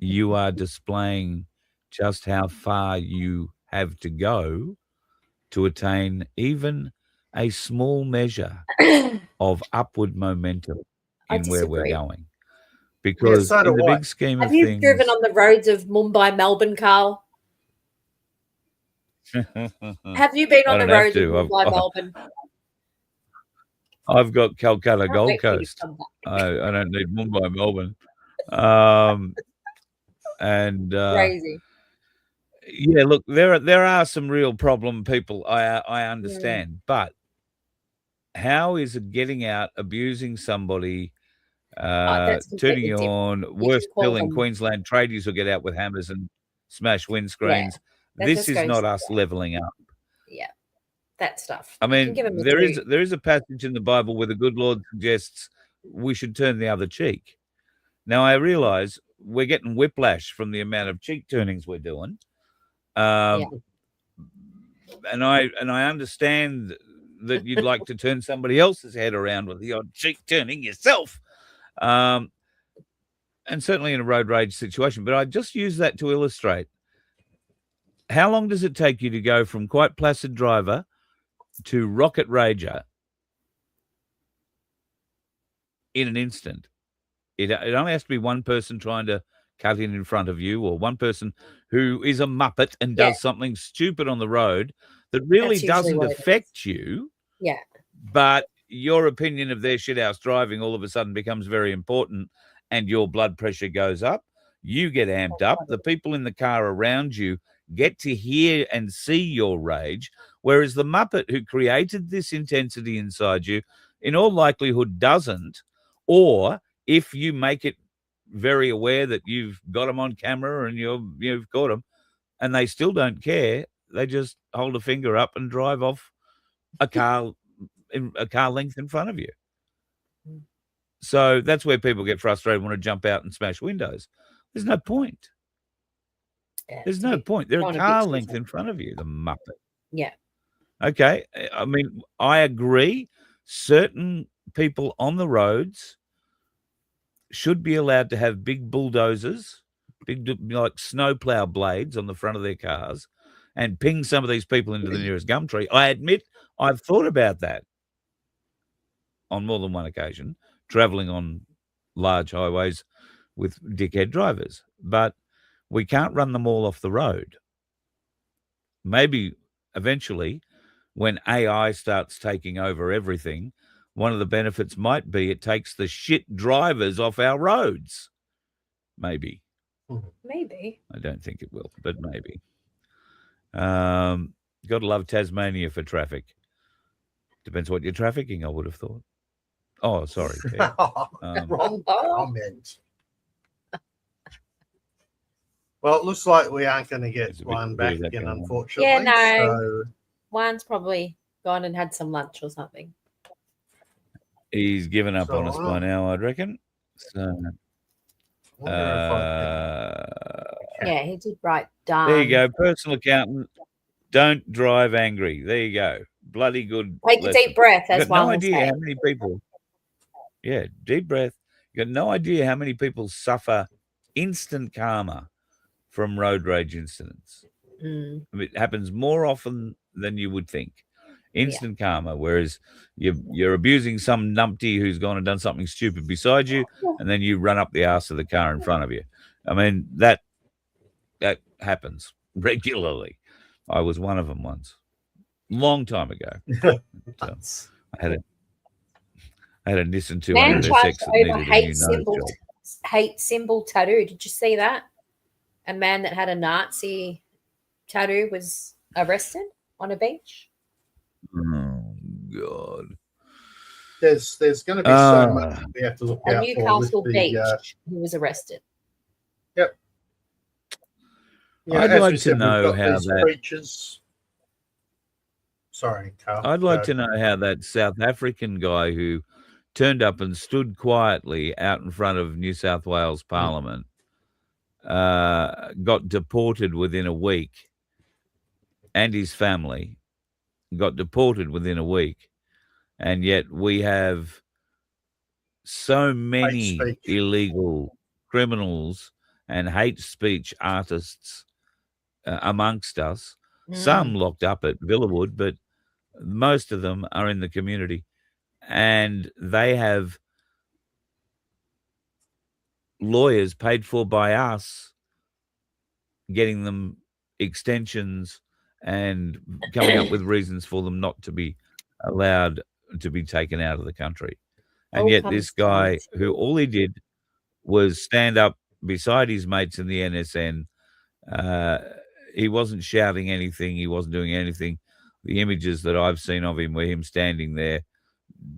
you are displaying just how far you have to go to attain even a small measure of upward momentum I in where we're disagree. going. Because so do in the I. big scheme Have of you things, driven on the roads of Mumbai, Melbourne, Carl? Have you been I on the don't have roads of to. Mumbai, Melbourne? I've got Calcutta, Can't Gold wait for you to Coast. come back. I don't need Mumbai, Melbourne. And Crazy. yeah, look, there are some real problem people. I understand, but how is it getting out, abusing somebody, That's tooting completely your different. horn? You Worse can call still, in them. Queensland, tradies will get out with hammers and smash Yeah, windscreens. that This just is goes. not us leveling up. Yeah, that stuff. I You can mean, give them a there toot. is a passage in the Bible where the good Lord suggests we should turn the other cheek. Now, I realize we're getting whiplash from the amount of cheek turnings we're doing. Yeah. And I understand that you'd like to turn somebody else's head around with the odd cheek turning yourself. And certainly in a road rage situation. But I just use that to illustrate, how long does it take you to go from quite placid driver to rocket rager in an instant? It only has to be one person trying to cut in front of you, or one person who is a muppet and does something stupid on the road that really doesn't affect you. Yeah. But your opinion of their shithouse driving all of a sudden becomes very important, and your blood pressure goes up. You get amped up. The people in the car around you get to hear and see your rage, whereas the muppet who created this intensity inside you, in all likelihood, doesn't. Or if you make it very aware that you've got them on camera and you've got them, and they still don't care, they just hold a finger up and drive off a car length in front of you. So that's where people get frustrated, want to jump out and smash windows. There's no point. There's no point. They're a car length in front of you, the muppet. Yeah. Okay. I mean, I agree. Certain people on the roads should be allowed to have big bulldozers, big like snowplow blades on the front of their cars, and ping some of these people into the nearest gum tree. I admit I've thought about that on more than one occasion, traveling on large highways with dickhead drivers, but we can't run them all off the road. Maybe eventually, when AI starts taking over everything, one of the benefits might be it takes the shit drivers off our roads. Maybe. Maybe. I don't think it will, but maybe. Got to love Tasmania for traffic. Depends what you're trafficking, I would have thought. Oh, sorry. Wrong comment. Well, it looks like we aren't going to get one back again, unfortunately. Yeah, no. So... Juan's probably gone and had some lunch or something. He's given up on us by now, I'd reckon. So, yeah, he did write down. There you go. Personal accountant. Don't drive angry. There you go. Bloody good. Take a deep breath, as Juan Juan no will idea say. how many people. Yeah, deep breath. You got no idea how many people suffer instant karma from road rage incidents. I mean, it happens more often than you would think. Instant karma, whereas you're abusing some numpty who's gone and done something stupid beside you, and then you run up the arse of the car in front of you. I mean, that happens regularly. I was one of them once, long time ago. I had a Nissan 200 SX that needed a new nose job. Hate symbol tattoo. Did you see that? A man that had a Nazi tattoo was arrested on a beach. Oh God! There's going to be so much we have to look out for. Newcastle Beach, he was arrested. Yep. Yeah, I'd like to know how that creatures. Sorry, Carl. I'd like to know how that South African guy who turned up and stood quietly out in front of New South Wales Parliament got deported within a week, and his family got deported within a week, and yet we have so many illegal criminals and hate speech artists amongst us, some locked up at Villawood, but most of them are in the community, and they have lawyers paid for by us getting them extensions and coming up with reasons for them not to be allowed to be taken out of the country. And All yet comes this guy, down who to- all he did was stand up beside his mates in the NSN, he wasn't shouting anything, he wasn't doing anything. The images that I've seen of him were him standing there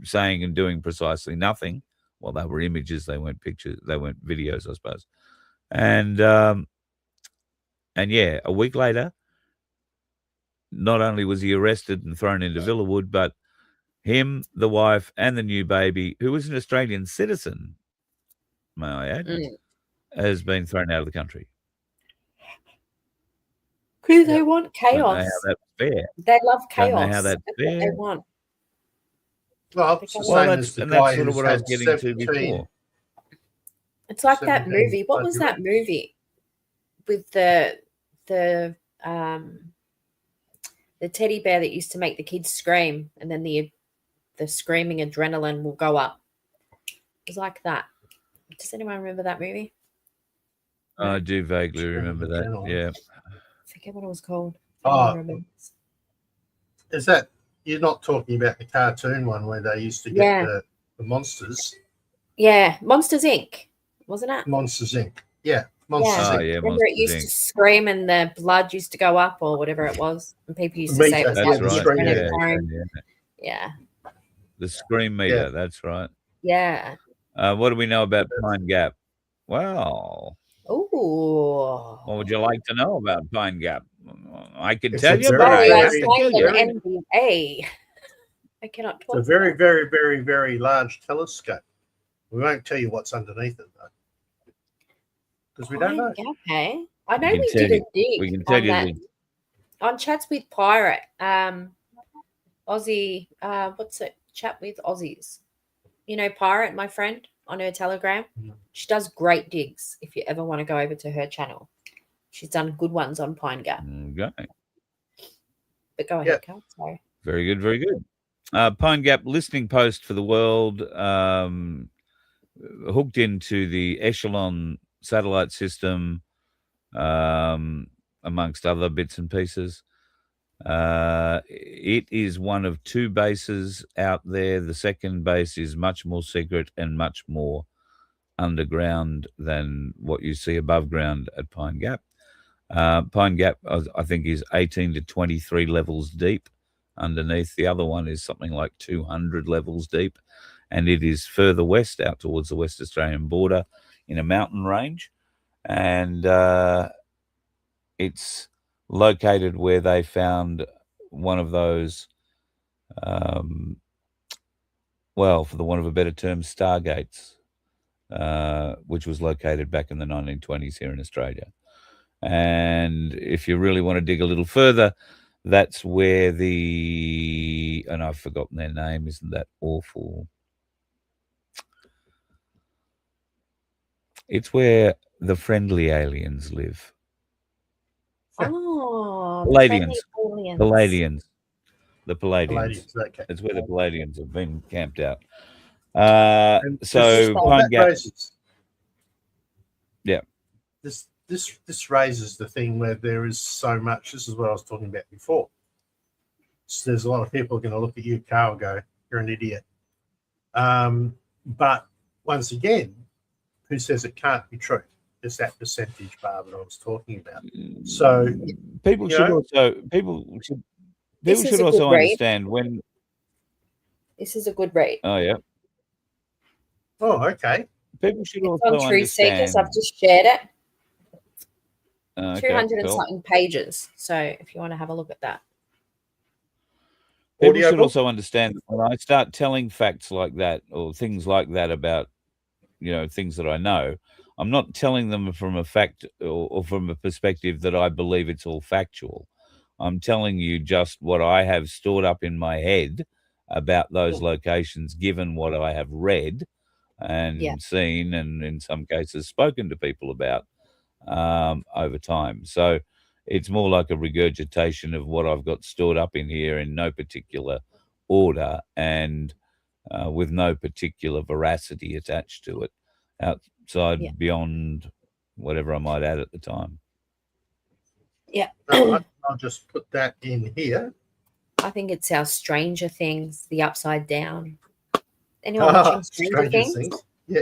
saying and doing precisely nothing. Well, they were images, they weren't pictures, they weren't videos, I suppose. And yeah, a week later, not only was he arrested and thrown into Villawood, but him, the wife, and the new baby, who was an Australian citizen, may I add, has been thrown out of the country. Because they want chaos. Don't know how that's fair. They love Don't know chaos. how that's What fair. they want. Well, it's the Well, same as that's, the and guy that's sort of who's what I was had getting to 17 before. It's like that 17 movie. What was that movie with the teddy bear that used to make the kids scream, and then the screaming adrenaline will go up? It was like that. Does anyone remember that movie? I do vaguely remember that. Yeah. I forget what it was called. Oh, is that, you're not talking about the cartoon one where they used to get the monsters? Yeah, Monsters Inc. Wasn't it? Monsters Inc. Yeah, Monsters Inc. Yeah, Remember, Monsters it used Inc. to scream and the blood used to go up, or whatever it was, and people used to say it was That's like right. the adrenaline. Yeah. The scream meter. Yeah. That's right. Yeah. What do we know about Pine Gap? Well, Ooh. what would you like to know about Pine Gap? I can It's tell a you, very, but I very- have to Like kill an you. NBA. I cannot talk. It's a very, very, very, very large telescope. We won't tell you what's underneath it, though, because we don't know. Okay. I know can we tell did a you- dig We can tell on you that. that On Chats with Pirate, Aussie, what's it? Chat with Aussies. You know, Pirate, my friend, on her Telegram. She does great digs if you ever want to go over to her channel. She's done good ones on Pine Gap. Okay. But go ahead, Carl. Sorry. Very good, very good. Pine Gap listening post for the world, hooked into the Echelon satellite system, amongst other bits and pieces. It is one of two bases out there. The second base is much more secret and much more underground than what you see above ground at Pine Gap. Pine Gap, I think, is 18 to 23 levels deep underneath. The other one is something like 200 levels deep, and it is further west, out towards the West Australian border in a mountain range. And it's located where they found one of those, well, for the want of a better term, stargates, which was located back in the 1920s here in Australia. And if you really want to dig a little further, that's where and I've forgotten their name, isn't that awful? It's where the friendly aliens live. Oh, Palladians. Palladians. Palladians. The Palladians. Palladians, okay. That's where the Palladians have been camped out. And So Pine that Gap. raises, Yeah. This raises the thing where there is so much. This is what I was talking about before. So there's a lot of people going to look at you, Carl, and go, "You're an idiot." But once again, who says it can't be true? It's that percentage bar that I was talking about. So people you should know, also This is a good also read. understand when. This is a good read. Oh yeah. oh, okay. People should It's also on Truth Seekers. understand. I've just shared it. Okay, 200 and cool. something pages. So if you want to have a look at that. People Audio should book? also understand that when I start telling facts like that or things like that about, things that I know, I'm not telling them from a fact or from a perspective that I believe it's all factual. I'm telling you just what I have stored up in my head about those locations, given what I have read and seen, and in some cases spoken to people about over time. So It's more like a regurgitation of what I've got stored up in here in no particular order and with no particular veracity attached to it, outside beyond whatever I might add at the time. Yeah. I'll just put that in here. I think it's our Stranger Things, the Upside Down. Anyone watching Stranger Things? Yeah.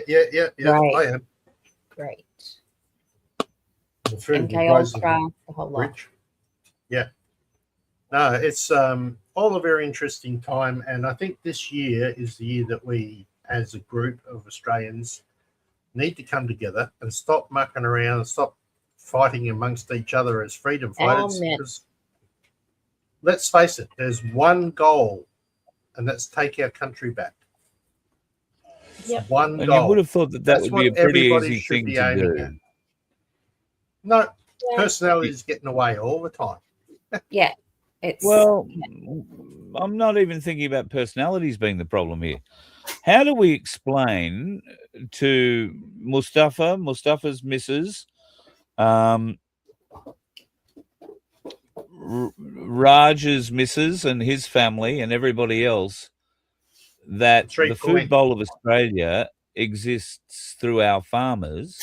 Right. I am. Great. MK Ultra, the whole lot. Yeah. No, it's all a very interesting time, and I think this year is the year that we, as a group of Australians, need to come together and stop mucking around and stop fighting amongst each other as freedom fighters. Because let's face it, there's one goal, and that's take our country back. Yep. One and goal. You would have thought that would be a pretty easy thing to do. At. No, personality is getting away all the time. Yeah. I'm not even thinking about personalities being the problem here. How do we explain to Mustafa's missus, Raj's missus and his family and everybody else that the food bowl of Australia exists through our farmers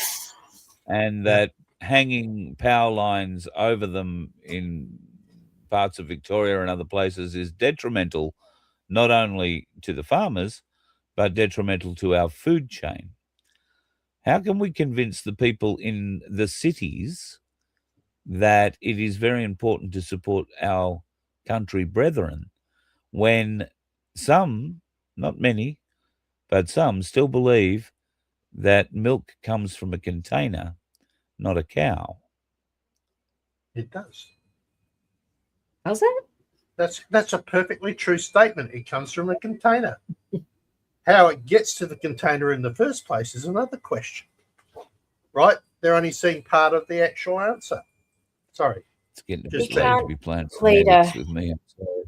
and that hanging power lines over them in parts of Victoria and other places is detrimental not only to the farmers but detrimental to our food chain? How can we convince the people in the cities that it is very important to support our country brethren when some, not many, but some still believe that milk comes from a container, not a cow? It does. Does it? That's a perfectly true statement. It comes from a container. How it gets to the container in the first place is another question. Right? They're only seeing part of the actual answer. Sorry. It's getting to be playing semantics with me. I'm sorry.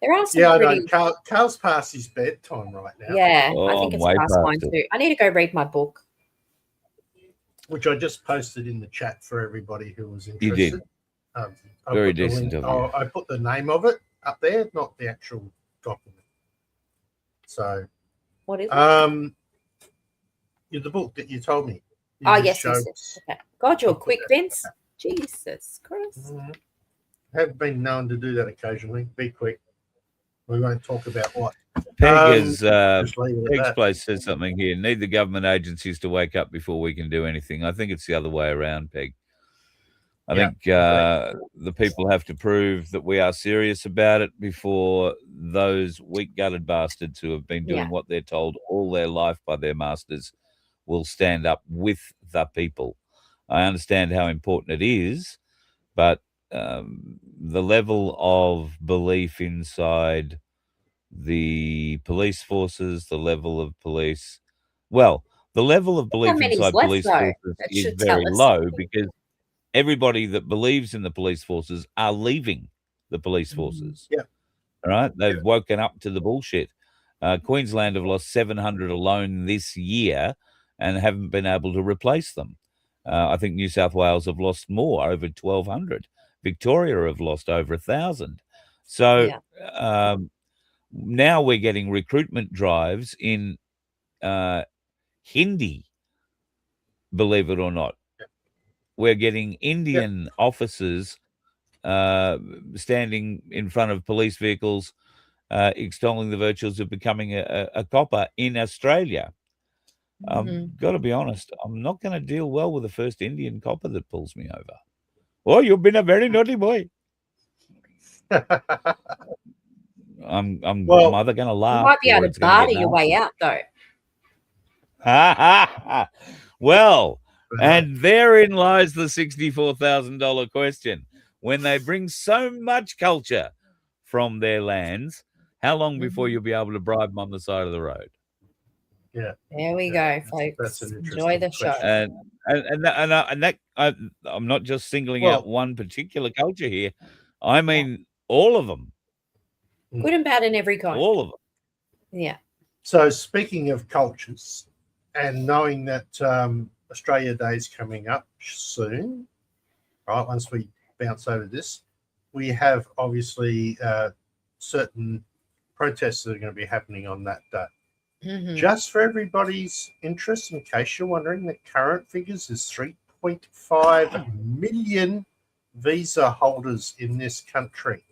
There are some I know. Carl's past his bedtime right now. Yeah, I think it's past mine too. I need to go read my book. Which I just posted in the chat for everybody who was interested. You did. Very decent of you. I put the name of it up there, not the actual document. So, what is it? The book that you told me. Yes. Okay. God, you're quick, Vince. Jesus Christ. Have been known to do that occasionally. Be quick. We won't talk about what. Peg's place says something here. Need the government agencies to wake up before we can do anything. I think it's the other way around, Peg. I think the people have to prove that we are serious about it before those weak-gutted bastards who have been doing what they're told all their life by their masters will stand up with the people. I understand how important it is, but the level of belief inside the police forces, the level of police, the level of belief inside police forces is very low because everybody that believes in the police forces are leaving the police forces. Yeah. All right. They've woken up to the bullshit. Queensland have lost 700 alone this year and haven't been able to replace them. I think New South Wales have lost more, over 1,200. Victoria have lost over 1,000. So now we're getting recruitment drives in Hindi, believe it or not. We're getting Indian officers standing in front of police vehicles, extolling the virtues of becoming a copper in Australia. Got to be honest, I'm not going to deal well with the first Indian copper that pulls me over. Oh, you've been a very naughty boy. I'm either going to laugh. You might be able to barter your way out, though. Well, and therein lies the $64,000 question. When they bring so much culture from their lands, how long before you'll be able to bribe them on the side of the road? Yeah. There we go, folks. That's an Enjoy the show. And I'm not just singling out one particular culture here. I mean all of them. Good and bad in every kind. All of them. Yeah. So speaking of cultures, and knowing that Australia Day is coming up soon, right? Once we bounce over this, we have obviously certain protests that are going to be happening on that day. Mhm. Just for everybody's interest, in case you're wondering, the current figures is 3.5 million visa holders in this country.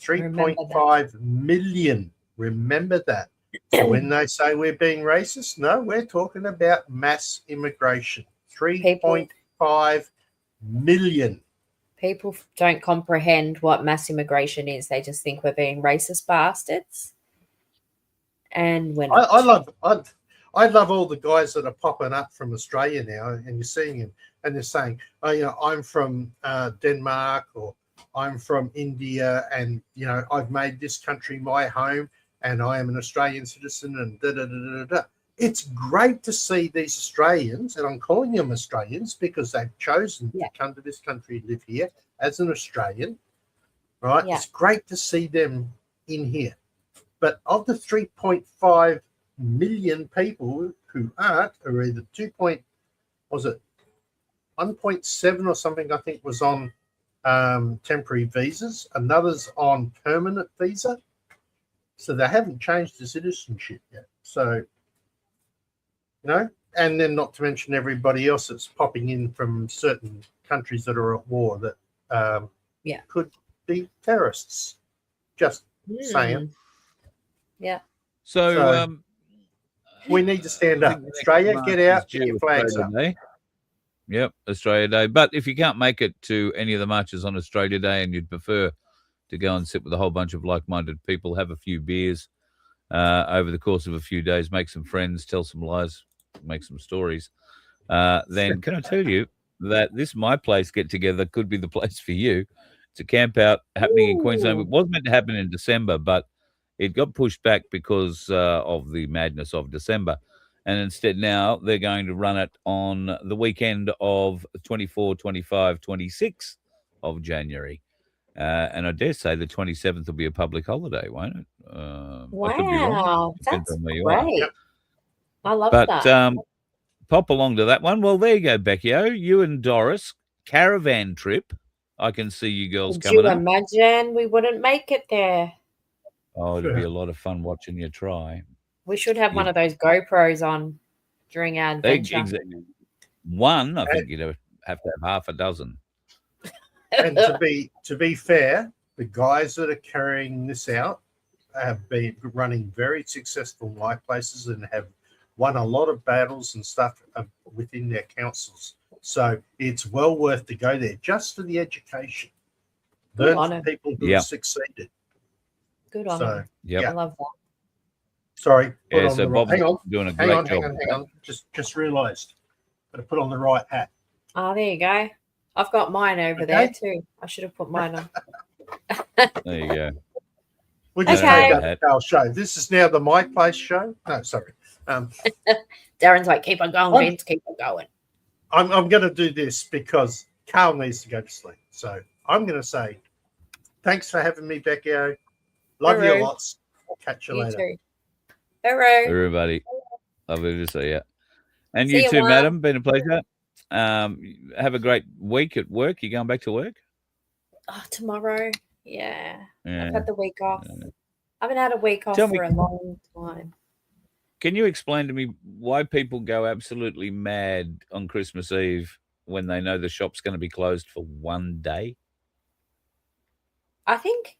3.5 million. Remember that. So when they say we're being racist, no, we're talking about mass immigration. 3.5 million. People don't comprehend what mass immigration is. They just think we're being racist bastards. And when I love all the guys that are popping up from Australia now, and you're seeing them, and they're saying, "Oh, you know, I'm from Denmark, or I'm from India, and you know, I've made this country my home, and I am an Australian citizen." And da da da da da. It's great to see these Australians, and I'm calling them Australians because they've chosen to come to this country and live here as an Australian, right? Yeah. It's great to see them in here. But of the 3.5 million people who aren't, are either 1.7 or something, I think, was on temporary visas. Another's on permanent visa. So they haven't changed the citizenship yet. So, you know, and then not to mention everybody else that's popping in from certain countries that are at war that could be terrorists. Just saying. Yeah. So we need to stand up. Australia, get out, get your flags up. Day. Yep, Australia Day. But if you can't make it to any of the marches on Australia Day and you'd prefer to go and sit with a whole bunch of like-minded people, have a few beers over the course of a few days, make some friends, tell some lies, make some stories, then can I tell you that this My Place get-together could be the place for you. It's a camp out happening in Queensland. It was meant to happen in December, but it got pushed back because of the madness of December. And instead now they're going to run it on the weekend of 24, 25, 26 of January. And I dare say the 27th will be a public holiday, won't it? Wow, that's great. I love that. But pop along to that one. Well, there you go, Beckio. You and Doris, caravan trip. I can see you girls coming up. Could you imagine we wouldn't make it there? Oh, it'd be a lot of fun watching you try. We should have one of those GoPros on during our adventure. Exactly. One, I think you'd have to have half a dozen. And to be fair, the guys that are carrying this out have been running very successful My Places and have won a lot of battles and stuff within their councils. So it's well worth to go there just for the education. Learn from people who have succeeded. Good on him. Yeah, I love that. Sorry. So Bob's doing a great job. Hang on. Just realised. Got to put on the right hat. Oh, there you go. I've got mine over there too. I should have put mine on. There you go. We just made that our show. This is now the My Place show. No, sorry. Darren's like, keep on going, Vince. Keep on going. I'm going to do this because Carl needs to go to sleep. So I'm going to say thanks for having me, Beckio. Love you lots. I'll catch you later. Too. Hello, everybody. Lovely to see you. And you too, madam. Been a pleasure. Have a great week at work. You going back to work? Oh, tomorrow. Yeah. I've had the week off. I haven't had a week off for a long time. Can you explain to me why people go absolutely mad on Christmas Eve when they know the shop's going to be closed for one day? I think,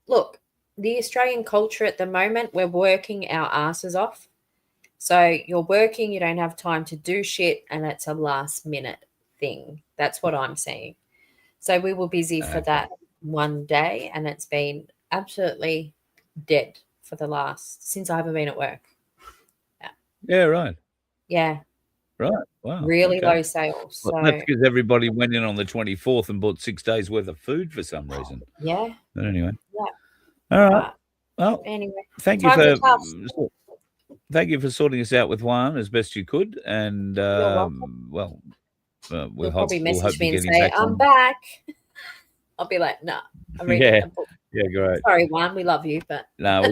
look, the Australian culture at the moment, we're working our asses off. So you're working, you don't have time to do shit, and it's a last minute thing. That's what I'm saying. So we were busy for that one day, and it's been absolutely dead for since I haven't been at work. Yeah, right. Yeah. Right. Wow. Really low sales. Well, that's because everybody went in on the 24th and bought 6 days worth of food for some reason. Yeah. But anyway. Yeah. All right. Well, anyway, thank you for sorting us out with Juan as best you could, and we'll probably message me and say I'm back. I'll be like, no. Yeah, great. Sorry, Juan, we love you, but no.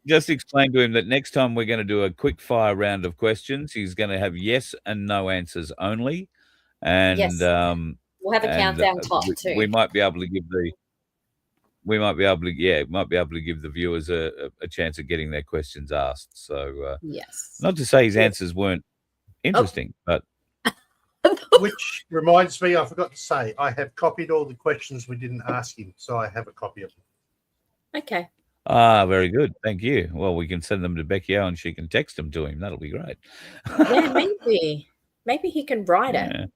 Just explain to him that next time we're going to do a quick fire round of questions. He's going to have yes and no answers only. And Yes. We'll have a countdown clock too. we might be able to give the viewers a chance of getting their questions asked. So yes. not to say his answers weren't interesting, but Which reminds me, I forgot to say, I have copied all the questions we didn't ask him, so I have a copy of them. Okay. very good. Thank you. Well, we can send them to Becky O and she can text them to him. That'll be great. Yeah, maybe he can write it.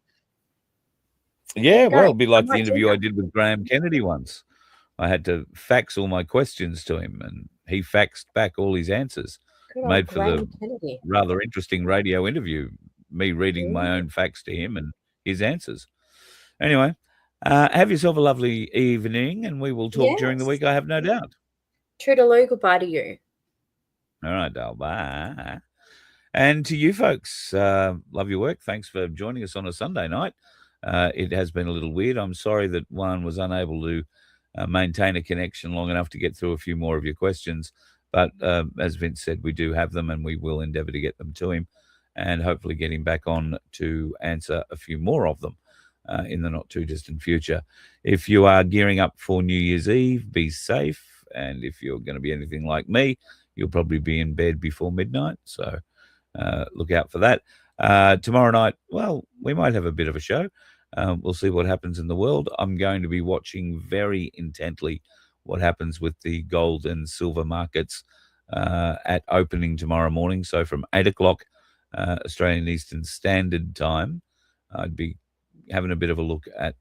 Yeah, well, it'd be like I the might interview do I that. did with Graham Kennedy once. I had to fax all my questions to him, and he faxed back all his answers. Good old Made for the Graham Kennedy. rather interesting radio interview, me reading my own facts to him and his answers. Anyway, have yourself a lovely evening, and we will talk during the Yes. week, I have no doubt. Toodaloo, goodbye to you. All right, Dale, bye. And to you folks, love your work. Thanks for joining us on a Sunday night. It has been a little weird. I'm sorry that Juan was unable to maintain a connection long enough to get through a few more of your questions. But as Vince said, we do have them, and we will endeavour to get them to him and hopefully get him back on to answer a few more of them in the not too distant future. If you are gearing up for New Year's Eve, be safe. And if you're going to be anything like me, you'll probably be in bed before midnight. So look out for that. Tomorrow night, well, we might have a bit of a show. We'll see what happens in the world. I'm going to be watching very intently what happens with the gold and silver markets at opening tomorrow morning. So from 8 o'clock Australian Eastern Standard Time, I'd be having a bit of a look at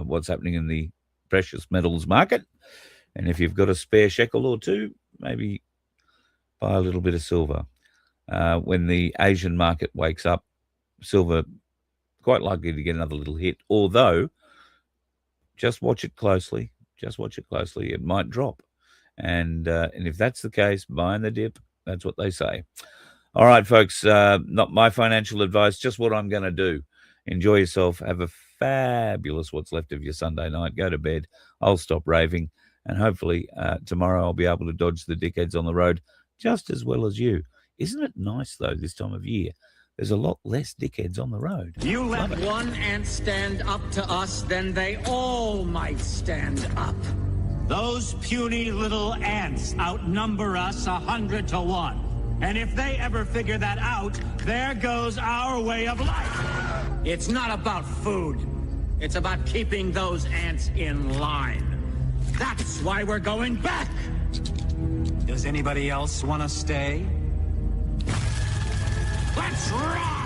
what's happening in the precious metals market. And if you've got a spare shekel or two, maybe buy a little bit of silver. When the Asian market wakes up, silver quite likely to get another little hit, although just watch it closely. Just watch it closely. It might drop. And if that's the case, buy in the dip. That's what they say. All right, folks, not my financial advice, just what I'm going to do. Enjoy yourself. Have a fabulous what's left of your Sunday night. Go to bed. I'll stop raving. And hopefully tomorrow I'll be able to dodge the dickheads on the road just as well as you. Isn't it nice, though, this time of year? There's a lot less dickheads on the road. You let one ant stand up to us, then they all might stand up. Those puny little ants outnumber us 100 to 1. And if they ever figure that out, there goes our way of life. It's not about food. It's about keeping those ants in line. That's why we're going back. Does anybody else want to stay? Let's rock!